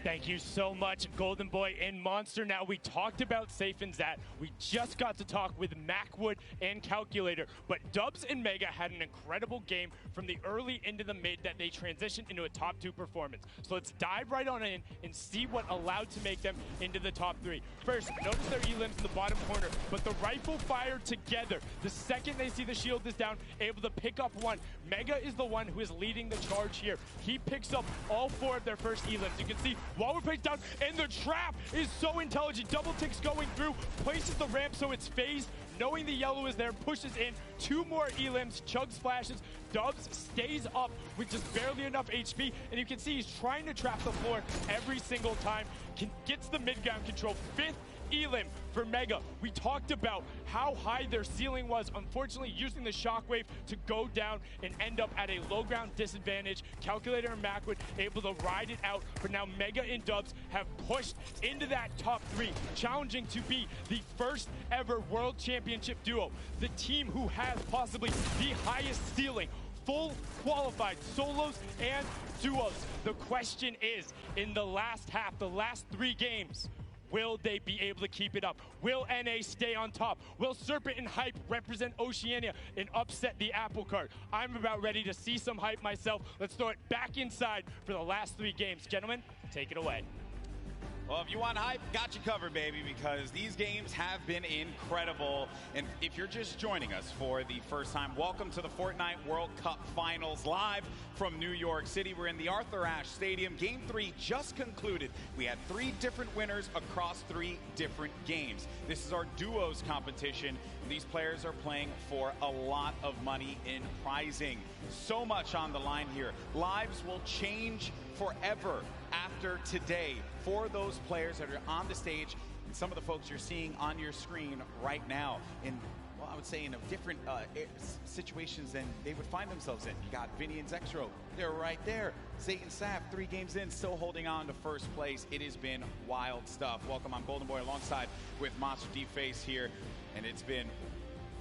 [SPEAKER 3] Thank you so much, Golden Boy and Monster. Now, we talked about Safe and Zat. We just got to talk with Macwood and Calculator. But Dubs and Mega had an incredible game from the early into the mid that they transitioned into a top 2 performance. So let's dive right on in and see what allowed to make them into the top 3. First, notice their elims in the bottom corner, but the rifle fire together. The second they see the shield is down, able to pick up 1. Mega is the one who is leading the charge here. He picks up all 4 of their first elims. You can see Waller plays down, and the trap is so intelligent. Double ticks going through, places the ramp so it's phased. knowing the yellow is there, pushes in 2 more elims, chug splashes, Dubs stays up with just barely enough HP, and you can see he's trying to trap the floor every single time, gets the mid-ground control, 5th elim for Mega. We talked about how high their ceiling was, unfortunately using the shockwave to go down and end up at a low ground disadvantage. Calculator and Macwood able to ride it out, but now Mega and Dubs have pushed into that top 3, challenging to be the first ever World Championship duo. The team who has possibly the highest ceiling, full qualified solos and duos. The question is, in the last half, the last 3 games, will they be able to keep it up? Will NA stay on top? Will Serpent and Hype represent Oceania and upset the apple cart? I'm about ready to see some hype myself. Let's throw it back inside for the last 3 games. Gentlemen, take it away.
[SPEAKER 16] Well, if you want hype, got you covered, baby, because these games have been incredible. And if you're just joining us for the first time, welcome to the Fortnite World Cup Finals live from New York City. We're in the Arthur Ashe Stadium. Game 3 just concluded. We had 3 different winners across 3 different games. This is our duos competition. These players are playing for a lot of money in prizing. So much on the line here. Lives will change forever after today for those players that are on the stage and some of the folks you're seeing on your screen right now in, well, I would say in different situations than they would find themselves in. You got Vinny and Zexro, they're right there. Zayt and Saf, 3 games in, still holding on to first place. It has been wild stuff. Welcome, I'm Golden Boy alongside with Monster D-Face here, and it's been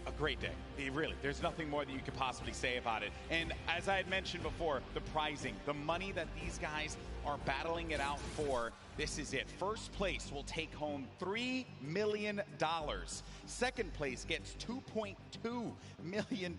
[SPEAKER 16] a great day. Really, there's nothing more that you could possibly say about it. And as I had mentioned before, the prizing, the money that these guys are battling it out for, this is it. First place will take home $3 million. Second place gets $2.2 million.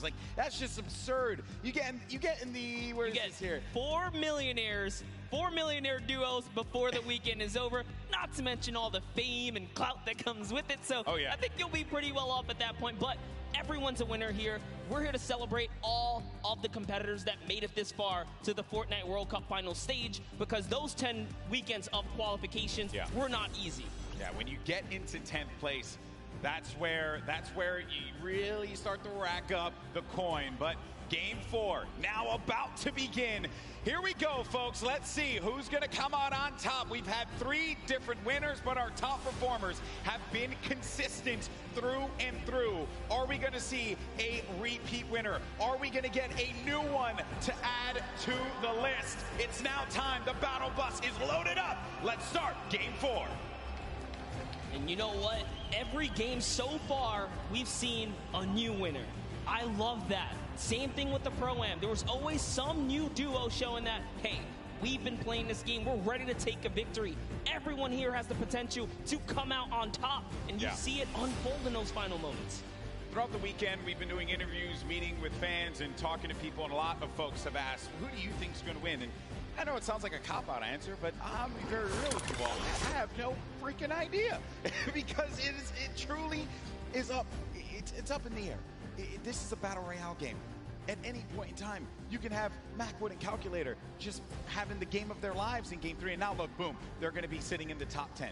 [SPEAKER 16] Like, that's just absurd. You get in the, where is this here?
[SPEAKER 17] 4 millionaires, 4 millionaire duos before the weekend is over, not to mention all the fame and clout that comes with it. So I think you'll be pretty well off at that point, but everyone's a winner here. We're here to celebrate all of the competitors that made it this far to the Fortnite World Cup final stage, because those 10 weekends of qualifications were not easy.
[SPEAKER 16] Yeah, when you get into 10th place, that's where you really start to rack up the coin. But Game 4 now about to begin. Here we go, folks. Let's see who's going to come out on top. We've had 3 different winners, but our top performers have been consistent through and through. Are we going to see a repeat winner? Are we going to get a new one to add to the list? It's now time. The battle bus is loaded up. Let's start Game 4.
[SPEAKER 17] And you know what? Every game so far, we've seen a new winner. I love that. Same thing with the Pro-Am. There was always some new duo showing that, hey, we've been playing this game. We're ready to take a victory. Everyone here has the potential to come out on top, and you see it unfold in those final moments.
[SPEAKER 16] Throughout the weekend, we've been doing interviews, meeting with fans, and talking to people, and a lot of folks have asked, who do you think is going to win? And I know it sounds like a cop-out answer, but I'm very real with you all. I have no freaking idea because it truly is up. It's up in the air. This is a battle royale game. At any point in time, you can have Macwood and Calculator just having the game of their lives in Game 3, and now look, boom, they're going to be sitting in the top 10.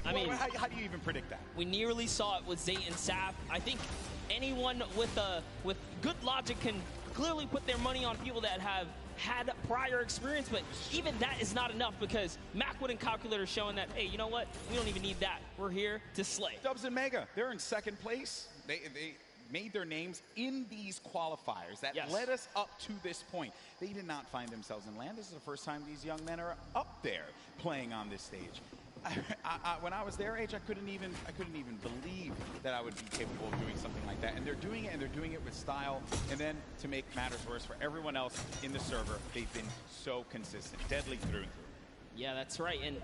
[SPEAKER 16] I mean, how do you even predict that?
[SPEAKER 17] We nearly saw it with Zayt and Saf. I think anyone with good logic can clearly put their money on people that have had prior experience, but even that is not enough because Macwood and Calculator showing that, hey, you know what? We don't even need that. We're here to slay.
[SPEAKER 16] Dubs and Mega, they're in second place. They made their names in these qualifiers that led us up to this point. They did not find themselves in land. This is the first time these young men are up there playing on this stage. When I was their age, I couldn't even believe that I would be capable of doing something like that. And they're doing it, and they're doing it with style. And then to make matters worse for everyone else in the server, they've been so consistent, deadly through and through.
[SPEAKER 17] Yeah, that's right. And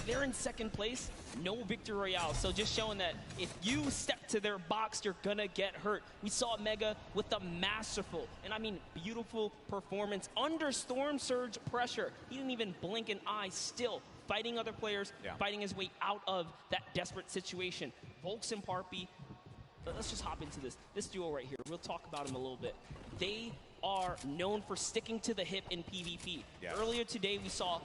[SPEAKER 17] they're in second place, no victory royale. So just showing that if you step to their box, you're gonna get hurt. We saw Mega with a masterful, and I mean beautiful performance under Storm Surge pressure. He didn't even blink an eye, still fighting other players, fighting his way out of that desperate situation. Volks and Parpy, let's just hop into this duo right here. We'll talk about him a little bit. They are known for sticking to the hip in PvP.
[SPEAKER 16] Yeah.
[SPEAKER 17] Earlier today, we saw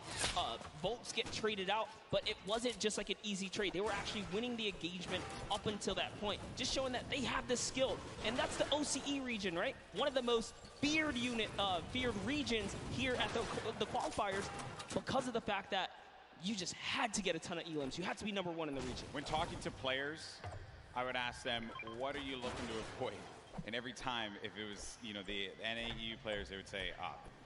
[SPEAKER 17] Volks get traded out, but it wasn't just like an easy trade. They were actually winning the engagement up until that point, just showing that they have the skill. And that's the OCE region, right? One of the most feared regions here at the qualifiers, because of the fact that you just had to get a ton of elims. You had to be #1 in the region.
[SPEAKER 16] When talking to players, I would ask them, what are you looking to avoid? And every time, if it was, you know, the NAU players, they would say,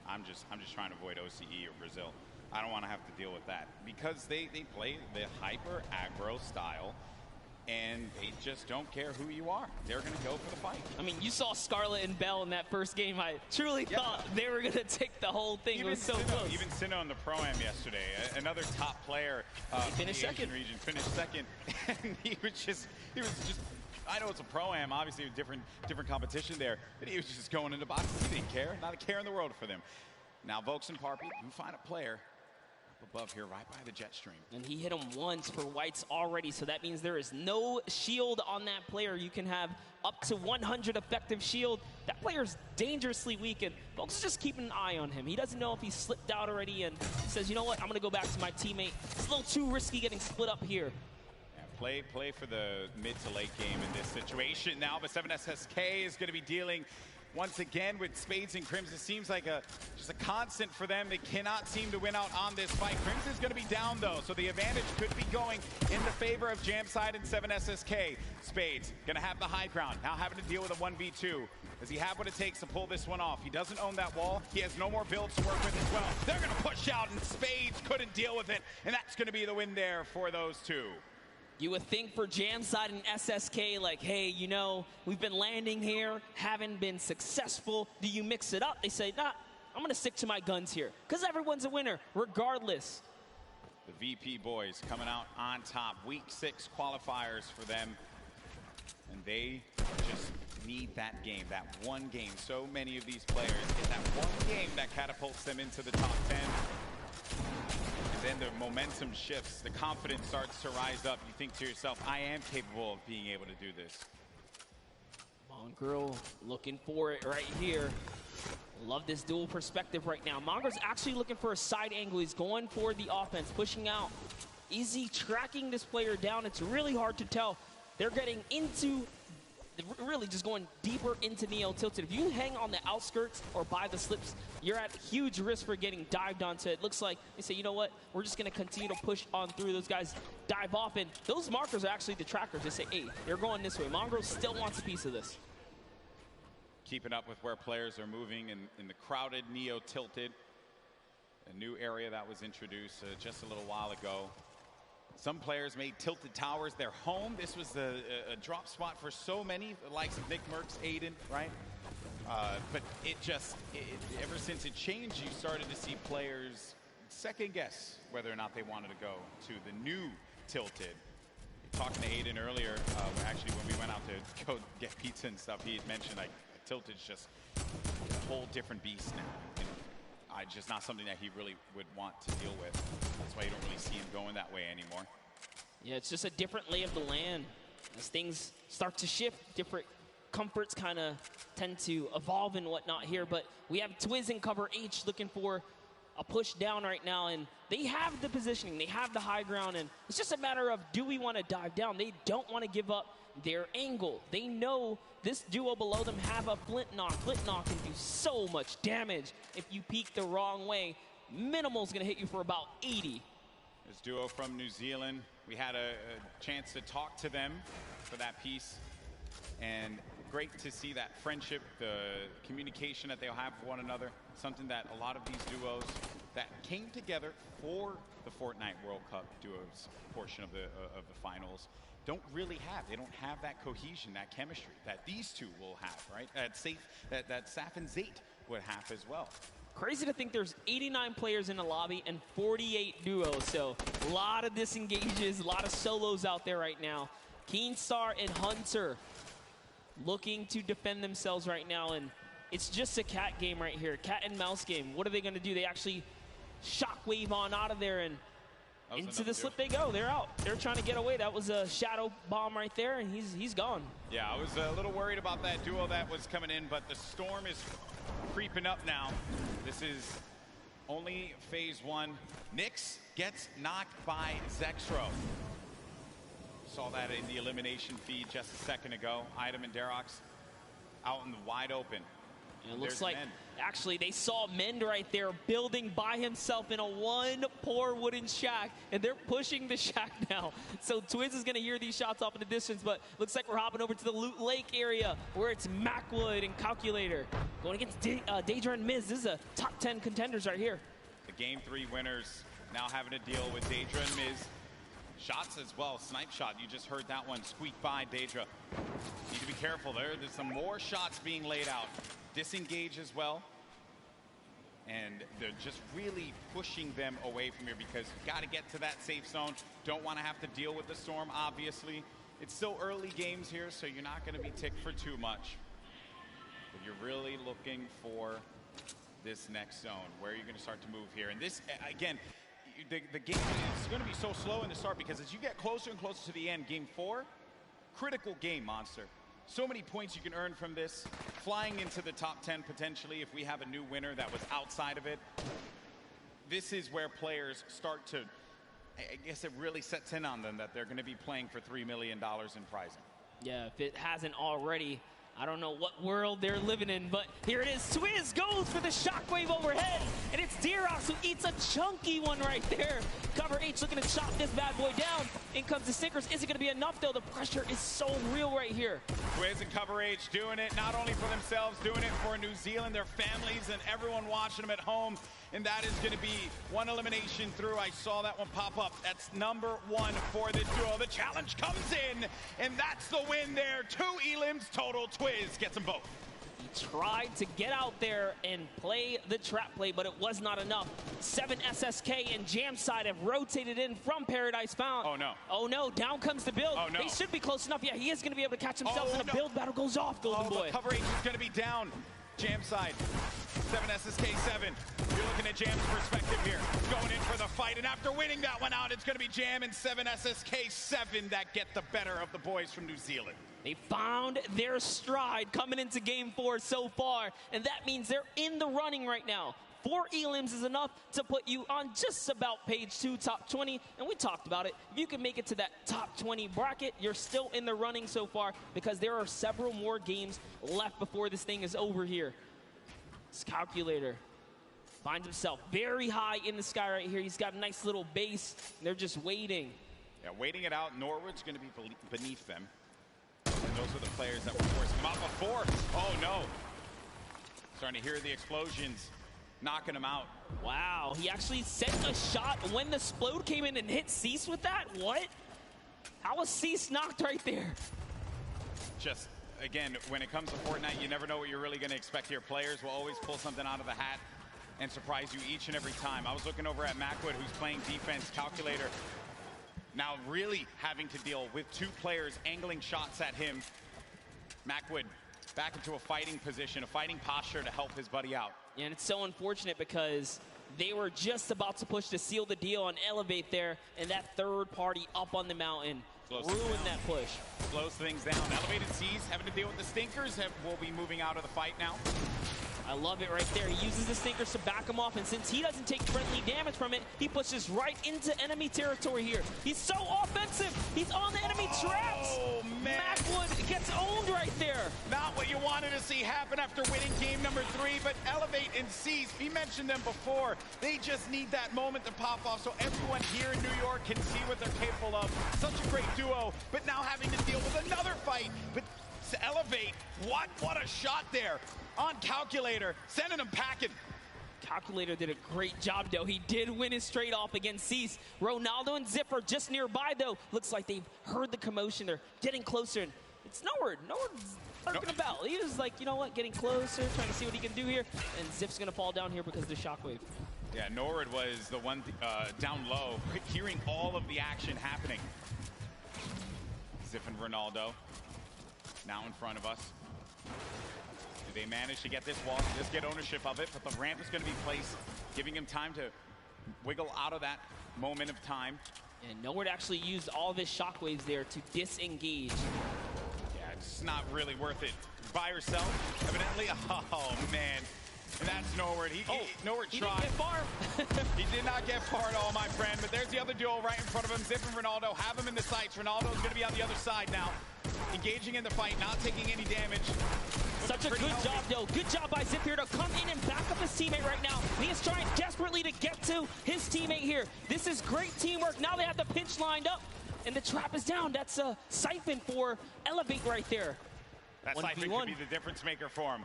[SPEAKER 16] I'm just trying to avoid OCE or Brazil. I don't want to have to deal with that. Because they play the hyper aggro style, and they just don't care who you are. They're going to go for the fight.
[SPEAKER 17] I mean, you saw Scarlet and Bell in that first game. I truly thought they were going to take the whole thing. It was so close.
[SPEAKER 16] Even Sinnoh in the Pro-Am yesterday, another top player
[SPEAKER 17] finished
[SPEAKER 16] in the
[SPEAKER 17] second.
[SPEAKER 16] Asian region, finished second. And he was just, I know it's a Pro-Am, obviously a different competition there, but he was just going into boxes. He didn't care, not a care in the world for them. Now, Volks and Parpy do find a player above here, right by the jet stream.
[SPEAKER 17] And he hit him once for whites already, so that means there is no shield on that player. You can have up to 100 effective shield. That player's dangerously weak, and folks just keeping an eye on him. He doesn't know if he slipped out already, and he says, you know what, I'm going to go back to my teammate. It's a little too risky getting split up here.
[SPEAKER 16] Yeah, play for the mid to late game in this situation now, but 7SSK is going to be dealing once again with Spades and Crims. It seems like just a constant for them. They cannot seem to win out on this fight. Crims is going to be down though, so the advantage could be going in the favor of Jamside and 7SSK. Spades going to have the high ground, now having to deal with a 1v2. Does he have what it takes to pull this one off? He doesn't own that wall. He has no more builds to work with as well. They're going to push out, and Spades couldn't deal with it, and that's going to be the win there for those two.
[SPEAKER 17] You would think for Jamside and SSK, like, hey, you know, we've been landing here, haven't been successful. Do you mix it up? They say, nah, I'm going to stick to my guns here, because everyone's a winner, regardless.
[SPEAKER 16] The VP boys coming out on top. Week 6 qualifiers for them. And they just need that game, that one game. So many of these players get that one game that catapults them into the top 10. Then the momentum shifts, the confidence starts to rise up. You think to yourself, I am capable of being able to do this.
[SPEAKER 17] Mongrel looking for it right here. Love this dual perspective right now. Mongrel's actually looking for a side angle. He's going for the offense, pushing out. Is he tracking this player down? It's really hard to tell. They're getting into, really just going deeper into Neo Tilted. If you hang on the outskirts or by the slips, you're at huge risk for getting dived onto. It looks like they say, you know what, we're just going to continue to push on through. Those guys dive off, and those markers are actually the trackers. They say, hey, they're going this way. Mongrel still wants a piece of this.
[SPEAKER 16] Keeping up with where players are moving in the crowded Neo Tilted, a new area that was introduced just a little while ago. Some players made Tilted Towers their home. This was a drop spot for so many, the likes of Nick Merckx, Aiden, right? But ever since it changed, you started to see players second guess whether or not they wanted to go to the new Tilted. Talking to Aiden earlier, actually when we went out to go get pizza and stuff, he had mentioned like Tilted's just a whole different beast now. Just not something that he really would want to deal with. That's why you don't really see him going that way anymore.
[SPEAKER 17] Yeah, it's just a different lay of the land. As things start to shift, different comforts kind of tend to evolve and whatnot here. But we have Twiz in cover H looking for a push down right now, and they have the positioning, they have the high ground, and it's just a matter of, do we want to dive down? They don't want to give up their angle. They know this duo below them have a flint knock. Flint knock can do so much damage if you peek the wrong way. Minimal's going to hit you for about 80.
[SPEAKER 16] This duo from New Zealand, we had a chance to talk to them for that piece, and great to see that friendship, the communication that they'll have with one another, something that a lot of these duos that came together for the Fortnite World Cup duos portion of the finals don't really have. They don't have that cohesion, that chemistry that these two will have, right? That Saf and Zate would have as well.
[SPEAKER 17] Crazy to think there's 89 players in the lobby and 48 duos, so a lot of disengages, a lot of solos out there right now. Keenstar and Hunter looking to defend themselves right now, and it's just a cat game right here, cat and mouse game. What are they going to do? They actually shockwave on out of there, and Into the slip they go. They're out. They're trying to get away. That was a shadow bomb right there, and he's gone.
[SPEAKER 16] Yeah, I was a little worried about that duo that was coming in, but the storm is creeping up now. This is only phase 1. Nyx gets knocked by Zexro. Saw that in the elimination feed just a second ago. Item and Derox out in the wide open.
[SPEAKER 17] And it looks like, actually, they saw Mend right there building by himself in a one poor wooden shack, and they're pushing the shack now. So Twiz is going to hear these shots off in the distance, but looks like we're hopping over to the Loot Lake area where it's Macwood and Calculator going against Daedra and Miz. This is a top 10 contenders right here.
[SPEAKER 16] The Game 3 winners now having to deal with Daedra and Miz. Shots as well, snipe shot, you just heard that one squeak by Daedra. Need to be careful there, there's some more shots being laid out. Disengage as well. And they're just really pushing them away from here because you got to get to that safe zone. Don't want to have to deal with the storm, obviously. It's still early games here, so you're not going to be ticked for too much. But you're really looking for this next zone where you're going to start to move here. And this, again, the game is going to be so slow in the start because as you get closer and closer to the end, game 4, critical game, Monster. So many points you can earn from this. Flying into the top 10 potentially if we have a new winner that was outside of it. This is where players start to, I guess it really sets in on them that they're going to be playing for $3 million in prizing.
[SPEAKER 17] Yeah, if it hasn't already, I don't know what world they're living in, but here it is. Twiz goes for the shockwave overhead, and it's Derox who eats a chunky one right there. Cover H looking to chop this bad boy down. In comes the Sinkers. Is it going to be enough, though? The pressure is so real right here.
[SPEAKER 16] Twiz and Cover H doing it not only for themselves, doing it for New Zealand, their families, and everyone watching them at home. And that is going to be one elimination through. I saw that one pop up. That's number 1 for the duo. The challenge comes in, and that's the win there. 2 elims total. Twiz gets them both.
[SPEAKER 17] He tried to get out there and play the trap play, but it was not enough. 7 SSK and Jamside have rotated in from Paradise Found.
[SPEAKER 16] Oh, no.
[SPEAKER 17] Oh, no. Down comes the build.
[SPEAKER 16] Oh, no.
[SPEAKER 17] They should be close enough. Yeah, he is going to be able to catch himself, and a build battle goes off, Golden Boy.
[SPEAKER 16] Cover H is going to be down. Jamside, 7 SSK 7. You're looking at Jam's perspective here. Going in for the fight, and after winning that one out, it's going to be Jam and 7 SSK 7 that get the better of the boys from New Zealand.
[SPEAKER 17] They found their stride coming into game 4 so far, and that means they're in the running right now. 4 elims is enough to put you on just about page 2, top 20, and we talked about it. If you can make it to that top 20 bracket, you're still in the running so far because there are several more games left before this thing is over here. This Calculator finds himself very high in the sky right here. He's got a nice little base, and they're just waiting.
[SPEAKER 16] Yeah, waiting it out. Norwood's going to be beneath them. And those are the players that were forcing them out before. Oh, no. Starting to hear the explosions. Knocking him out.
[SPEAKER 17] Wow, he actually sent a shot when the Splode came in and hit Cease with that? What? How was Cease knocked right there?
[SPEAKER 16] Just, again, when it comes to Fortnite, you never know what you're really going to expect here. Players will always pull something out of the hat and surprise you each and every time. I was looking over at Macwood, who's playing defense. Calculator now really having to deal with 2 players angling shots at him. Macwood back into a fighting position, a fighting posture to help his buddy out.
[SPEAKER 17] Yeah, and it's so unfortunate because they were just about to push to seal the deal and elevate there, and that third party up on the mountain ruined that push.
[SPEAKER 16] Slows things down. Elevated Seas having to deal with the Stinkers. Will be moving out of the fight now.
[SPEAKER 17] I love it right there. He uses the Stinkers to back him off, and since he doesn't take friendly damage from it, he pushes right into enemy territory here. He's so offensive. He's on the enemy traps.
[SPEAKER 16] Oh, man.
[SPEAKER 17] Macwood gets owned right there.
[SPEAKER 16] Not what you wanted to see happen after winning game number 3, but Elevate and Seas, we mentioned them before. They just need that moment to pop off so everyone here in New York can see what they're capable of. Such a great duo, but now having to deal with another fight. But to Elevate, what a shot there. On Calculator, sending him packing.
[SPEAKER 17] Calculator did a great job, though. He did win his straight off against Cease. Ronaldo and Zip are just nearby, though. Looks like they've heard the commotion. They're getting closer, and it's Norwood. Norwood's lurking about. He was like, you know what, getting closer, trying to see what he can do here. And Zip's going to fall down here because of the shockwave.
[SPEAKER 16] Yeah, Norwood was the one down low, hearing all of the action happening. Zip and Ronaldo now in front of us. They managed to get this wall, just get ownership of it, but the ramp is going to be placed, giving him time to wiggle out of that moment of time.
[SPEAKER 17] And nowhere to actually use all of his shockwaves there to disengage.
[SPEAKER 16] Yeah, it's not really worth it. By herself, evidently. Oh, man. And that's Nowhere. Nowhere
[SPEAKER 17] He
[SPEAKER 16] tried.
[SPEAKER 17] didn't get far.
[SPEAKER 16] He did not get far at all, my friend. But there's the other duo right in front of him. Zip and Ronaldo have him in the sights. Ronaldo's going to be on the other side now. Engaging in the fight, not taking any damage.
[SPEAKER 17] Such a good job, though. Good job by Zip here to come in and back up his teammate right now. He is trying desperately to get to his teammate here. This is great teamwork. Now they have the pinch lined up, and the trap is down. That's a siphon for Elevate right there.
[SPEAKER 16] That siphon could be the difference maker for him.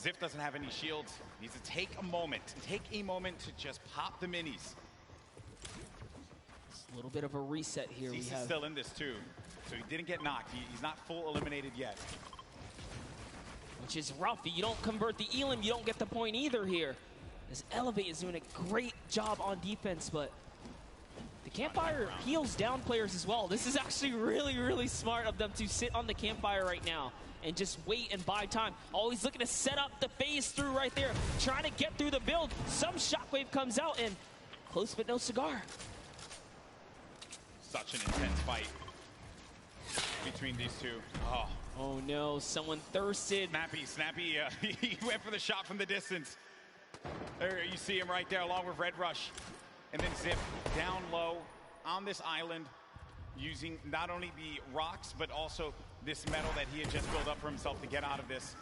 [SPEAKER 16] Ziff doesn't have any shields. He needs to take a moment to just pop the minis.
[SPEAKER 17] It's a little bit of a reset here.
[SPEAKER 16] He's still in this too, so he didn't get knocked. He's not full eliminated yet.
[SPEAKER 17] Which is rough. You don't convert the Elam, you don't get the point either here. As Elevate is doing a great job on defense, but the Campfire heals down players as well. This is actually really, really smart of them to sit on the Campfire right now and just wait and buy time. Always looking to set up the phase through right there, trying to get through the build. Some shockwave comes out, and close but no cigar.
[SPEAKER 16] Such an intense fight between these two.
[SPEAKER 17] Oh no, someone thirsted.
[SPEAKER 16] Snappy, he went for the shot from the distance. There you see him right there along with Red Rush. And then Zip down low on this island, using not only the rocks, but also this metal that he had just built up for himself to get out of this.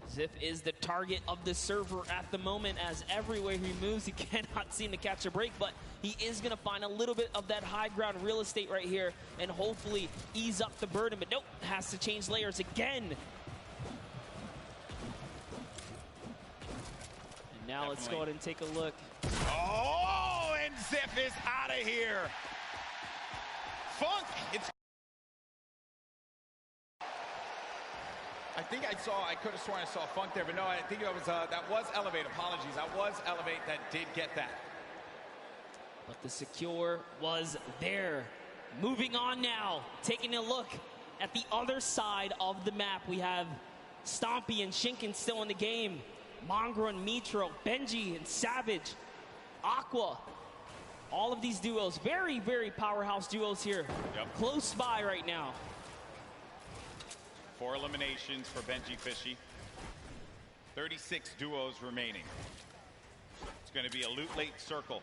[SPEAKER 17] Zip is the target of the server at the moment, as everywhere he moves, he cannot seem to catch a break, but he is going to find a little bit of that high ground real estate right here and hopefully ease up the burden, but nope, has to change layers again. And now let's go ahead and take a look.
[SPEAKER 16] Oh, and Zip is out of here. Funk, I could have sworn I saw Funk there, but no, I think it was, that was Elevate. Apologies, that was Elevate that did get that.
[SPEAKER 17] But the secure was there. Moving on now, taking a look at the other side of the map. We have Stompy and Shinken still in the game. Mongra and Mitro, Benji and Savage, Aqua. All of these duos, very, very powerhouse duos here.
[SPEAKER 16] Yep.
[SPEAKER 17] Close by right now.
[SPEAKER 16] 4 eliminations for Benji Fishy. 36 duos remaining. It's going to be a loot late circle.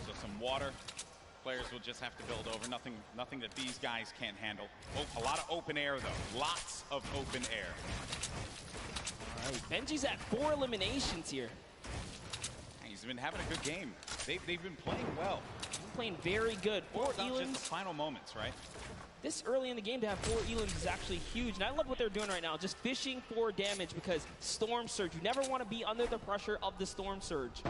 [SPEAKER 16] So some water. Players will just have to build over. Nothing that these guys can't handle. Oh, a lot of open air though. Lots of open air.
[SPEAKER 17] All right, Benji's at 4 eliminations here.
[SPEAKER 16] He's been having a good game. They've been playing well.
[SPEAKER 17] Playing very good. 4
[SPEAKER 16] Elims. Just the final moments, right?
[SPEAKER 17] This early in the game to have 4 Elims is actually huge, and I love what they're doing right now, just fishing for damage, because Storm Surge, you never want to be under the pressure of the Storm Surge.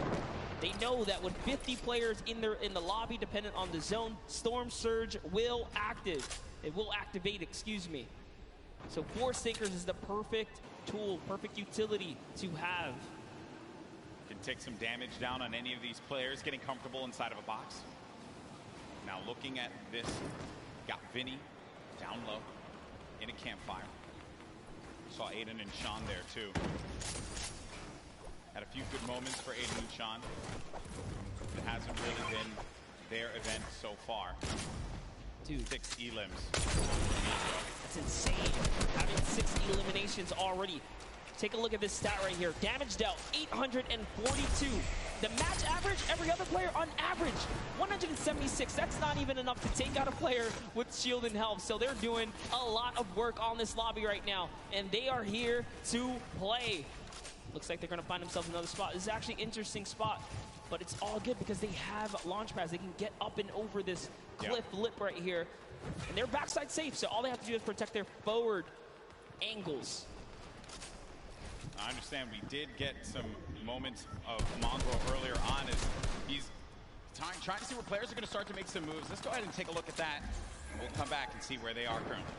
[SPEAKER 17] They know that with 50 players in the lobby, dependent on the zone, Storm Surge will activate, excuse me. So Force Sinkers is the perfect tool, perfect utility to have.
[SPEAKER 16] Can take some damage down on any of these players, getting comfortable inside of a box. Now looking at this, got Vinny down low in a campfire. Saw Aiden and Sean there too. Had a few good moments for Aiden and Sean. It hasn't really been their event so far.
[SPEAKER 17] Dude.
[SPEAKER 16] 6 elims.
[SPEAKER 17] That's insane. Having 6 eliminations already. Take a look at this stat right here. Damage dealt, 842. The match average, every other player on average, 176. That's not even enough to take out a player with shield and health. So they're doing a lot of work on this lobby right now, and they are here to play. Looks like they're going to find themselves another spot. This is actually an interesting spot, but it's all good because they have launch pads. They can get up and over this cliff lip right here, and they're backside safe, so all they have to do is protect their forward angles.
[SPEAKER 16] I understand we did get some moments of Mongrel earlier on as he's trying to see where players are going to start to make some moves. Let's go ahead and take a look at that. And we'll come back and see where they are currently.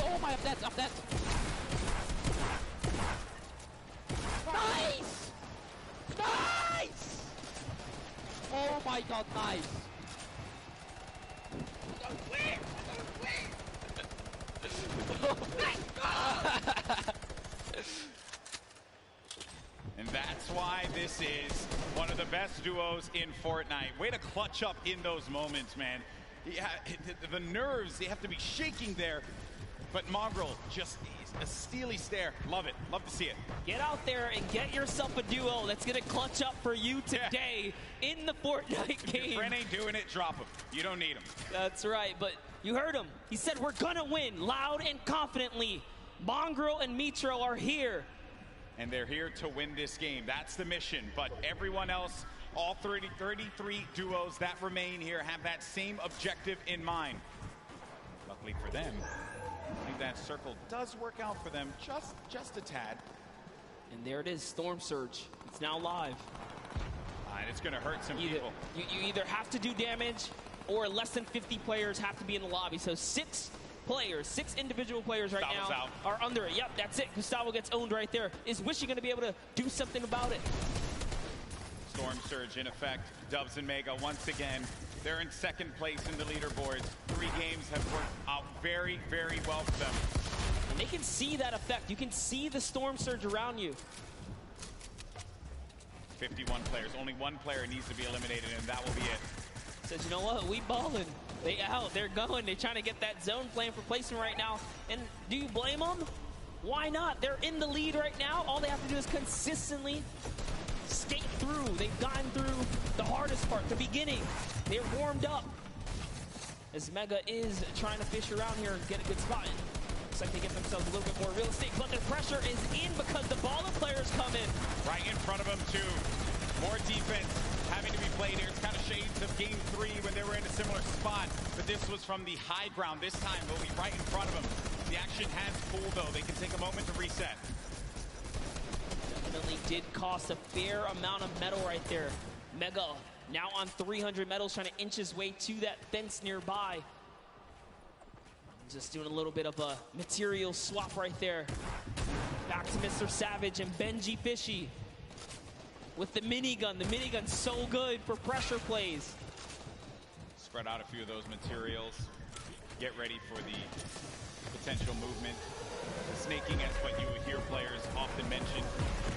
[SPEAKER 10] Oh my, up that. Nice! Nice! Oh my god, nice!
[SPEAKER 16] And that's why this is one of the best duos in Fortnite. Way to clutch up in those moments, man. Yeah, the nerves, they have to be shaking there. But Mongrel, just a steely stare. Love it. Love to see it.
[SPEAKER 17] Get out there and get yourself a duo that's going to clutch up for you today in the Fortnite game.
[SPEAKER 16] If your friend ain't doing it, drop him. You don't need him.
[SPEAKER 17] That's right, but you heard him. He said we're going to win loud and confidently. Mongrel and Mitro are here.
[SPEAKER 16] And they're here to win this game. That's the mission. But everyone else, all 33 duos that remain here have that same objective in mind. Luckily for them, I think that circle does work out for them just a tad.
[SPEAKER 17] And there it is, Storm Surge. It's now live.
[SPEAKER 16] And it's going to hurt some people.
[SPEAKER 17] You either have to do damage or less than 50 players have to be in the lobby. So 6 individual players right
[SPEAKER 16] Gustavo's
[SPEAKER 17] now
[SPEAKER 16] out.
[SPEAKER 17] are under it. Yep, that's it. Gustavo gets owned right there. Is Wishy going to be able to do something about it?
[SPEAKER 16] Storm Surge in effect. Dubs and Mega once again. They're in second place in the leaderboards. 3 games have worked out very, very well for them.
[SPEAKER 17] And they can see that effect. You can see the Storm Surge around you.
[SPEAKER 16] 51 players. Only 1 player needs to be eliminated, and that will be it.
[SPEAKER 17] Says, you know what? We balling. They out. They're going. They're trying to get that zone plan for placement right now. And do you blame them? Why not? They're in the lead right now. All they have to do is consistently skate through. They've gotten through the hardest part, the beginning. They're warmed up. As Mega is trying to fish around here and get a good spot in. Looks like they get themselves a little bit more real estate, but the pressure is in because the baller players come in.
[SPEAKER 16] Right in front of them, too. More defense having to be played here. It's kind of shades of game 3 when they were in a similar spot, but this was from the high ground. This time, they'll be right in front of them. The action has cooled, though. They can take a moment to reset.
[SPEAKER 17] Definitely did cost a fair amount of metal right there. Mega now on 300 metals, trying to inch his way to that fence nearby. Just doing a little bit of a material swap right there. Back to Mr. Savage and Benji Fishy with the minigun. The minigun's so good for pressure plays.
[SPEAKER 16] Spread out a few of those materials. Get ready for the potential movement. Snaking is what you would hear players often mention.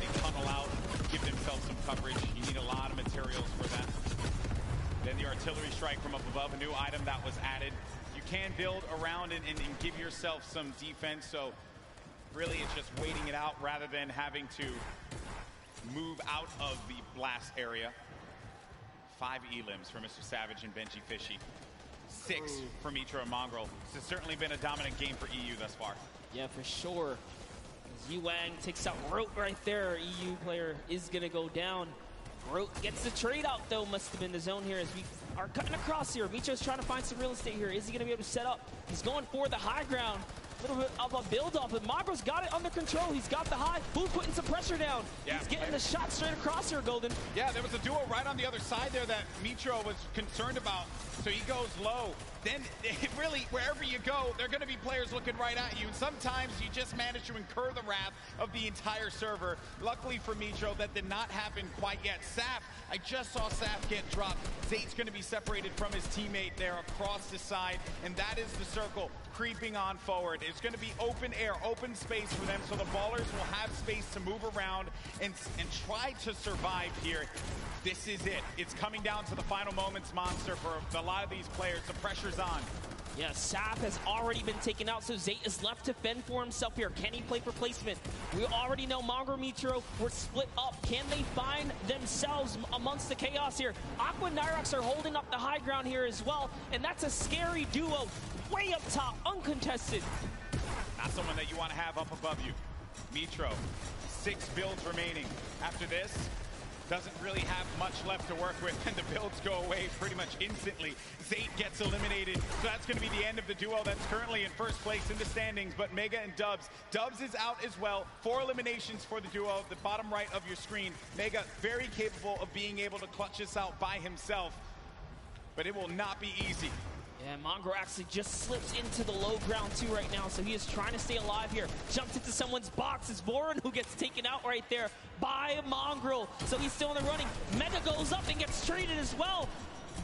[SPEAKER 16] They tunnel out, give themselves some coverage. You need a lot of materials for that. Then the artillery strike from up above, a new item that was added. You can build around and give yourself some defense, so really it's just waiting it out rather than having to move out of the blast area. 5 elims for Mr. Savage and Benji Fishy. 6 for Mitro and Mongrel. This has certainly been a dominant game for EU thus far.
[SPEAKER 17] Yeah, for sure. As Yuang takes out Grote right there, EU player is going to go down. Grote gets the trade out, though. Must have been the zone here as we are cutting across here. Mitro's trying to find some real estate here. Is he going to be able to set up? He's going for the high ground. A little bit of a build-up, but Mongrel's got it under control. He's got the high. Who's putting some pressure down?
[SPEAKER 16] Yeah,
[SPEAKER 17] he's getting the shot straight across here, Golden.
[SPEAKER 16] Yeah, there was a duo right on the other side there that Mitro was concerned about. So he goes low. Then really, wherever you go, there are going to be players looking right at you. And sometimes you just manage to incur the wrath of the entire server. Luckily for Mitro, that did not happen quite yet. Saf, I just saw Saf get dropped. Zate's going to be separated from his teammate there across the side. And that is the circle creeping on forward. It's going to be open air, open space for them. So the ballers will have space to move around and try to survive here. This is it. It's coming down to the final moments, Monster, for a lot of these players. The pressure's on.
[SPEAKER 17] Yeah, Saf has already been taken out, so Zate is left to fend for himself here. Can he play for placement? We already know Mongrel Mitro were split up. Can they find themselves amongst the chaos here? Aqua and Nyrox are holding up the high ground here as well, and that's a scary duo way up top, uncontested.
[SPEAKER 16] Not someone that you want to have up above you. Mitro, 6 builds remaining. After this, doesn't really have much left to work with, and the builds go away pretty much instantly. Zate gets eliminated, so that's going to be the end of the duo that's currently in first place in the standings, but Mega and Dubs. Dubs is out as well. 4 eliminations for the duo, the bottom right of your screen. Mega very capable of being able to clutch this out by himself, but it will not be easy.
[SPEAKER 17] Yeah, Mongrel actually just slips into the low ground too right now, so he is trying to stay alive here. Jumps into someone's box. It's Voron who gets taken out right there by Mongrel, so he's still in the running. Mega goes up and gets traded as well.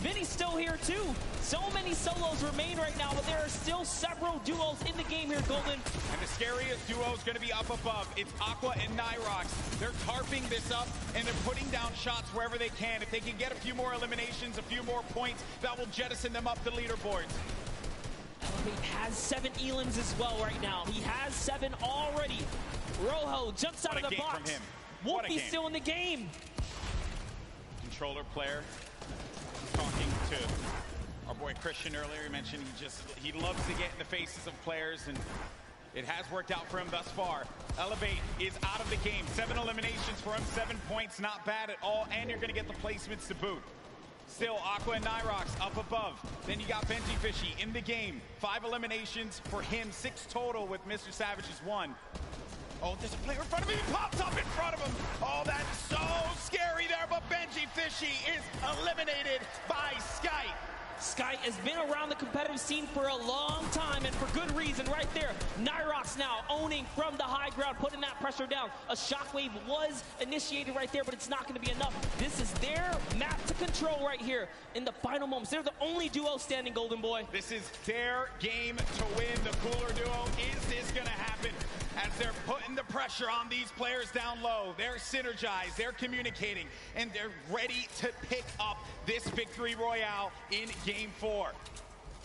[SPEAKER 17] Vinny's still here too. So many solos remain right now, but there are still several duos in the game here, Golden.
[SPEAKER 16] And the scariest duo is going to be up above. It's Aqua and Nyrox. They're tarping this up, and they're putting down shots wherever they can. If they can get a few more eliminations, a few more points, that will jettison them up the leaderboards.
[SPEAKER 17] Elevate has 7 elims as well right now. He has 7 already. Rojo jumps out of the box.
[SPEAKER 16] From him.
[SPEAKER 17] Wolfie's still in the game.
[SPEAKER 16] Controller player. Talking to our boy Christian earlier, he mentioned he loves to get in the faces of players, and it has worked out for him thus far. Elevate is out of the game. 7 eliminations for him, 7 points, not bad at all, and you're going to get the placements to boot. Still, Aqua and Nyrox up above. Then you got Benji Fishy in the game. 5 eliminations for him, 6 total with Mr. Savage's 1. Oh, there's a player in front of him. He pops up in front of him. Oh, that's so scary there, but Benji Fishy is eliminated by Sky.
[SPEAKER 17] Sky has been around the competitive scene for a long time, and for good reason right there. Nyrox now owning from the high ground, putting that pressure down. A shockwave was initiated right there, but it's not going to be enough. This is their map to control right here in the final moments. They're the only duo standing, Golden Boy.
[SPEAKER 16] This is their game to win. The cooler duo. Is this going to happen? As they're putting the pressure on these players down low, they're synergized, they're communicating, and they're ready to pick up this victory royale in Game 4.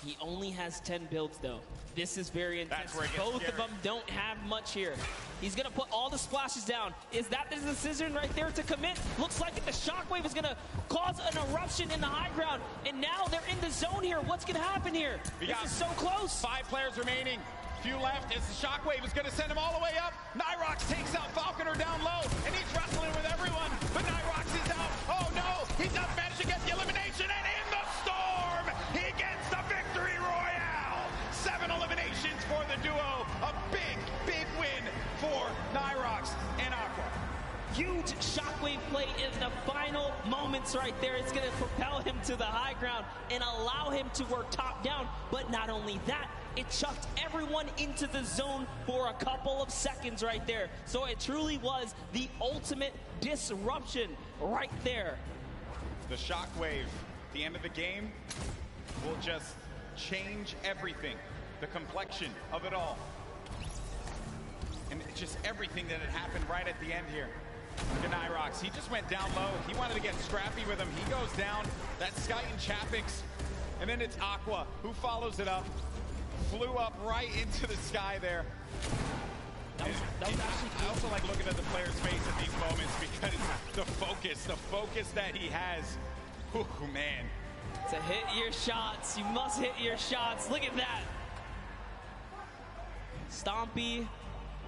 [SPEAKER 17] He only has 10 builds, though. This is very intense.
[SPEAKER 16] That's where it gets
[SPEAKER 17] Both
[SPEAKER 16] scary.
[SPEAKER 17] of them don't have much here. He's going to put all the splashes down. Is that the decision right there to commit? Looks like the shockwave is going to cause an eruption in the high ground, and now they're in the zone here. What's going to happen here? This is so close.
[SPEAKER 16] 5 players remaining. Few left as the shockwave is going to send him all the way up. Nyrox takes out Falconer down low, and he's wrestling with everyone, but Nyrox is out. Oh no, he does manage to get the elimination, and in the storm, he gets the victory royale. 7 eliminations for the duo. A big, big win for Nyrox and Aqua.
[SPEAKER 17] Huge shockwave play in the final moments right there. It's going to propel him to the high ground and allow him to work top down. But not only that, it chucked everyone into the zone for a couple of seconds right there. So it truly was the ultimate disruption right there.
[SPEAKER 16] The shockwave at the end of the game will just change everything. The complexion of it all. And just everything that had happened right at the end here. Look at Nyrox. He just went down low. He wanted to get scrappy with him. He goes down. That's Sky and Chapix. And then it's Aqua who follows it up. Flew up right into the sky there.
[SPEAKER 17] That was actually
[SPEAKER 16] I also like looking at the player's face at these moments because the focus that he has. Ooh, man.
[SPEAKER 17] To hit your shots. You must hit your shots. Look at that. Stompy,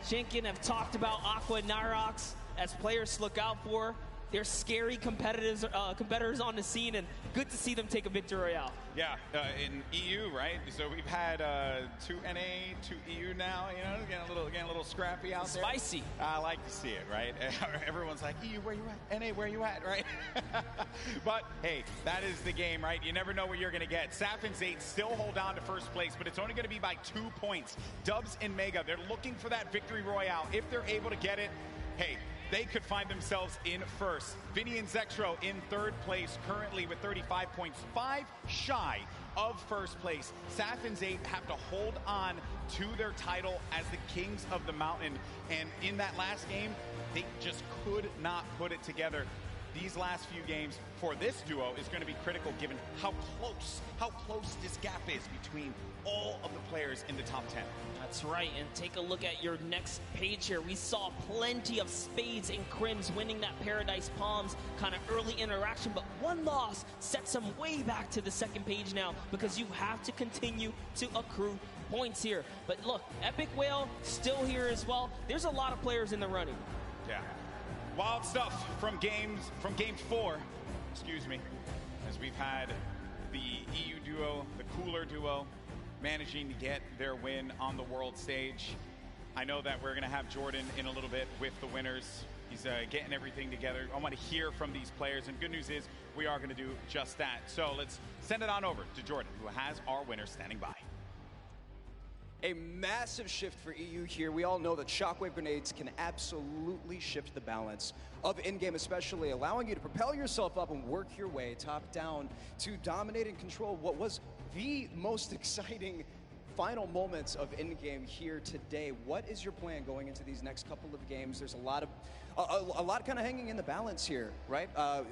[SPEAKER 17] Shinkin have talked about Aqua and Nyrox as players to look out for. They're scary competitors on the scene, and good to see them take a victory royale.
[SPEAKER 16] Yeah, in EU, right? So we've had 2 NA, 2 EU now. You know, getting a little scrappy out there.
[SPEAKER 17] Spicy.
[SPEAKER 16] I like to see it, right? Everyone's like, EU, where you at? NA, where you at, right? But hey, that is the game, right? You never know what you're gonna get. Saf and Zayt still hold on to first place, but it's only gonna be by 2 points. Dubs and Mega, they're looking for that victory royale. If they're able to get it, hey, they could find themselves in first. Vinny and Zexro in 3rd place currently with 35 points, 5 shy of first place. Saf and Zayt have to hold on to their title as the Kings of the Mountain. And in that last game, they just could not put it together. These last few games for this duo is going to be critical given how close this gap is between all of the players in the top 10.
[SPEAKER 17] That's right, and take a look at your next page here. We saw plenty of Spades and Crims winning that Paradise Palms kind of early interaction, but one loss sets them way back to the second page now because you have to continue to accrue points here. But look, Epic Whale still here as well. There's a lot of players in the running.
[SPEAKER 16] Yeah. Wild stuff from game 4, excuse me, as we've had the EU duo, the cooler duo, managing to get their win on the world stage. I know that we're going to have Jordan in a little bit with the winners. He's getting everything together. I want to hear from these players, and good news is we are going to do just that. So let's send it on over to Jordan, who has our winners standing by.
[SPEAKER 4] A massive shift for EU here. We all know that shockwave grenades can absolutely shift the balance of in-game, especially allowing you to propel yourself up and work your way top down to dominate and control what was the most exciting final moments of in-game here today. What is your plan going into these next couple of games? There's a lot kind of hanging in the balance here, right?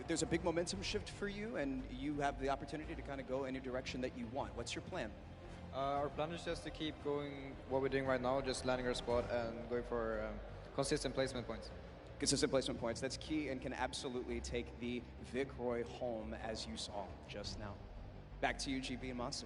[SPEAKER 4] There's a big momentum shift for you, and you have the opportunity to kind of go any direction that you want. What's your plan?
[SPEAKER 20] Our plan is just to keep going what we're doing right now, just landing our spot and going for consistent placement points.
[SPEAKER 4] Consistent placement points, that's key and can absolutely take the Vic Roy home, as you saw just now. Back to you, GB and Monster.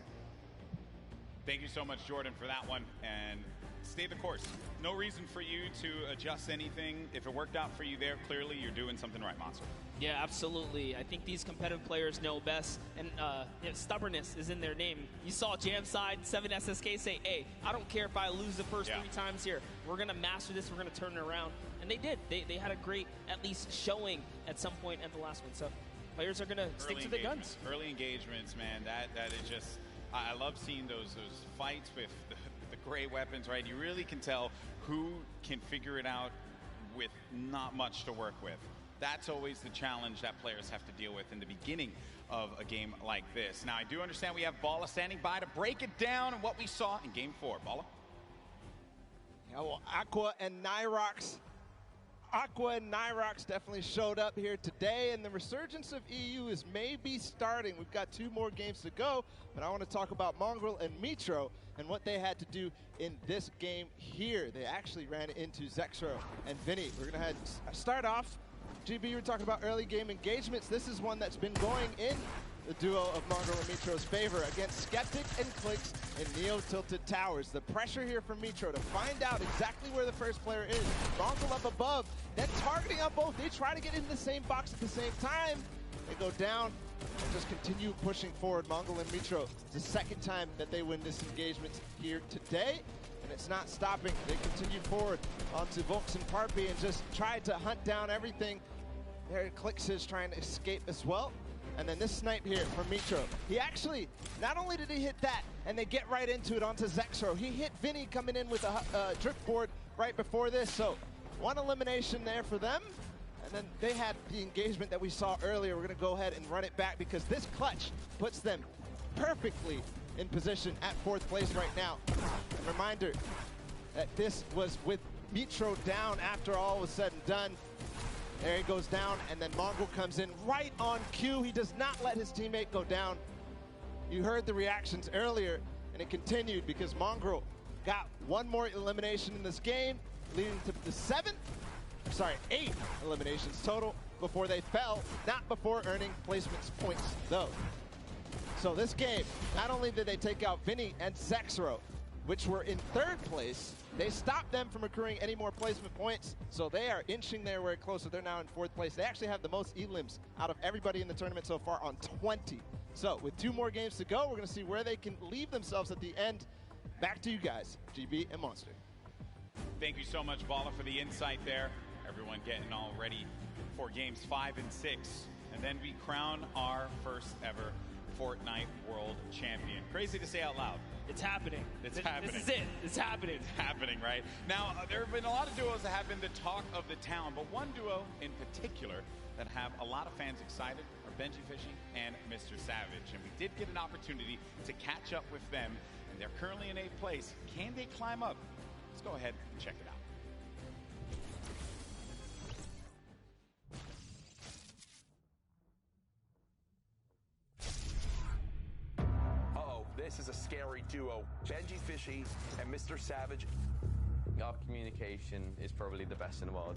[SPEAKER 16] Thank you so much, Jordan, for that one. And stay the course. No reason for you to adjust anything. If it worked out for you there, clearly you're doing something right, Monster.
[SPEAKER 17] Yeah, absolutely. I think these competitive players know best, and stubbornness is in their name. You saw Jamside, 7SSK say, hey, I don't care if I lose the first 3 times here. We're going to master this. We're going to turn it around. And they did. They had a great, at least, showing at some point at the last one. So players are going to stick to their guns.
[SPEAKER 16] Early engagements, man, that is just, I love seeing those fights with the gray weapons, right? You really can tell who can figure it out with not much to work with. That's always the challenge that players have to deal with in the beginning of a game like this. Now, I do understand we have Bala standing by to break it down and what we saw in Game 4. Bala?
[SPEAKER 21] Yeah, well, Aqua and Nyrox definitely showed up here today, and the resurgence of EU is maybe starting. We've got 2 more games to go, but I want to talk about Mongrel and Mitro and what they had to do in this game here. They actually ran into Zexro and Vinny. We're going to start off. GB, you were talking about early game engagements. This is one that's been going in the duo of Mongrel and Mitro's favor against Skeptic and Clicks in Neo-Tilted Towers. The pressure here from Mitro to find out exactly where the first player is. Mongrel up above, then targeting on both. They try to get in the same box at the same time. They go down and just continue pushing forward. Mongrel and Mitro, it's the second time that they win this engagement here today. And it's not stopping. They continue forward onto Volks and Parpy and just try to hunt down everything. There Clicks is trying to escape as well. And then this snipe here from Mitro. He actually, not only did he hit that, and they get right into it onto Zexro, he hit Vinny coming in with a drift board right before this. So 1 elimination there for them. And then they had the engagement that we saw earlier. We're going to go ahead and run it back because this clutch puts them perfectly in position at 4th place right now. A reminder that this was with Mitro down after all was said and done. There he goes down, and then Mongrel comes in right on cue. He does not let his teammate go down. You heard the reactions earlier, and it continued because Mongrel got 1 more elimination in this game, leading to the 8 eliminations total before they fell, not before earning placements points, though. So this game, not only did they take out Vinny and Zexro, which were in 3rd place, they stopped them from accruing any more placement points, so they are inching their way closer. They're now in 4th place. They actually have the most elims out of everybody in the tournament so far on 20. So with 2 more games to go, we're going to see where they can leave themselves at the end. Back to you guys, GB and Monster.
[SPEAKER 16] Thank you so much, Bala, for the insight there. Everyone getting all ready for games 5 and 6. And then we crown our first ever Fortnite World Champion. Crazy to say out loud.
[SPEAKER 17] It's happening.
[SPEAKER 16] It's happening.
[SPEAKER 17] This is it. It's happening.
[SPEAKER 16] It's happening, right? Now, there have been a lot of duos that have been the talk of the town, but one duo in particular that have a lot of fans excited are Benji Fishy and Mr. Savage. And we did get an opportunity to catch up with them, and they're currently in 8th place. Can they climb up? Let's go ahead and check it out.
[SPEAKER 22] This is a scary duo. Benji Fishy and Mr. Savage.
[SPEAKER 23] Our communication is probably the best in the world.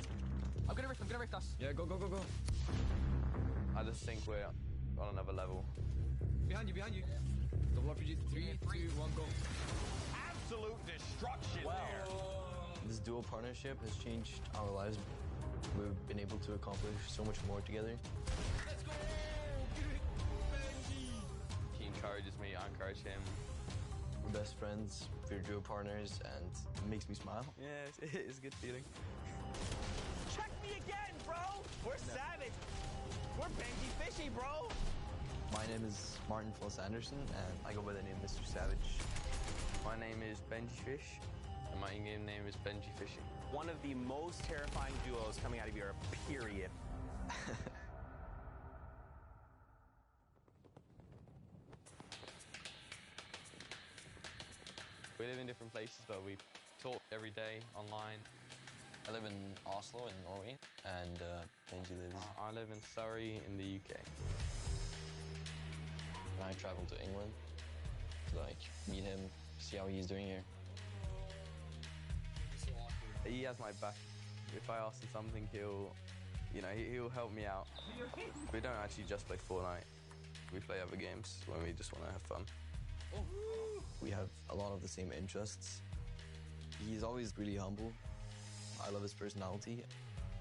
[SPEAKER 10] I'm gonna rift us.
[SPEAKER 23] Yeah, go. I just think we're on another level.
[SPEAKER 10] Behind you. Double RPG, 3, 2, 1, go.
[SPEAKER 22] Absolute destruction there.
[SPEAKER 24] This dual partnership has changed our lives. We've been able to accomplish so much more together.
[SPEAKER 10] Let's go!
[SPEAKER 23] He encourages me, I encourage him.
[SPEAKER 24] We're best friends, we're duo partners, and it makes me smile.
[SPEAKER 23] Yeah, it's a good feeling.
[SPEAKER 6] Check me again, bro! We're Savage! We're Benji Fishy, bro!
[SPEAKER 24] My name is Martin Foss Anderson, and I go by the name Mr. Savage. My name is Benji Fish, and my in-game name is Benji Fishy.
[SPEAKER 6] One of the most terrifying duos coming out of Europe, period.
[SPEAKER 24] We live in different places, but we talk every day online. I live in Oslo in Norway, and Benji lives... I live in Surrey in the UK. And I travel to England to, like, meet him, see how he's doing here. He has my back. If I ask him something, he'll help me out. We don't actually just play Fortnite. We play other games when we just want to have fun. We have a lot of the same interests. He's always really humble. I love his personality.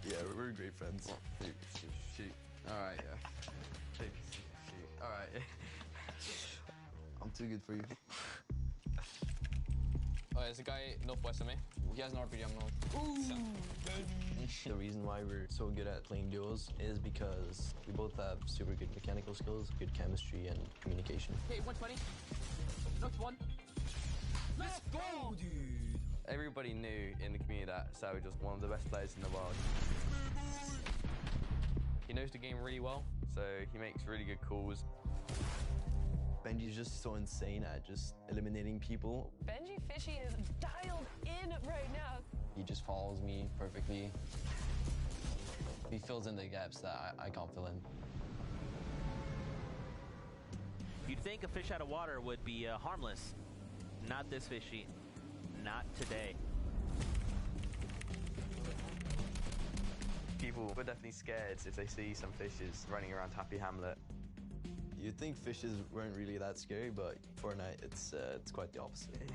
[SPEAKER 24] Yeah, we're great friends. Oh, shoot. All right, yeah. Shoot. All right. I'm too good for you.
[SPEAKER 1] Oh, there's a guy northwest of me. He has an RPG on north.
[SPEAKER 24] The reason why we're so good at playing duos is because we both have super good mechanical skills, good chemistry, and communication.
[SPEAKER 19] Hey, 120. Knocked one. Let's go, dude.
[SPEAKER 24] Everybody knew in the community that Savage was one of the best players in the world. He knows the game really well, so he makes really good calls. Benji's just so insane at just eliminating people.
[SPEAKER 2] Benji Fishy is dialed in right now.
[SPEAKER 24] He just follows me perfectly. He fills in the gaps that I can't fill in.
[SPEAKER 6] You'd think a fish out of water would be harmless. Not this fishy. Not today.
[SPEAKER 24] People were definitely scared if they see some fishes running around Happy Hamlet. You'd think fishes weren't really that scary, but Fortnite, it's quite the opposite.